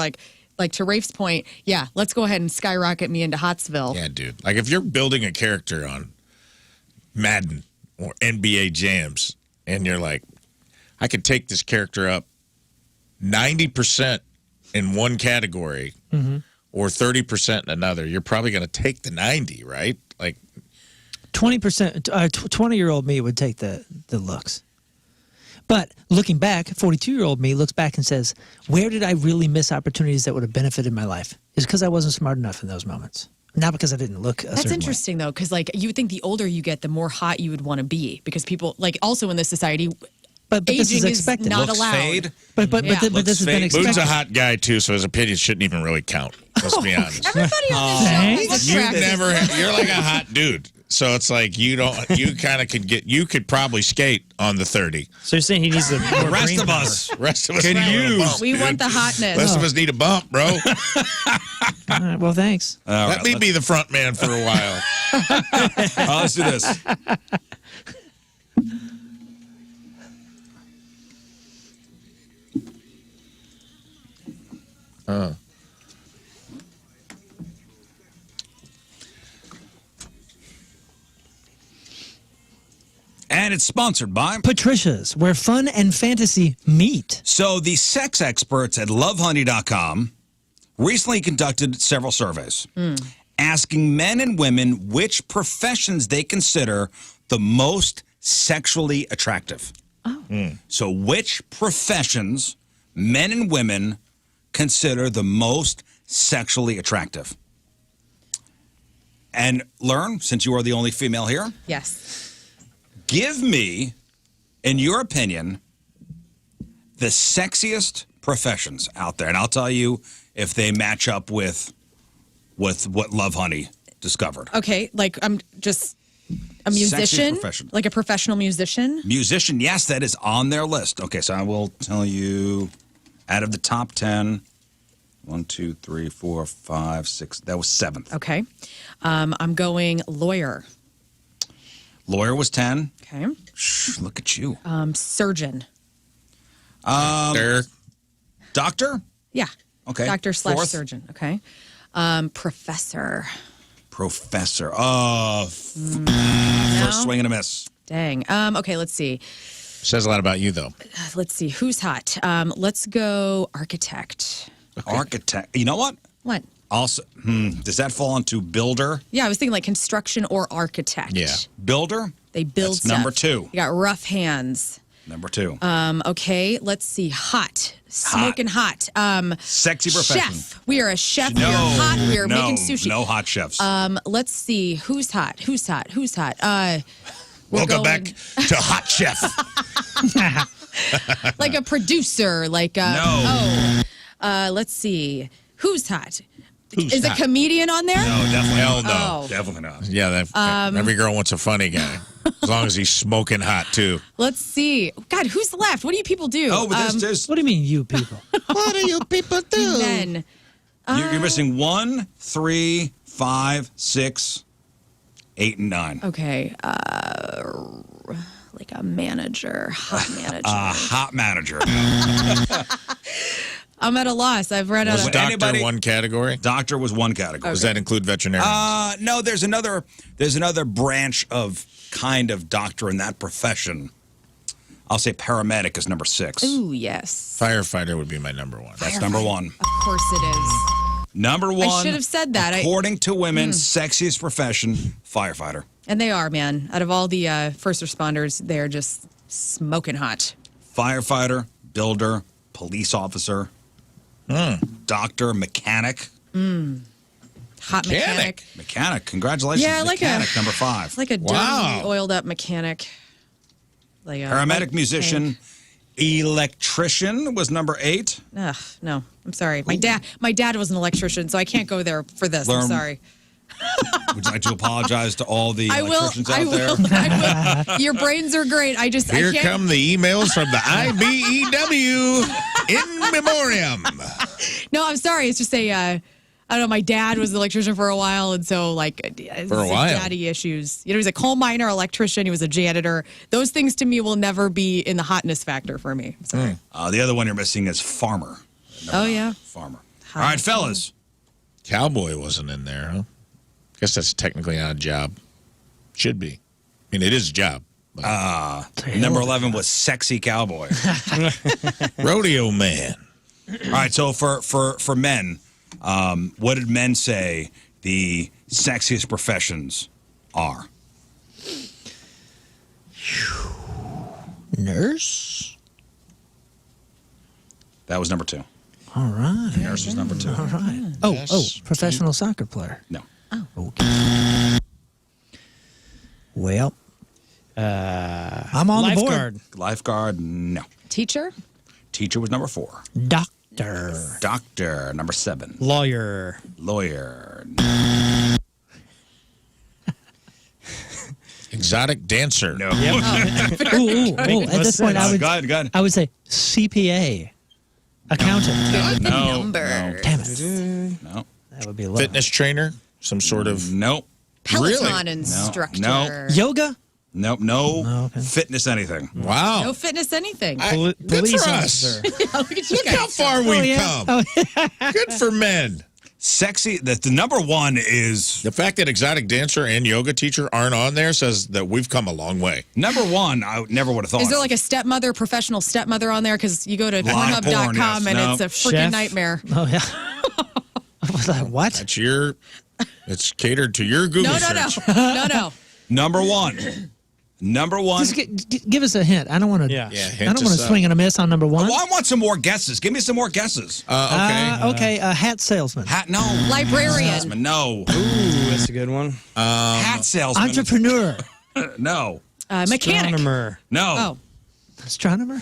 like to Rafe's point, yeah, let's go ahead and skyrocket me into Hotsville. Yeah, dude. Like if you're building a character on Madden or NBA Jams and you're like, I could take this character up 90% in one category or 30% in another, you're probably going to take the 90, right? Like 20%, 20-year-old me would take the looks. But looking back, 42-year-old me looks back and says, where did I really miss opportunities that would have benefited my life? It's because I wasn't smart enough in those moments. Not because I didn't look a That's certain way. interesting, though, because like you would think the older you get, the more hot you would want to be, because people like also in this society, But this is aging expected. not Looks allowed. fade. But Yeah. this has been Looks Boone's expected. a hot guy too, so his opinion shouldn't even really count. Let's be honest. Everybody on this show is You attractive. never, you're like a hot dude. So it's like you could probably skate on the 30. So you're saying he needs a more Rest brain of power. us. Rest of us Can need a use. bump, We dude. want the hotness. Rest of us need a bump, bro. All right, well, thanks. All Let right, me be the front man for a while. let's do this. And it's sponsored by. Patricia's, where fun and fantasy meet. So the sex experts at lovehoney.com recently conducted several surveys asking men and women which professions they consider the most sexually attractive. So which professions men and women consider the most sexually attractive? And Lern, since you are the only female here, Yes. give me, in your opinion, the sexiest professions out there. And I'll tell you if they match up with what Love Honey discovered. Okay, like I'm just a Sexiest musician, profession. like a professional musician. Musician, yes, that is on their list. Okay, so I will tell you out of the top 10, 1, 2, 3, 4, 5, 6, that was 7th. Okay, I'm going lawyer. Lawyer was 10. Okay, Shh, look at you. surgeon. Doctor? Yeah. Okay. Doctor / Fourth? surgeon. Okay. Professor. Professor. Oh, first swing and a miss. Dang. Okay, let's see. Says a lot about you, though. Let's see. Who's hot? Let's go architect. Architect. You know what? What? Also, does that fall into builder? Yeah, I was thinking like construction or architect. Yeah. Builder? They build That's stuff. number 2. You got rough hands. Number 2. Okay, let's see. Hot. Smoking hot. Sexy profession. Chef. We are a chef. No, we are hot. We are no, making sushi. No hot chefs. Let's see. Who's hot? Who's hot? Who's hot? Welcome back to Hot Chef. Like a producer. Like No. let's see. Who's hot? Who's Is hot? a comedian on there? No, definitely Hell not. no. Oh. Definitely not. Yeah, every girl wants a funny guy. As long as he's smoking hot, too. Let's see. God, who's left? What do you people do? Oh, but there's What do you mean, you people? What do you people do? men. you're missing 1, 3, 5, 6, 8, and 9. Okay. Like a manager, hot manager. Hot manager. I'm at a loss. I've read out Was of doctor anybody- one category? Doctor was one category. Does that include veterinarians? No, there's another branch of kind of doctor in that profession. I'll say paramedic is number 6. Ooh, yes. Firefighter would be my number 1. That's number 1. Of course it is. Number 1. I should have said that. According to women, sexiest profession, firefighter. And they are, man. Out of all the first responders, they're just smoking hot. Firefighter, builder, police officer, doctor, mechanic. Hot mechanic. Mechanic. Congratulations, Yeah, like mechanic, number 5. Like a dirty, Wow. oiled up mechanic. Like a Paramedic, musician, electrician was number 8. Ugh, no, I'm sorry. My dad was an electrician, so I can't go there for this. Learn- I'm sorry. Would you like to apologize to all the I will. electricians out there? I will. Your brains are great. I just Here I can't. come the emails from the IBEW in memoriam. No, I'm sorry. It's just I don't know. My dad was an electrician for a while, and so For a while. daddy issues. You know, he was a coal miner, electrician. He was a janitor. Those things to me will never be in the hotness factor for me. I'm sorry. The other one you're missing is farmer. Oh yeah. Farmer. All right, fellas. Cowboy wasn't in there, huh? Guess that's technically not a job. Should be. I mean, it is a job. but- Number 11 was sexy cowboy. Rodeo man. All right, so for men, what did men say the sexiest professions are? Nurse? That was number 2. All right. Nurse was number 2. All right. Oh, professional soccer player. No. Okay. Well, I'm on the board. Lifeguard. Lifeguard, no. Teacher. Teacher was number 4. Doctor. Doctor, number 7. Lawyer. Lawyer. Exotic dancer. No. Ooh, at this point, Go ahead. I would say CPA, accountant. No. Number. Damn it. No. That would be low. Fitness trainer. Some sort of. Nope. Peloton Really? instructor. No. Yoga? Nope. No. Oh, okay. Fitness anything. Wow. No fitness anything. Good Police for us. officer. Look at you Look guys. how far we've yeah. come. Good for men. Sexy. The number one is The fact that exotic dancer and yoga teacher aren't on there says that we've come a long way. number one. I never would have thought. Is there like a stepmother, professional stepmother on there? Because you go to Lot of porn, Pornhub.com yes. and No. it's a freaking Chef? nightmare. Oh, yeah. I was like, what? That's your. It's catered to your Google No. search. No. number one? Number one. Just give us a hint. I don't want to. Yeah. Yeah, I hint don't want us to up. swing and a miss on number one. Well, I want some more guesses. Give me some more guesses. Okay. A hat salesman. Hat. No. Librarian. Salesman. No. Ooh, that's a good one. Hat salesman. Entrepreneur. No. Mechanic. Astronomer. No. Oh. Astronomer.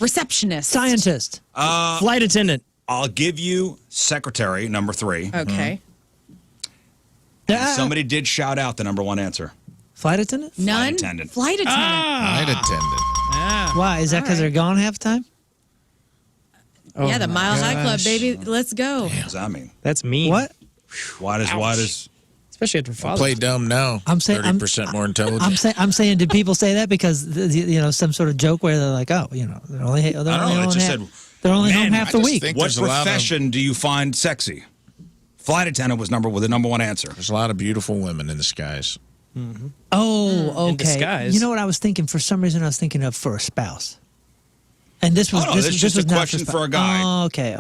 Receptionist. Scientist. Flight attendant. I'll give you secretary. Number three. Okay. Somebody did shout out the number one answer. Flight attendant? None. attendant. Flight attendant. Flight attendant. Why? Is that because they're gone half the time? Yeah, the Mile High Club, gosh. baby. Let's go. What does that mean? That's mean. What? Why does Especially after Father's Play dumb now. I'm saying- 30% more intelligent. I'm saying, did people say that because some sort of joke where they're like, oh, they're only I don't know. It just said. they're only home Men, half I the just week. think What there's a lot of- profession do you find sexy? Flight attendant was the number one answer. There's a lot of beautiful women in the skies. Oh, In okay. disguise. You know what I was thinking? For some reason, I was thinking of for a spouse. And this was Oh, no, this that's was just a not question for a guy. Oh, okay.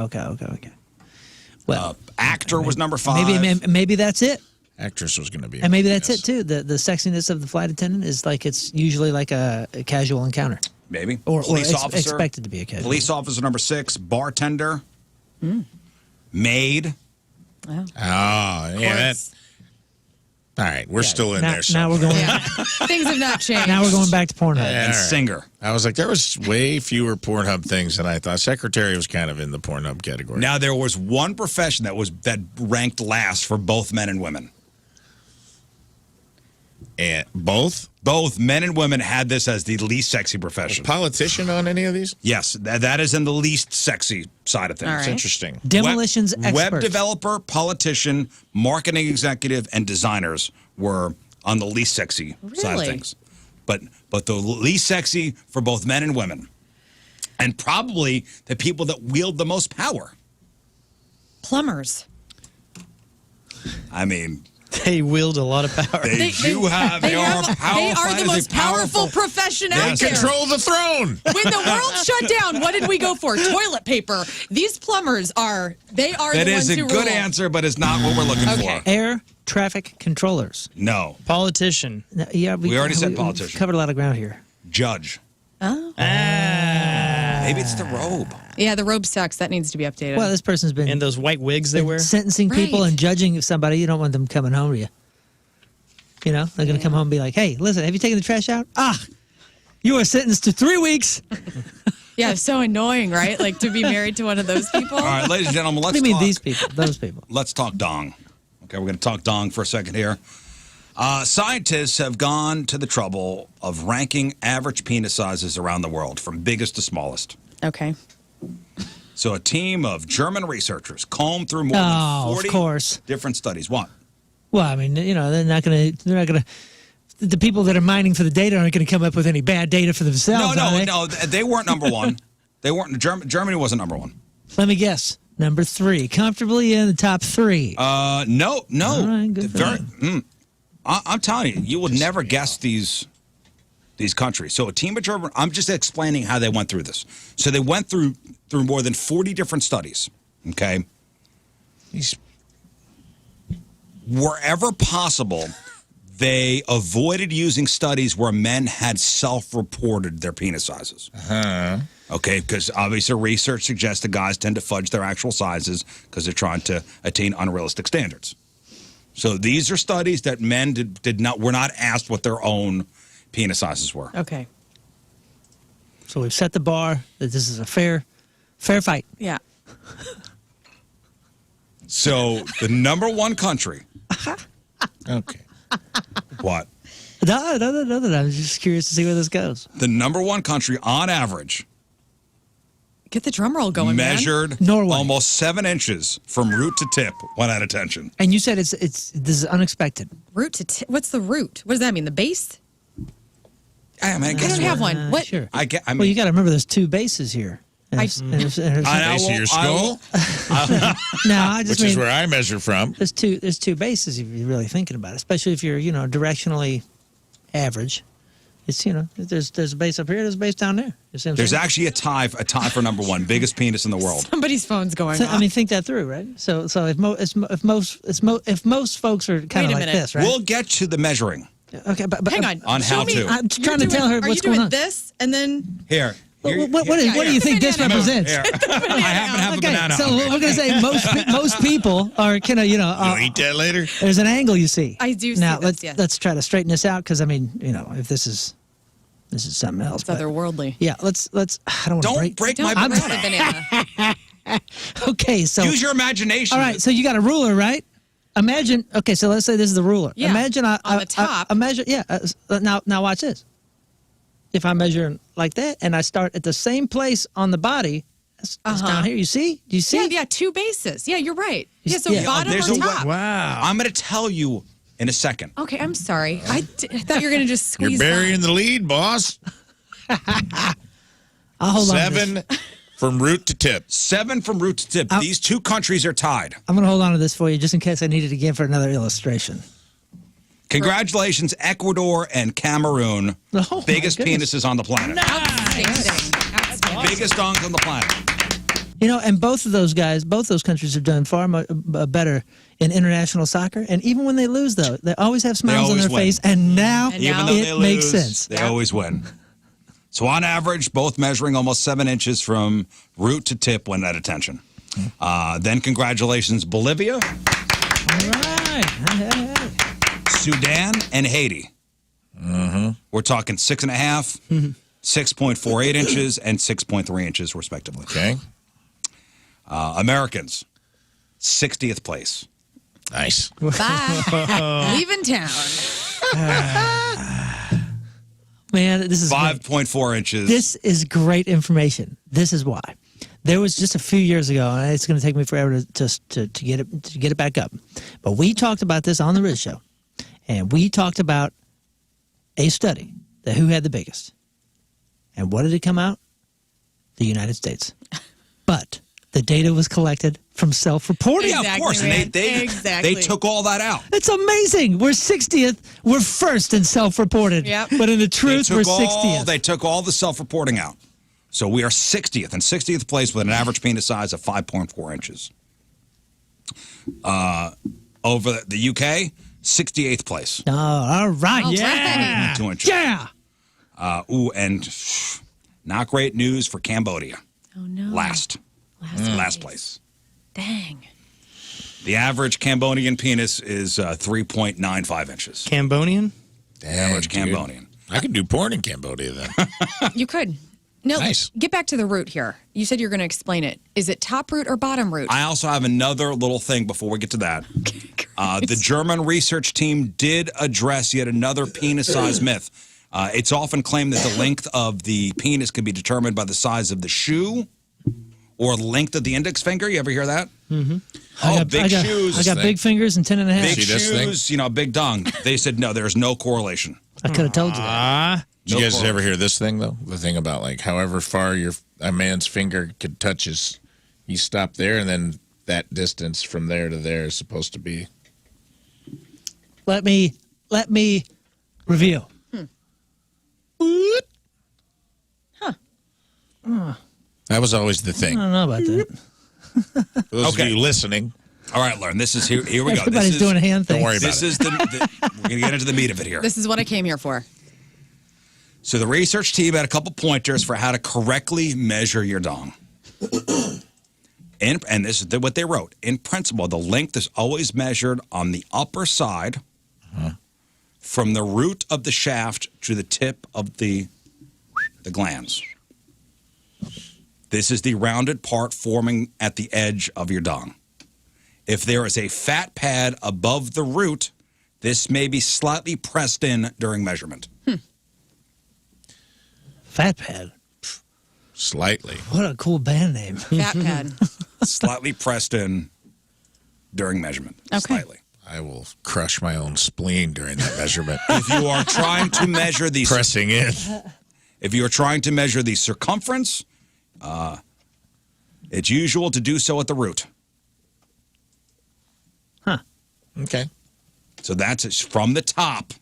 Well, Actor was number five. maybe that's it, Actress was going to be. and maybe that's yes. it too. The sexiness of the flight attendant is like it's usually like a casual encounter, Maybe. or Police officer. expected to be a casual. Police officer number six. Bartender. Maid. Oh, yeah. That, all right. We're still in now, there. now we're going. Things have not changed. Now we're going back to Pornhub. Yeah. And All right. singer. I was like, there was way fewer Pornhub things than I thought. Secretary was kind of in the Pornhub category. Now there was one profession that ranked last for both men and women. And both? Both men and women had this as the least sexy profession. Politician on any of these? Yes, that is in the least sexy side of things. All It's right. interesting. Demolitions Web expert. developer, politician, marketing executive, and designers were on the least sexy side of Really? things. But the least sexy for both men and women. And probably the people that wield the most power. Plumbers. I mean, They wield a lot of power. they are powerful. They are That the is a most powerful profession out Yes. there. Control the throne. When the world shut down, what did we go for? Toilet paper. These plumbers are That the is ones a who good rule. answer, but it's not what we're looking Okay. for. Air traffic controllers. No. Politician. No, yeah, We already said we've politician. covered a lot of ground here. Judge. Oh. Maybe it's the robe. Yeah, the robe sucks. That needs to be updated. Well, this person's been And those white wigs they wear. sentencing people Right. and judging somebody. You don't want them coming home to you. They're going to come home and be like, hey, listen, have you taken the trash out? You are sentenced to 3 weeks. yeah, it's so annoying, right? Like to be married to one of those people. All right, ladies and gentlemen, What let's do you mean talk. these people? Those people. Let's talk dong. Okay, we're going to talk dong for a second here. Scientists have gone to the trouble of ranking average penis sizes around the world from biggest to smallest. Okay. So a team of German researchers combed through more Oh, than of 40 course. different studies. What? Well, I mean, they're not going to. The people that are mining for the data aren't going to come up with any bad data for themselves. are they? No. They weren't number one. They weren't. Germany wasn't number one. Let me guess. Number 3, comfortably in the top 3. No. All right, good for them. I'm telling you, you would never guess these countries. So a team of German. I'm just explaining how they went through this. So they went through more than 40 different studies. Okay. Wherever possible, they avoided using studies where men had self-reported their penis sizes. Okay, because obviously research suggests that guys tend to fudge their actual sizes because they're trying to attain unrealistic standards. So these are studies that men were not asked what their own penis sizes were. Okay. So we've set the bar that this is a fair fight. Yeah. So the number one country. Okay. What? No. I'm just curious to see where this goes. The number one country on average Get the drum roll going, man. measured Norway. almost 7 inches from root to tip when at attention. And you said this is unexpected. Root to tip. What's the root? What does that mean? The base? I mean, I don't have one. What? Sure. I mean, Well, you got to remember there's 2 bases here. I- There's- Base of your skull, no, I just which mean is where I measure from. there's two bases if you're really thinking about it, especially if you're directionally average. It's there's a base up here, there's a base down there. You see what I'm there's saying? actually a tie for number one, biggest penis in the world. Somebody's phone's going So, off. I mean, think that through, right? So if most folks are kind of Wait a like minute. this, right? We'll get to the measuring. Okay, but Hang on. On Show how me. to. I'm You're trying to tell her are what's you doing going on. this and then Here. What do you think this banana. represents? Here. I happen to have a Okay, banana. so we're gonna say most people are kind of You'll eat that later. there's an angle you see. I do see now. this, Let's yes. let's try to straighten this out because I mean if this is something else. it's but- otherworldly? yeah, let's. I don't want to Don't break my Don't break banana. the banana. Okay, so Use your imagination. all right, so you got a ruler, right? Imagine. Okay, so let's say this is the ruler. Yeah, Imagine on the top. I measure. Yeah. Now watch this. If I measure like that and I start at the same place on the body, it's down here. You see? Do you see? Yeah, 2 bases. Yeah, you're right. Yeah, so Yeah. bottom There's or a top. Wow. I'm going to tell you in a second. Okay, I'm sorry. I thought you were gonna just You're squeeze. burying the lead, boss. I'll hold on. To this. 7 from root to tip. 7 from root to tip. These 2 countries are tied. I'm going to hold on to this for you just in case I need it again for another illustration. Congratulations, Ecuador and Cameroon. Oh, my Biggest goodness. penises on the planet. Outstanding. Biggest dongs on the planet. And both of those countries have done far better in international soccer. And even when they lose, though, they always have smiles on always their win. face. And now And Even now- though it they makes lose, sense. they always win. So on average, both measuring almost 7 inches from root to tip when at attention. Then congratulations, Bolivia, All right. Hey. Sudan, and Haiti. We're talking 6.5, 6.48 inches, and 6.3 inches, respectively. Okay. Americans, 60th place. Nice. Bye. Leaving town. Man, this is great. 5.4 inches. This is great information. This is why. There was just a few years ago, and it's going to take me forever to get it back up. But we talked about this on the Rizz Show, and we talked about a study that who had the biggest. And what did it come out? The United States. But the data was collected from self-reporting. Yeah, of Exactly, course. And man. they Exactly. took all that out. It's amazing. We're 60th. We're first in self-reported. Yep. But in the truth, we're 60th. They took all the self-reporting out. So we are 60th, and 60th place with an average penis size of 5.4 inches. Over the UK, 68th place. Oh, all right. All Yeah. right. 2 inches. Yeah. And not great news for Cambodia. Oh no. Last place. Dang. The average Cambodian penis is 3.95 inches. Cambodian? Average Dude. Cambodian. I could do porn in Cambodia then. You could. No, Nice. get back to the root here. You said you're going to explain it. Is it top root or bottom root? I also have another little thing before we get to that. The German research team did address yet another penis-sized myth. It's often claimed that the length of the penis can be determined by the size of the shoe or the length of the index finger. You ever hear that? Mm-hmm. Big shoes. I got big fingers and 10 and a half. Big See this thing? shoes, big dong. They said, no, there's no correlation. I could have told you that. Did No you guys correlation. ever hear this thing though? The thing about like however far a man's finger could touch his, you stop there, and then that distance from there to there is supposed to be. Let me reveal. That was always the I thing. don't know about that. For those Okay. of you listening, All right, Lern, this is here we go. Everybody's This is, doing a hand thing. don't worry about This it. is we're going to get into the meat of it here. This is what I came here for. So the research team had a couple pointers for how to correctly measure your dong. And this is what they wrote. In principle, the length is always measured on the upper side from the root of the shaft to the tip of the glands. This is the rounded part forming at the edge of your dong. If there is a fat pad above the root, This may be slightly pressed in during measurement. Fat Pad. Slightly. What a cool band name. Fat pad. Slightly pressed in during measurement. Okay. Slightly. I will crush my own spleen during that measurement. If you are trying to measure the Pressing in. if you are trying to measure the circumference, it's usual to do so at the root. Okay. So that's from the top.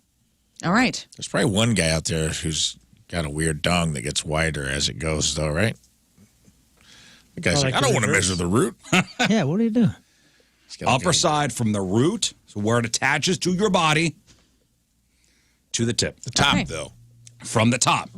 All right. There's probably one guy out there who's got a weird dong that gets wider as it goes, though, right? The guy's like, I don't want to measure the root. Yeah, what are you doing? Upper side from the root, so where it attaches to your body, to the tip. The top, Okay. though. From the top.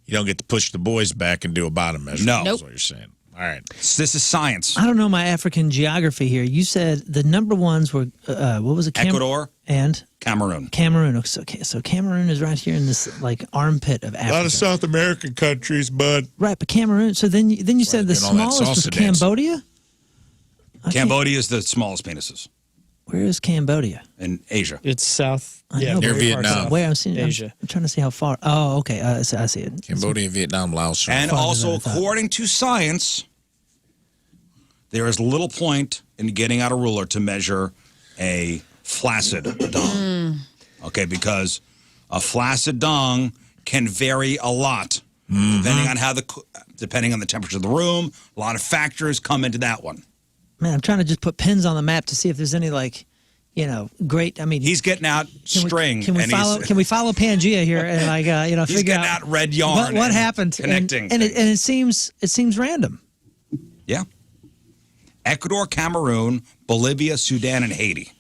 You don't get to push the boys back and do a bottom measure. No. That's what you're saying. All right. This is science. I don't know my African geography here. You said the number ones were, what was it? Ecuador And? Cameroon. Cameroon. So Cameroon is right here in this, like, armpit of Africa. A lot of South American countries, bud. Right, but Cameroon. So then you said the doing all that smallest was salsa dance. Cambodia? Cambodia is the smallest penises Where is Cambodia? in Asia. It's south. I Yeah, know, Near very far Vietnam. south. Where I'm seeing Asia. I'm trying to see how far. Oh, okay. I see it. Cambodia, Vietnam, Laos. And farther also, than I thought. according to science, there is little point in getting out a ruler to measure a flaccid dong. Okay, because a flaccid dong can vary a lot depending on the temperature of the room. A lot of factors come into that one. Man, I'm trying to just put pins on the map to see if there's any, like, great. I mean, He's getting out string. Can we and follow? he's, Can we follow Pangea here and he's figure getting out out red yarn. what and happened? Connecting. And it seems random. Yeah. Ecuador, Cameroon, Bolivia, Sudan, and Haiti.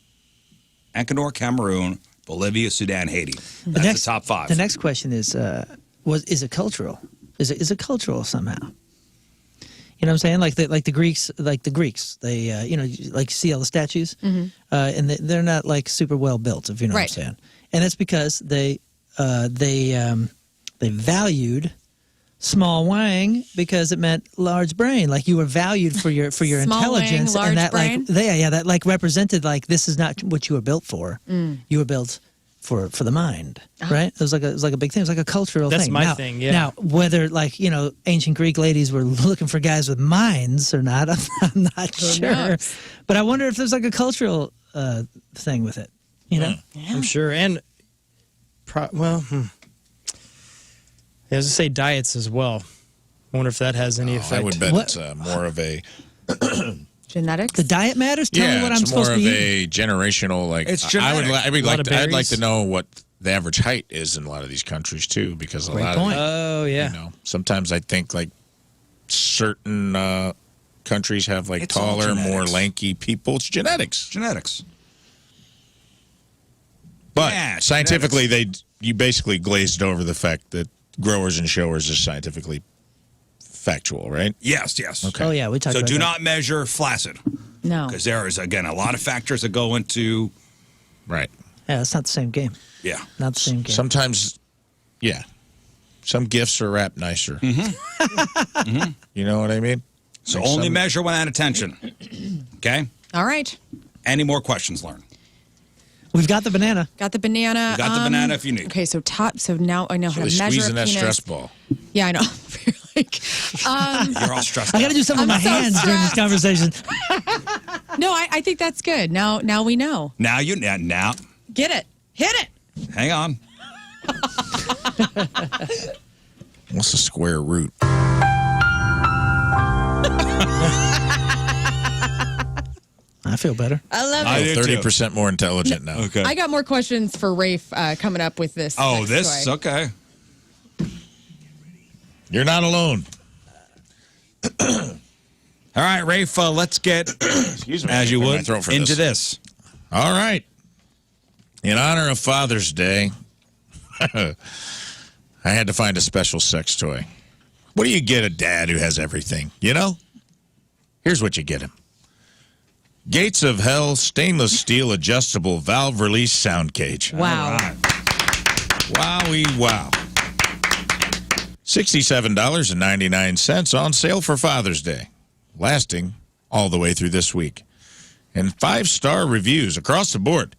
Ecuador, Cameroon, Bolivia, Sudan, Haiti. That's the top five. The next question is it cultural? Is it cultural somehow? You know what I'm saying? Like the Greeks, they like you see all the statues, and they're not like super well built, if you know what I'm saying. And it's because they valued small wang because it meant large brain. Like you were valued for your Small intelligence, wang, and that large brain? that like represented like this is not what you were built for. You were built for the mind, right? It was like a big thing. It was like a cultural That's thing. my Now- thing, yeah. Now whether ancient Greek ladies were looking for guys with minds or not, I'm not sure. knows? But I wonder if there's like a cultural thing with it. You know. I'm sure. And, I was going to say diets as well. I wonder if that has any effect. I would bet What? it's more of a Genetics? The diet matters. Tell me what I'm it's supposed more to of be eating. a generational like. It's I would. genetic. I'd like berries. to know what the average height is in a lot of these countries too, because a Great lot point. of Oh, yeah. sometimes I think like certain countries have like It's all taller, more genetics. lanky people. It's genetics, Genetics. but Yeah, scientifically, you basically glazed over the fact that growers and showers is scientifically factual, right? Yes. Okay. Oh yeah, we talked So about do that. not measure flaccid No. because there is, again, a lot of factors that go into, Right. Yeah, it's not the same game. yeah. Not the same game. Sometimes, yeah, some gifts are wrapped nicer. Mm-hmm. You know what I mean? So Like only some- measure without attention. Okay? All right. Any more questions, Lern? We've got the banana. Got the banana. You got the banana if you need. Okay, so now I know how Really to measure squeezing a that penis. stress ball. Yeah, I know. Like, You're all stressed I out. got to do something with my I'm so hands during this conversation. no, I think that's good. Now we know. Now Get it. Hit it. hang on. What's the square root? I feel better. I love I it. do too. 30% more intelligent now. Okay. I got more questions for Rafe coming up with this. Oh, next this? toy. Okay. You're not alone. All right, Rafe, let's get, Excuse me. as you Clear my would, throat for into this. this. All right. In honor of Father's Day, I had to find a special sex toy. What do you get a dad who has everything? You know? Here's what you get him. Gates of Hell stainless steel adjustable valve release sound cage. Wow. Wowie wow. $67.99 on sale for Father's Day, lasting all the way through this week. And 5-star reviews across the board.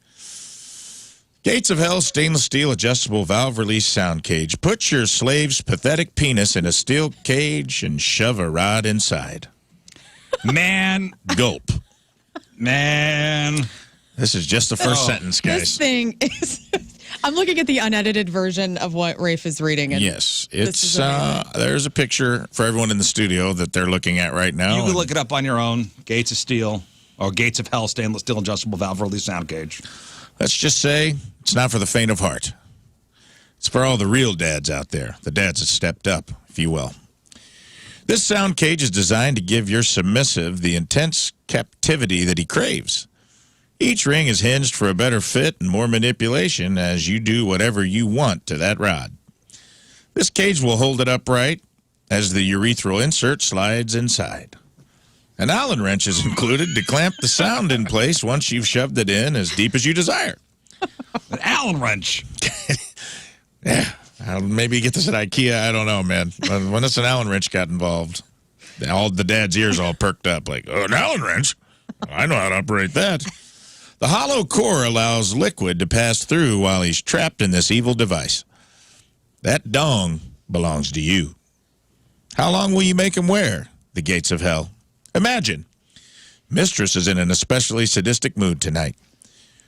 Gates of Hell stainless steel adjustable valve release sound cage. Put your slave's pathetic penis in a steel cage and shove a rod inside. Man. Gulp. Man. This is just the first sentence, guys. This thing is... I'm looking at the unedited version of what Rafe is reading. And yes, it's there's a picture for everyone in the studio that they're looking at right now. You can look it up on your own. Gates of Steel or Gates of Hell stainless steel adjustable valve release sound cage. Let's just say it's not for the faint of heart. It's for all the real dads out there, the dads that stepped up, if you will. This sound cage is designed to give your submissive the intense captivity that he craves. Each ring is hinged for a better fit and more manipulation as you do whatever you want to that rod. This cage will hold it upright as the urethral insert slides inside. An Allen wrench is included to clamp the sound in place once you've shoved it in as deep as you desire. An Allen wrench. Yeah, maybe you get this at IKEA. I don't know, man. When it's an Allen wrench got involved, all the dad's ears all perked up like, oh, an Allen wrench? I know how to operate that. The hollow core allows liquid to pass through while he's trapped in this evil device. That dong belongs to you. How long will you make him wear the Gates of Hell? Imagine, Mistress is in an especially sadistic mood tonight.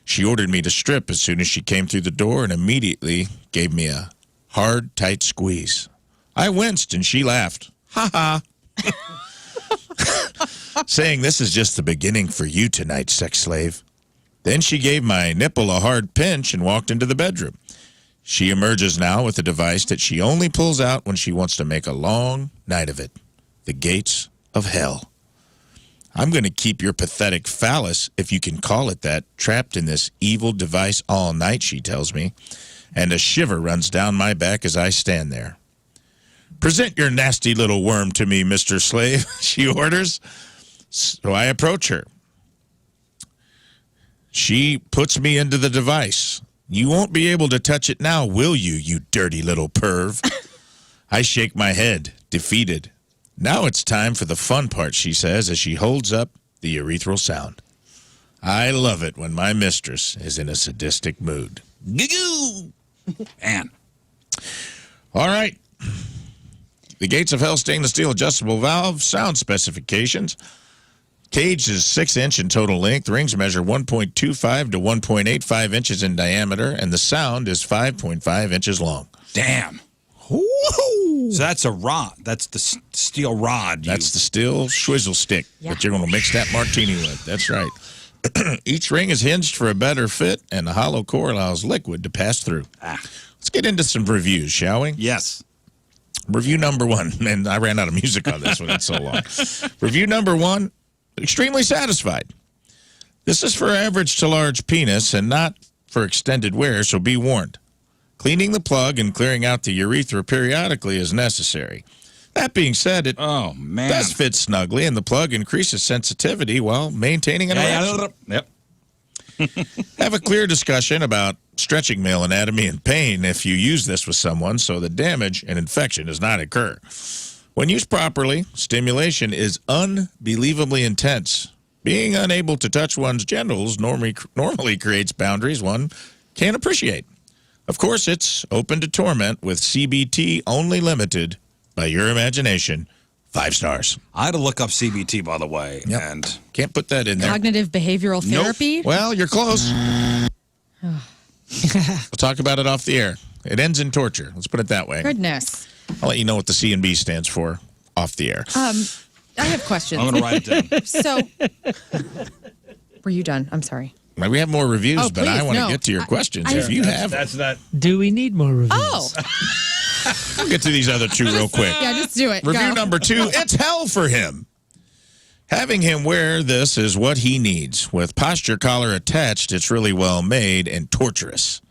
She ordered me to strip as soon as she came through the door and immediately gave me a hard, tight squeeze. I winced and she laughed. Ha ha. Saying this is just the beginning for you tonight, sex slave. Then she gave my nipple a hard pinch and walked into the bedroom. She emerges now with a device that she only pulls out when she wants to make a long night of it. The Gates of Hell. I'm going to keep your pathetic phallus, if you can call it that, trapped in this evil device all night, she tells me, and a shiver runs down my back as I stand there. Present your nasty little worm to me, Mr. Slave, she orders. So I approach her. She puts me into the device. You won't be able to touch it now, will you, you dirty little perv? I shake my head, defeated. Now it's time for the fun part, she says, as she holds up the urethral sound. I love it when my mistress is in a sadistic mood. Goo-goo! Man. All right. The Gates of Hell stainless steel adjustable valve sound specifications. Cage is 6-inch in total length. Rings measure 1.25 to 1.85 inches in diameter, and the sound is 5.5 inches long. Damn. Woo-hoo. So that's a rod. That's the steel rod. That's the steel swizzle stick that you're going to mix that martini with. That's right. Each ring is hinged for a better fit, and the hollow core allows liquid to pass through. Let's get into some reviews, shall we? Yes. Review number one. And I ran out of music on this one. It's so long. Review number one, extremely satisfied. This is for average to large penis and not for extended wear, so be warned. Cleaning the plug and clearing out the urethra periodically is necessary. That being said, it does fit snugly, and the plug increases sensitivity while maintaining an erection. Yep. Have a clear discussion about stretching male anatomy and pain if you use this with someone so the damage and infection does not occur. When used properly, stimulation is unbelievably intense. Being unable to touch one's genitals normally creates boundaries one can't appreciate. Of course, it's open to torment with CBT only limited by your imagination. 5 stars. I had to look up CBT, by the way, and can't put that in there. Cognitive behavioral therapy? Nope. Well, you're close. We'll talk about it off the air. It ends in torture. Let's put it that way. Goodness. I'll let you know what the C&B stands for off the air. I have questions. I'm going to write it down. So, were you done? I'm sorry. We have more reviews, but I want to get to your questions if you have. That's that. Do we need more reviews? Oh. I'll get to these other 2 real quick. Yeah, just do it. Review Go. number 2, it's hell for him. Having him wear this is what he needs. With posture collar attached, it's really well made and torturous.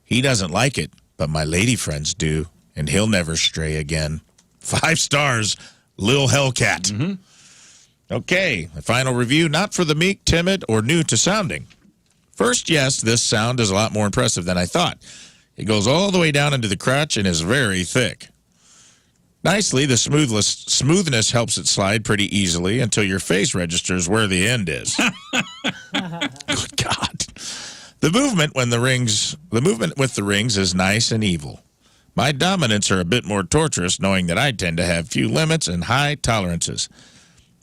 He doesn't like it, but my lady friends do, and he'll never stray again. 5 stars, Lil Hellcat. Okay, the final review, not for the meek, timid, or new to sounding. First, yes, this sound is a lot more impressive than I thought. It goes all the way down into the crotch and is very thick. Nicely, the smoothness helps it slide pretty easily until your face registers where the end is. Good God. The movement with the rings is nice and evil. My dominants are a bit more torturous, knowing that I tend to have few limits and high tolerances.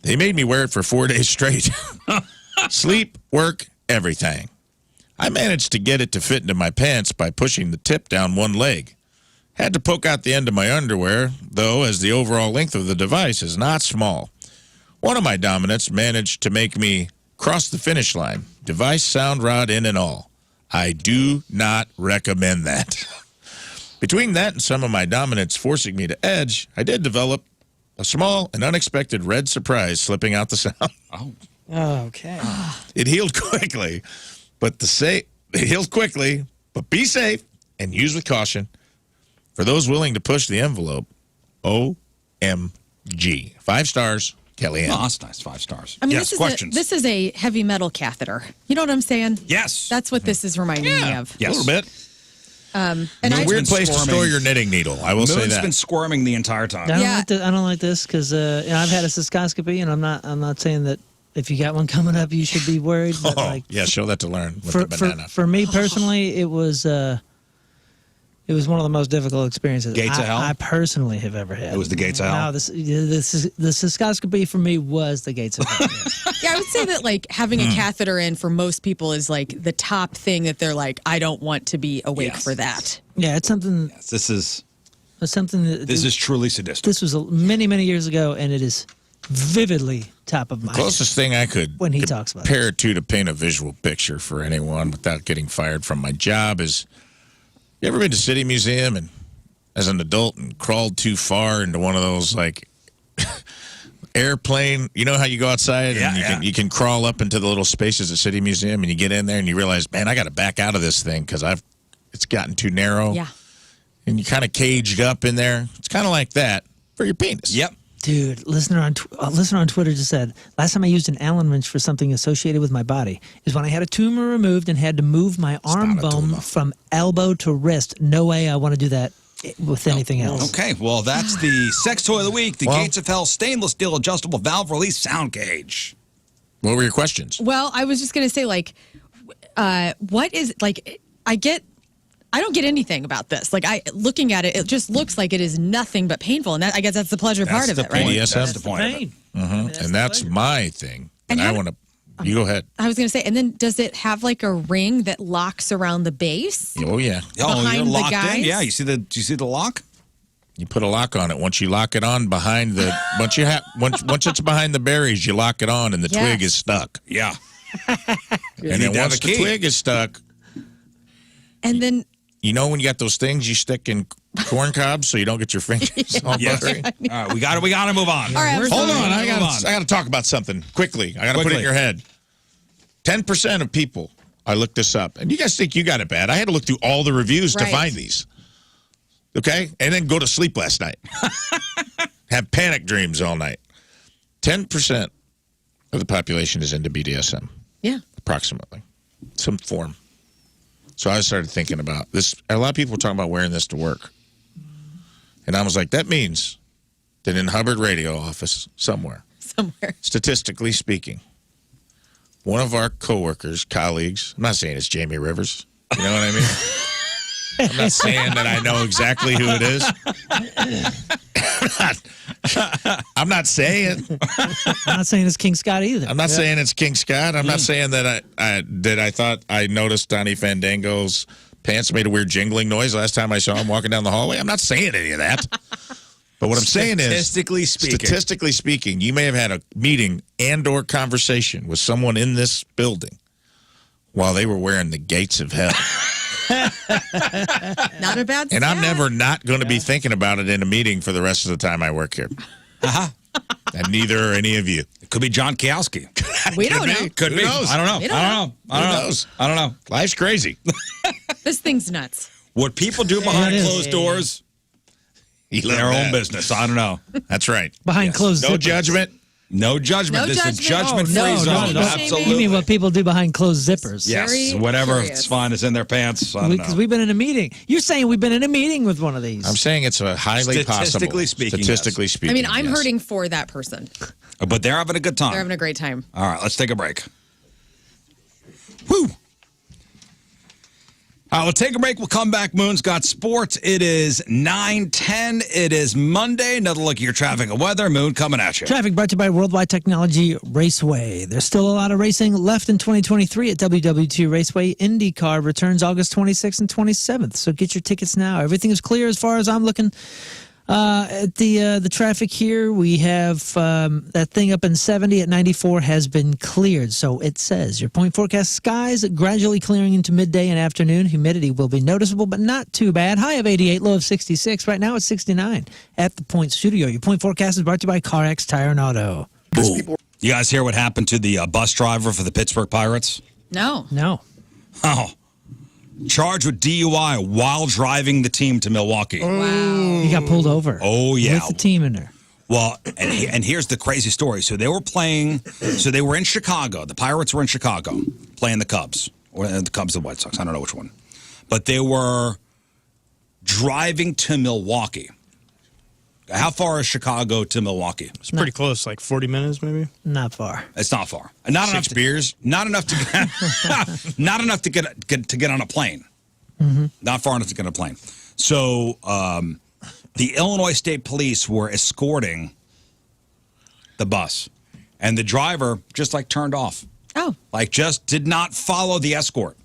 They made me wear it for 4 days straight. Sleep, work, everything. I managed to get it to fit into my pants by pushing the tip down one leg. Had to poke out the end of my underwear, though, as the overall length of the device is not small. One of my dominants managed to make me cross the finish line, device, sound rod, in and all. I do not recommend that. Between that and some of my dominants forcing me to edge, I did develop a small and unexpected red surprise slipping out the sound. Oh. Okay. It healed quickly, but be safe and use with caution. For those willing to push the envelope, OMG. 5 stars, Kellyanne. Oh, that's nice. 5 stars. I mean, yes, questions. this is a heavy metal catheter. You know what I'm saying? Yes. That's what this is reminding me of. Yes. A little bit. And Weird place to store your knitting needle. I will say Moon's that. been squirming the entire time. I don't like this because I've had a cystoscopy, and I'm not saying that if you got one coming up, you should be worried. But show that to Lern with the banana. For me personally, it was one of the most difficult experiences Gates of hell? I personally have ever had. It was the gates of hell? No, the cystoscopy for me was the gates of hell. Yes. Yeah, I would say that like having a catheter in for most people is like the top thing that they're like, I don't want to be awake for that. Yeah, it's something. Yes, this is truly sadistic. This was many, many years ago, and it is vividly top of mind. Closest thing I could when he talks about compare it to paint a visual picture for anyone without getting fired from my job is, you ever been to City Museum and as an adult and crawled too far into one of those like airplane, you know how you go outside and you can crawl up into the little spaces at City Museum and you get in there and you realize, man, I got to back out of this thing because it's gotten too narrow. Yeah. And you kind of caged up in there. It's kind of like that for your penis. Yep. Dude, listener on Twitter just said, last time I used an Allen wrench for something associated with my body is when I had a tumor removed and had to move my arm bone from elbow to wrist. No way I want to do that with anything else. Okay, well, that's the sex toy of the week, the Gates of Hell stainless steel adjustable valve release sound cage. What were your questions? Well, I was just going to say, like, what is, like, I don't get anything about this. Like, looking at it, it just looks like it is nothing but painful. And I guess that's the pleasure part of it, right? That's the point of it. And that's my thing. And I want to, you go ahead. I was going to say, and then does it have like a ring that locks around the base? Oh, yeah. Behind you're the locked guys? in? Yeah, do you see the lock? You put a lock on it. Once you lock it on behind the, once it's behind the berries, you lock it on and the twig is stuck. Yeah. And then once the twig is stuck. And then. You know when you got those things you stick in corn cobs so you don't get your fingers all buttery? All right, we got to move on. All right, hold on. I got to talk about something quickly. I got to put it in your head. 10% of people, I looked this up, and you guys think you got it bad. I had to look through all the reviews to find these. Okay? And then go to sleep last night. Have panic dreams all night. 10% of the population is into BDSM. Yeah. Approximately. Some form. So I started thinking about this. A lot of people were talking about wearing this to work. And I was like, that means that in Hubbard radio office somewhere, statistically speaking, one of our coworkers, colleagues, I'm not saying it's Jamie Rivers. You know what I mean? I'm not saying that I know exactly who it is. I'm not saying. I'm not saying it's King Scott either. I'm not saying it's King Scott. I'm not saying that I thought I noticed Donnie Fandango's pants made a weird jingling noise last time I saw him walking down the hallway. I'm not saying any of that. But what I'm saying is, statistically speaking, you may have had a meeting and/or conversation with someone in this building while they were wearing the gates of hell. Not a bad And I'm never not going to be thinking about it in a meeting for the rest of the time I work here. And neither are any of you. It could be John Kowski. We don't know. Could be. Knows? I don't know. I don't know. Life's crazy. This thing's nuts. What people do behind closed doors, their own business. I don't know. That's right. Behind closed No zippers. judgment. No judgment. No This is a judgment. judgment-free zone. no. Absolutely. You mean what people do behind closed zippers? Yes, Very whatever. curious. It's fine. It's in their pants. I don't Because know. we've been in a meeting. You're saying we've been in a meeting with one of these. I'm saying it's a highly possible. Statistically speaking. I mean, I'm yes. hurting for that person. But they're having a good time. They're having a great time. All right, let's take a break. Woo! All right, we'll take a break. We'll come back. Moon's got sports. It is 9:10. It is Monday. Another look at your traffic and weather. Moon coming at you. Traffic brought to you by Worldwide Technology Raceway. There's still a lot of racing left in 2023 at WW2 Raceway. IndyCar returns August 26th and 27th. So get your tickets now. Everything is clear as far as I'm looking. At the traffic here, we have that thing up in 70 at 94 has been cleared. So it says your point forecast skies gradually clearing into midday and afternoon. Humidity will be noticeable, but not too bad. High of 88, low of 66. Right now it's 69 at the Point Studio. Your point forecast is brought to you by CarX Tire and Auto. You guys hear what happened to the bus driver for the Pittsburgh Pirates? No. Oh. Charged with DUI while driving the team to Milwaukee. Wow. He got pulled over. Oh, yeah. With the team in there. Well, and here's the crazy story. So they were in Chicago. The Pirates were in Chicago playing the Cubs. Or the Cubs and White Sox. I don't know which one. But they were driving to Milwaukee. How far is Chicago to Milwaukee? It's pretty close, like 40 minutes maybe. Not far. It's not far. Not enough beers? Not enough to get, not enough to get on a plane. Mm-hmm. Not far enough to get on a plane. So the Illinois State Police were escorting the bus, and the driver just turned off. Oh. Just did not follow the escort.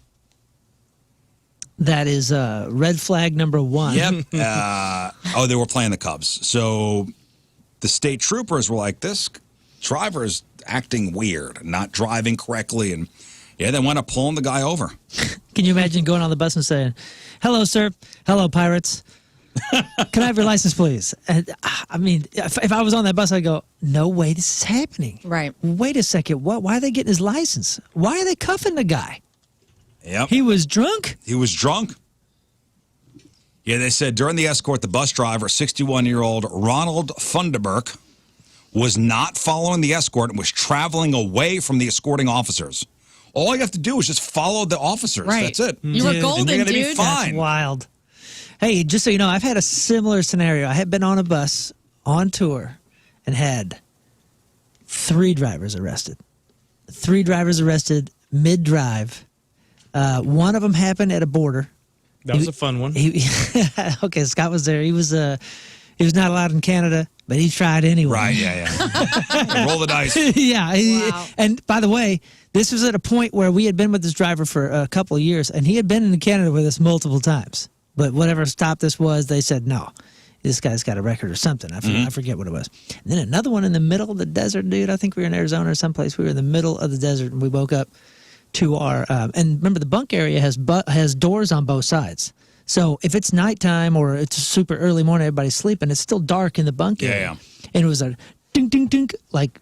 That is red flag number one. Yep. They were playing the Cubs. So the state troopers were like, this driver is acting weird, not driving correctly. And, they wound up pulling the guy over. Can you imagine going on the bus and saying, hello, sir. Hello, Pirates. Can I have your license, please? And, I mean, if I was on that bus, I'd go, no way this is happening. Right. Wait a second. Why are they getting his license? Why are they cuffing the guy? Yep. He was drunk? He was drunk. Yeah, they said during the escort, the bus driver, 61-year-old Ronald Funderburk, was not following the escort and was traveling away from the escorting officers. All you have to do is just follow the officers. Right. That's it. You were Dude. golden, And you're gonna dude. be fine. That's wild. Hey, just so you know, I've had a similar scenario. I had been on a bus on tour and had 3 drivers arrested. 3 drivers arrested mid-drive. One of them happened at a border. That was a fun one. Okay, Scott was there. He was not allowed in Canada, but he tried anyway. Right, yeah. Roll the dice. Yeah. Wow. And by the way, this was at a point where we had been with this driver for a couple of years, and he had been in Canada with us multiple times. But whatever stop this was, they said, no, this guy's got a record or something. I forget what it was. And then another one in the middle of the desert, dude. I think we were in Arizona or someplace. We were in the middle of the desert, and we woke up to our and remember the bunk area has doors on both sides. So if it's nighttime or it's super early morning, everybody's sleeping, it's still dark in the bunk area. Yeah. And it was a ding ding ding, like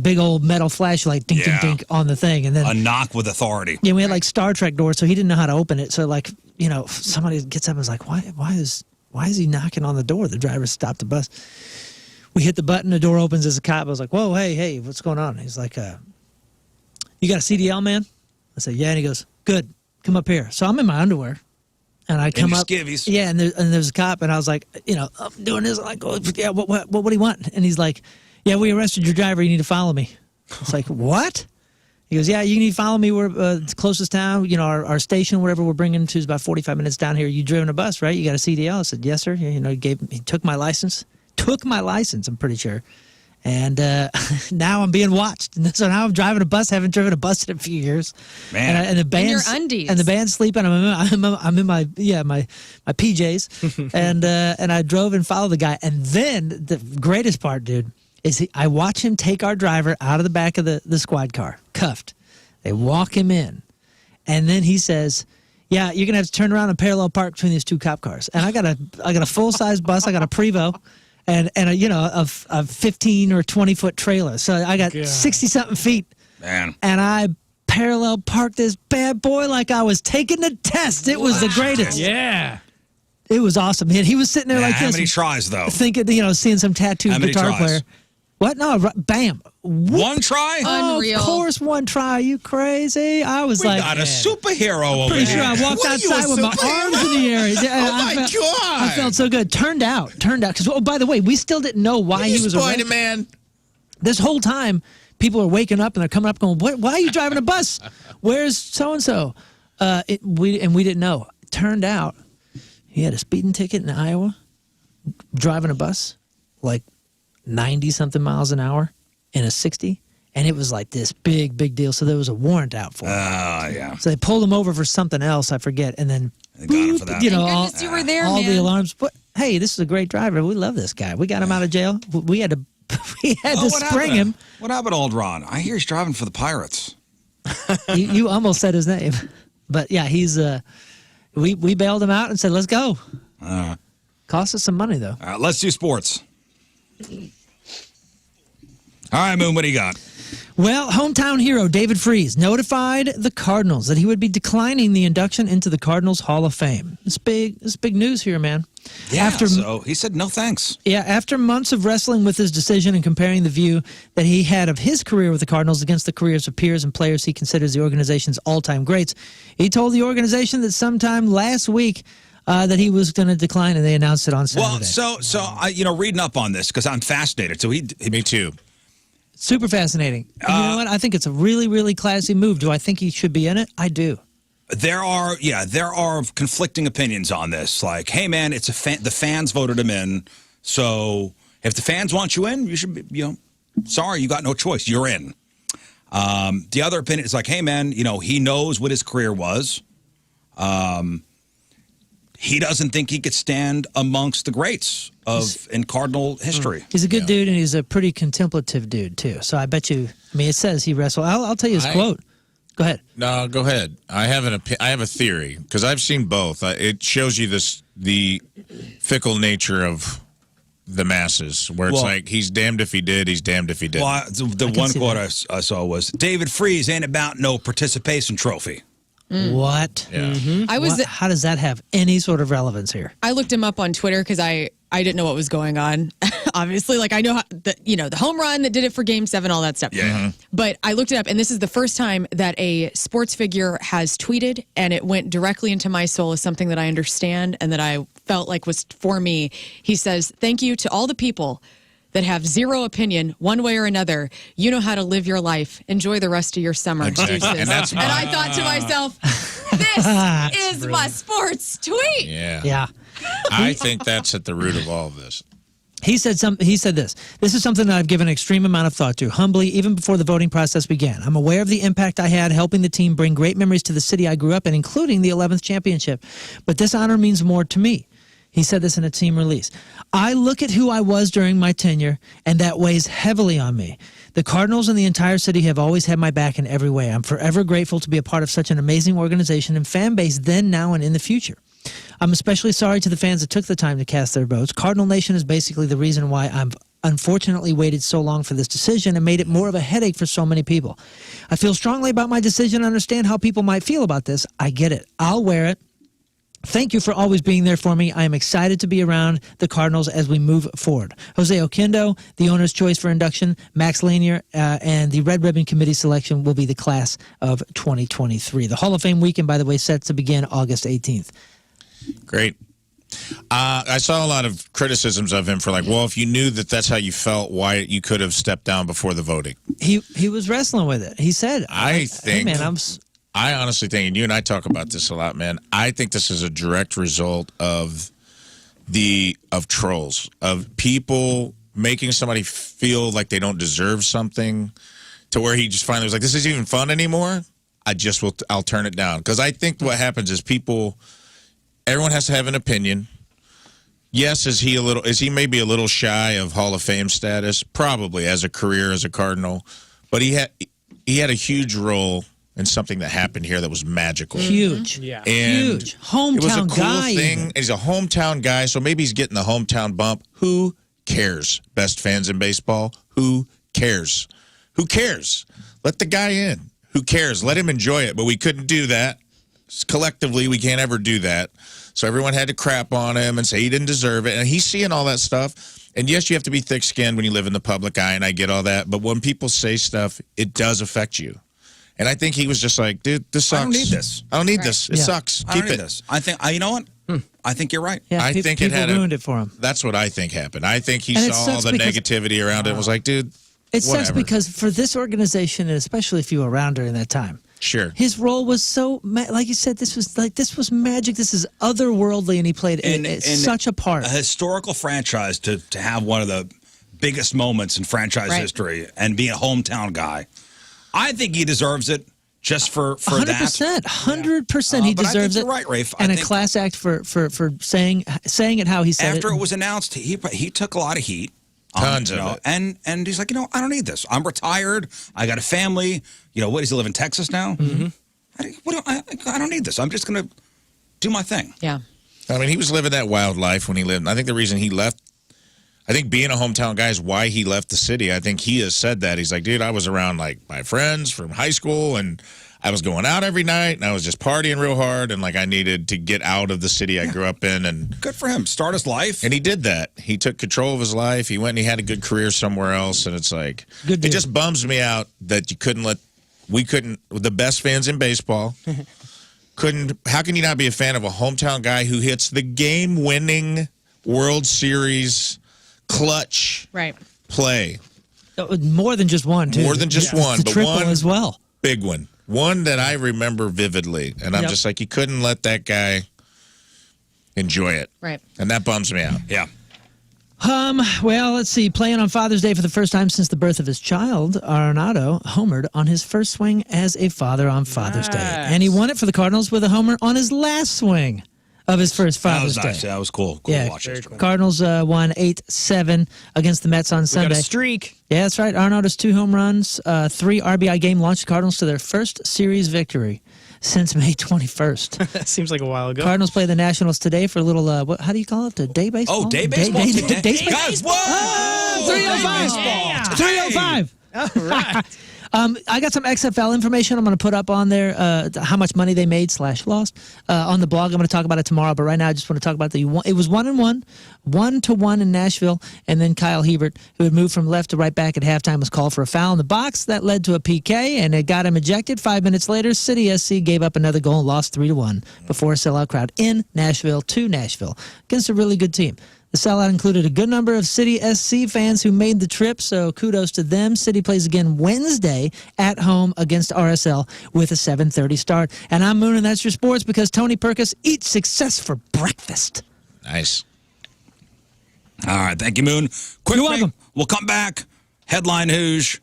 big old metal flashlight ding ding ding on the thing, and then A knock with authority. yeah, we had Star Trek doors, so he didn't know how to open it. So somebody gets up and is like, why is he knocking on the door? The driver stopped the bus. We hit the button, the door opens as a cop. I was like, whoa, hey, what's going on? He's like, you got a CDL, man? I said, yeah, and he goes, good, come up here. So I'm in my underwear, and I come your up. skivvies. Yeah, and there's a cop, and I was like, I'm doing this. I'm like, oh, yeah, what do you want? And he's like, yeah, we arrested your driver. You need to follow me. It's like, what? He goes, yeah, you need to follow me. We're the closest town, our station, whatever we're bringing to is about 45 minutes down here. You driven a bus, right? You got a CDL? I said, yes, sir. He took my license. I'm pretty sure. And now I'm being watched. And so now I'm driving a bus. Haven't driven a bus in a few years. Man. And the band's your undies. And the band's sleeping. I'm in my PJs. and I drove and followed the guy. And then the greatest part, dude, is I watch him take our driver out of the back of the squad car, cuffed. They walk him in. And then he says, yeah, you're going to have to turn around and parallel park between these 2 cop cars. And I got a full-size bus. I got a Prevost. And a 15 or 20 foot trailer. So I got 60-something feet. Man. And I parallel parked this bad boy like I was taking the test. It was the greatest. Yeah. It was awesome. And he was sitting there like How this. many tries, though? Thinking, seeing some tattooed How many guitar tries? player. What? No, bam. One try? Unreal. Of course, one try. You crazy? I was We like, got a superhero over pretty here. sure I walked What are you, outside a with my superhero? arms in the air. Oh, my God. I felt so good. Turned out. Because, by the way, we still didn't know why he was arrested. man. This whole time, people are waking up and they're coming up going, why are you driving a bus? Where's so-and-so? We didn't know. turned out he had a speeding ticket in Iowa, driving a bus like 90-something miles an hour in a 60, and it was like this big deal. So there was a warrant out for him. Yeah. So they pulled him over for something else, I forget, and then They got him for that. you know, Thank all, goodness you were there, all man. the alarms. But hey, this is a great driver. We love this guy. We got him out of jail. We had to What spring happened? him. What happened to old Ron? I hear he's driving for the Pirates. You almost said his name, but yeah, he's. We bailed him out and said, "Let's go." Cost us some money though. All right, let's do sports. All right, Moon, what do you got? Well, hometown hero David Freese notified the Cardinals that he would be declining the induction into the Cardinals Hall of Fame. It's big news here, man. Yeah, so he said no thanks. Yeah, after months of wrestling with his decision and comparing the view that he had of his career with the Cardinals against the careers of peers and players he considers the organization's all-time greats, he told the organization that sometime last week that he was going to decline, and they announced it on Saturday. Well, so I, reading up on this because I'm fascinated. So Me too. Super fascinating. And you know what? I think it's a really, really classy move. Do I think he should be in it? I do. There are conflicting opinions on this. Like, hey, man, it's the fans voted him in. So if the fans want you in, you should be, sorry, you got no choice. You're in. The other opinion is like, hey, man, he knows what his career was. He doesn't think he could stand amongst the greats in Cardinal history. He's a good dude, and he's a pretty contemplative dude, too. So I bet you, it says he wrestled. I'll tell you his quote. Go ahead. No, go ahead. I have a theory because I've seen both. It shows you the fickle nature of the masses, where it's like he's damned if he did, he's damned if he didn't. Well, the one quote I saw was, David Freese ain't about no participation trophy. What? Yeah. How does that have any sort of relevance here? I looked him up on Twitter because I didn't know what was going on. Obviously, like I know the home run that did it for Game 7, all that stuff. Yeah. But I looked it up, and this is the first time that a sports figure has tweeted, and it went directly into my soul as something that I understand and that I felt like was for me. He says, "Thank you to all the people that have zero opinion one way or another. You know how to live your life. Enjoy the rest of your summer." Exactly. Jesus. And I thought to myself, this is my sports tweet. Yeah. I think that's at the root of all of this. He said this. This is something that I've given an extreme amount of thought to, humbly, even before the voting process began. I'm aware of the impact I had helping the team bring great memories to the city I grew up in, including the 11th championship. But this honor means more to me. He said this in a team release. I look at who I was during my tenure, and that weighs heavily on me. The Cardinals and the entire city have always had my back in every way. I'm forever grateful to be a part of such an amazing organization and fan base then, now, and in the future. I'm especially sorry to the fans that took the time to cast their votes. Cardinal Nation is basically the reason why I've unfortunately waited so long for this decision and made it more of a headache for so many people. I feel strongly about my decision and understand how people might feel about this. I get it. I'll wear it. Thank you for always being there for me. I am excited to be around the Cardinals as we move forward. Jose Oquendo, the owner's choice for induction, Max Lanier, and the Red Ribbon Committee selection will be the class of 2023. The Hall of Fame weekend, by the way, set to begin August 18th. Great. I saw a lot of criticisms of him for like, well, if you knew that that's how you felt, why you could have stepped down before the voting. He was wrestling with it. He said, I think, hey, man, I honestly think, and you and I talk about this a lot, man, I think this is a direct result of trolls, of people making somebody feel like they don't deserve something, to where he just finally was like, this isn't even fun anymore. I'll turn it down. Because I think what happens is everyone has to have an opinion. Yes, is he maybe a little shy of Hall of Fame status? Probably, as a career as a Cardinal. But he had a huge role in something that happened here that was magical. Huge. Yeah. And huge. Hometown it was a cool guy. thing. And he's a hometown guy, so maybe he's getting the hometown bump. Who cares? Best fans in baseball? Who cares? Who cares? Let the guy in. Who cares? Let him enjoy it. But we couldn't do that. Collectively, we can't ever do that. So everyone had to crap on him and say he didn't deserve it. And he's seeing all that stuff. And yes, you have to be thick-skinned when you live in the public eye, and I get all that. But when people say stuff, it does affect you. And I think he was just like, dude, this sucks. I don't need this. I don't need this. It sucks. I Keep don't need it. this. I think, you know what? I think you're right. Yeah, I think people it had ruined it for him. That's what I think happened. I think he And it saw all sucks the because- negativity around it and was like, dude, It sucks whatever. because for this organization, and especially if you were around during that time, Sure. His role was so, like you said, this was magic. This is otherworldly, and he played such a part. A historical franchise to have one of the biggest moments in franchise history and be a hometown guy. I think he deserves it just for 100%, that. 100% he But deserves I think it. you're right, Rafe. And a class act for saying it how he said After it. it was announced, he took a lot of heat. Tons of it. And he's like, I don't need this. I'm retired. I got a family. What does he live in Texas now? Mm-hmm. I don't need this. I'm just going to do my thing. Yeah. I mean, he was living that wild life when he lived. I think the reason he left, I think being a hometown guy is why he left the city. I think he has said that. He's like, dude, I was around like my friends from high school, and I was going out every night, and I was just partying real hard, and like I needed to get out of the city I grew up in. And good for him. Start his life. And he did that. He took control of his life. He went and he had a good career somewhere else. And it's like, it just bums me out that we couldn't, the best fans in baseball, how can you not be a fan of a hometown guy who hits the game-winning World Series clutch play? More than just one, too. More than just one, the but triple one as well. Big one. One that I remember vividly. And I'm just like, you couldn't let that guy enjoy it. Right. And that bums me out. Yeah. Well, let's see. Playing on Father's Day for the first time since the birth of his child, Arnold homered on his first swing as a father on Father's Day. And he won it for the Cardinals with a homer on his last swing of his first Father's That was nice. Day. That was cool. Cool to watch. Cool. Cardinals won 8-7 against the Mets on Sunday. Got a streak. Yeah, that's right. Arnold has 2 home runs, 3 RBI game launched the Cardinals to their first series victory since May 21st. That seems like a while ago. Cardinals play the Nationals today for a little, how do you call it? The day baseball? Oh, day baseball. Day Guys, whoa! 305. 305. All right. I got some XFL information I'm going to put up on there, how much money they made / lost on the blog. I'm going to talk about it tomorrow, but right now I just want to talk about it was 1-1, 1-1 in Nashville, and then Kyle Hebert, who had moved from left to right back at halftime, was called for a foul in the box. That led to a PK, and it got him ejected. 5 minutes later, City SC gave up another goal and lost 3-1 before a sellout crowd in Nashville to Nashville against a really good team. The sellout included a good number of City SC fans who made the trip, so kudos to them. City plays again Wednesday at home against RSL with a 7:30 start. And I'm Moon, and that's your sports because Tony Perkis eats success for breakfast. Nice. All right. Thank you, Moon. Quick You're break. welcome. We'll come back. Headline Hooshe.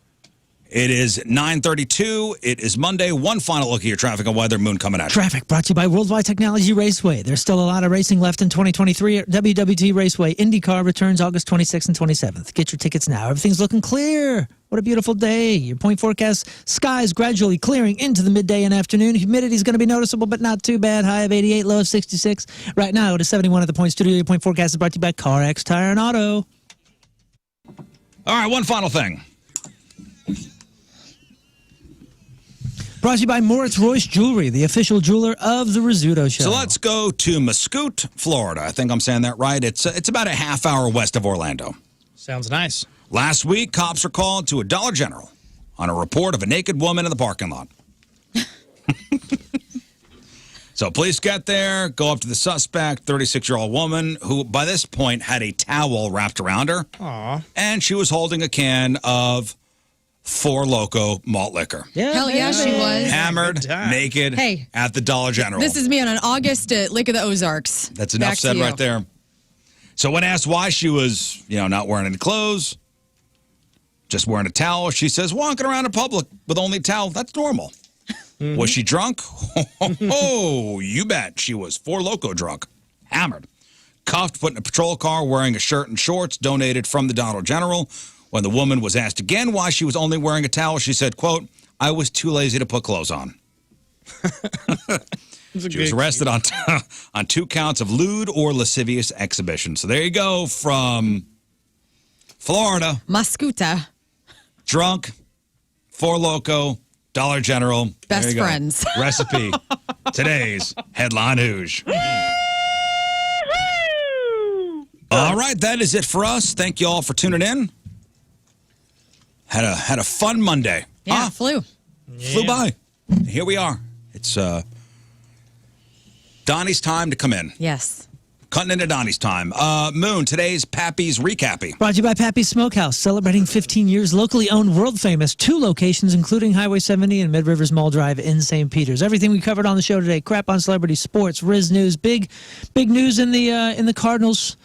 It is 9:32. It is Monday. One final look at your traffic and weather. Moon coming at you. Traffic brought to you by Worldwide Technology Raceway. There's still a lot of racing left in 2023 at WWT Raceway. IndyCar returns August 26th and 27th. Get your tickets now. Everything's looking clear. What a beautiful day. Your point forecast, skies gradually clearing into the midday and afternoon. Humidity is going to be noticeable, but not too bad. High of 88, low of 66. Right now, it is 71 at the Point Studio. Your point forecast is brought to you by CarX Tire and Auto. All right. One final thing. Brought to you by Moritz Royce Jewelry, the official jeweler of the Rizzuto Show. So let's go to Mesquite, Florida. I think I'm saying that right. It's about a half hour west of Orlando. Sounds nice. Last week, cops were called to a Dollar General on a report of a naked woman in the parking lot. So police get there, go up to the suspect, 36-year-old woman, who by this point had a towel wrapped around her. Aw. And she was holding a can of Four Loko malt liquor. Yeah, Hell yeah, she was. Hammered, naked, Hey. at the Dollar General. This is me on an August at Lake of the Ozarks. That's enough Back to said you. right there. So when asked why she was, not wearing any clothes, just wearing a towel, she says, walking around in public with only a towel, that's normal. Was she drunk? Oh, you bet. She was Four Loko drunk. Hammered. Cuffed, put in a patrol car, wearing a shirt and shorts donated from the Dollar General. When the woman was asked again why she was only wearing a towel, she said, quote, I was too lazy to put clothes on. She was arrested on 2 counts of lewd or lascivious exhibition. So there you go from Florida. Mascuta. Drunk, Four Loko, Dollar General. Best There you go. friends. Recipe. Today's Headline Hooshe. All right, that is it for us. Thank you all for tuning in. Had a fun Monday. Yeah, flew. Flew by. Here we are. It's Donnie's time to come in. Yes. Cutting into Donnie's time. Moon, today's Pappy's Recappy. Brought to you by Pappy's Smokehouse, celebrating 15 years, locally owned, world famous, 2 locations, including Highway 70 and Mid Rivers Mall Drive in St. Peters. Everything we covered on the show today: crap on celebrity, sports, Rizz news, big news in the Cardinals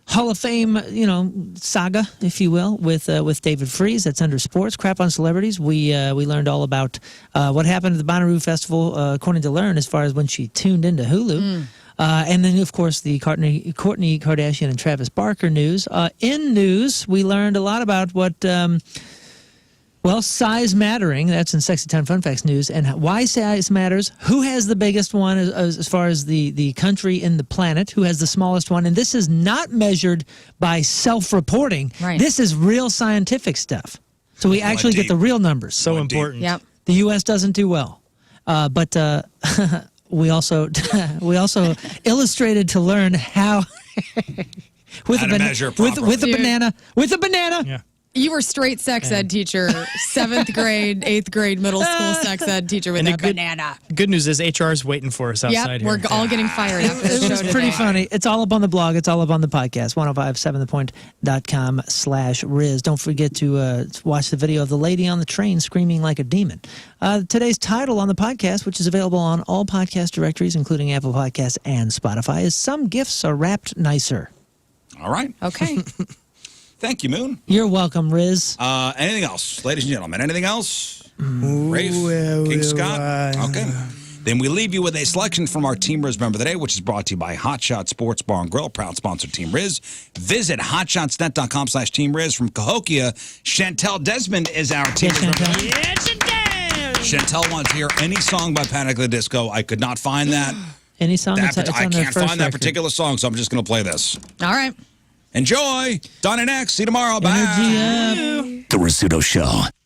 Hall of Fame, saga, if you will, with David Freese. That's under sports. Crap on celebrities. We learned all about what happened at the Bonnaroo Festival, according to Lern, as far as when she tuned into Hulu. And then, of course, the Kourtney Kardashian and Travis Barker news. In news, we learned a lot about what, size mattering. That's in Sexy Time Fun Facts news. And why size matters. Who has the biggest one as far as the country in the planet? Who has the smallest one? And this is not measured by self-reporting. Right. This is real scientific stuff. So we actually get the real numbers. So important. Yep. The U.S. doesn't do well. But we also illustrated to learn how How to measure properly. with a banana. Yeah. You were straight sex ed teacher, 7th grade, 8th grade, middle school sex ed teacher with And that the banana. Good news is HR's waiting for us outside Yep, we're here. all getting fired after the It show was today. pretty funny. It's all up on the blog. It's all up on the podcast. 1057thepoint.com/Rizz. Don't forget to watch the video of the lady on the train screaming like a demon. Today's title on the podcast, which is available on all podcast directories, including Apple Podcasts and Spotify, is Some Gifts Are Wrapped Nicer. All right. Okay. Thank you, Moon. You're welcome, Rizz. Anything else, ladies and gentlemen? Anything else? Rafe? King Scott? Okay. Then we leave you with a selection from our Team Rizz member of the day, which is brought to you by Hot Shot Sports Bar and Grill, proud sponsor of Team Rizz. Visit hotshotsnet.com/Team Rizz. From Cahokia, Chantel Desmond is our Team Rizz member of the day. Chantel wants to hear any song by Panic at the Disco. I could not find that. Any song? I It's on their can't first find that record. particular song, so I'm just going to play this. All right. Enjoy. Donna next. See you tomorrow. Bye. Energy up. The Rizzuto Show.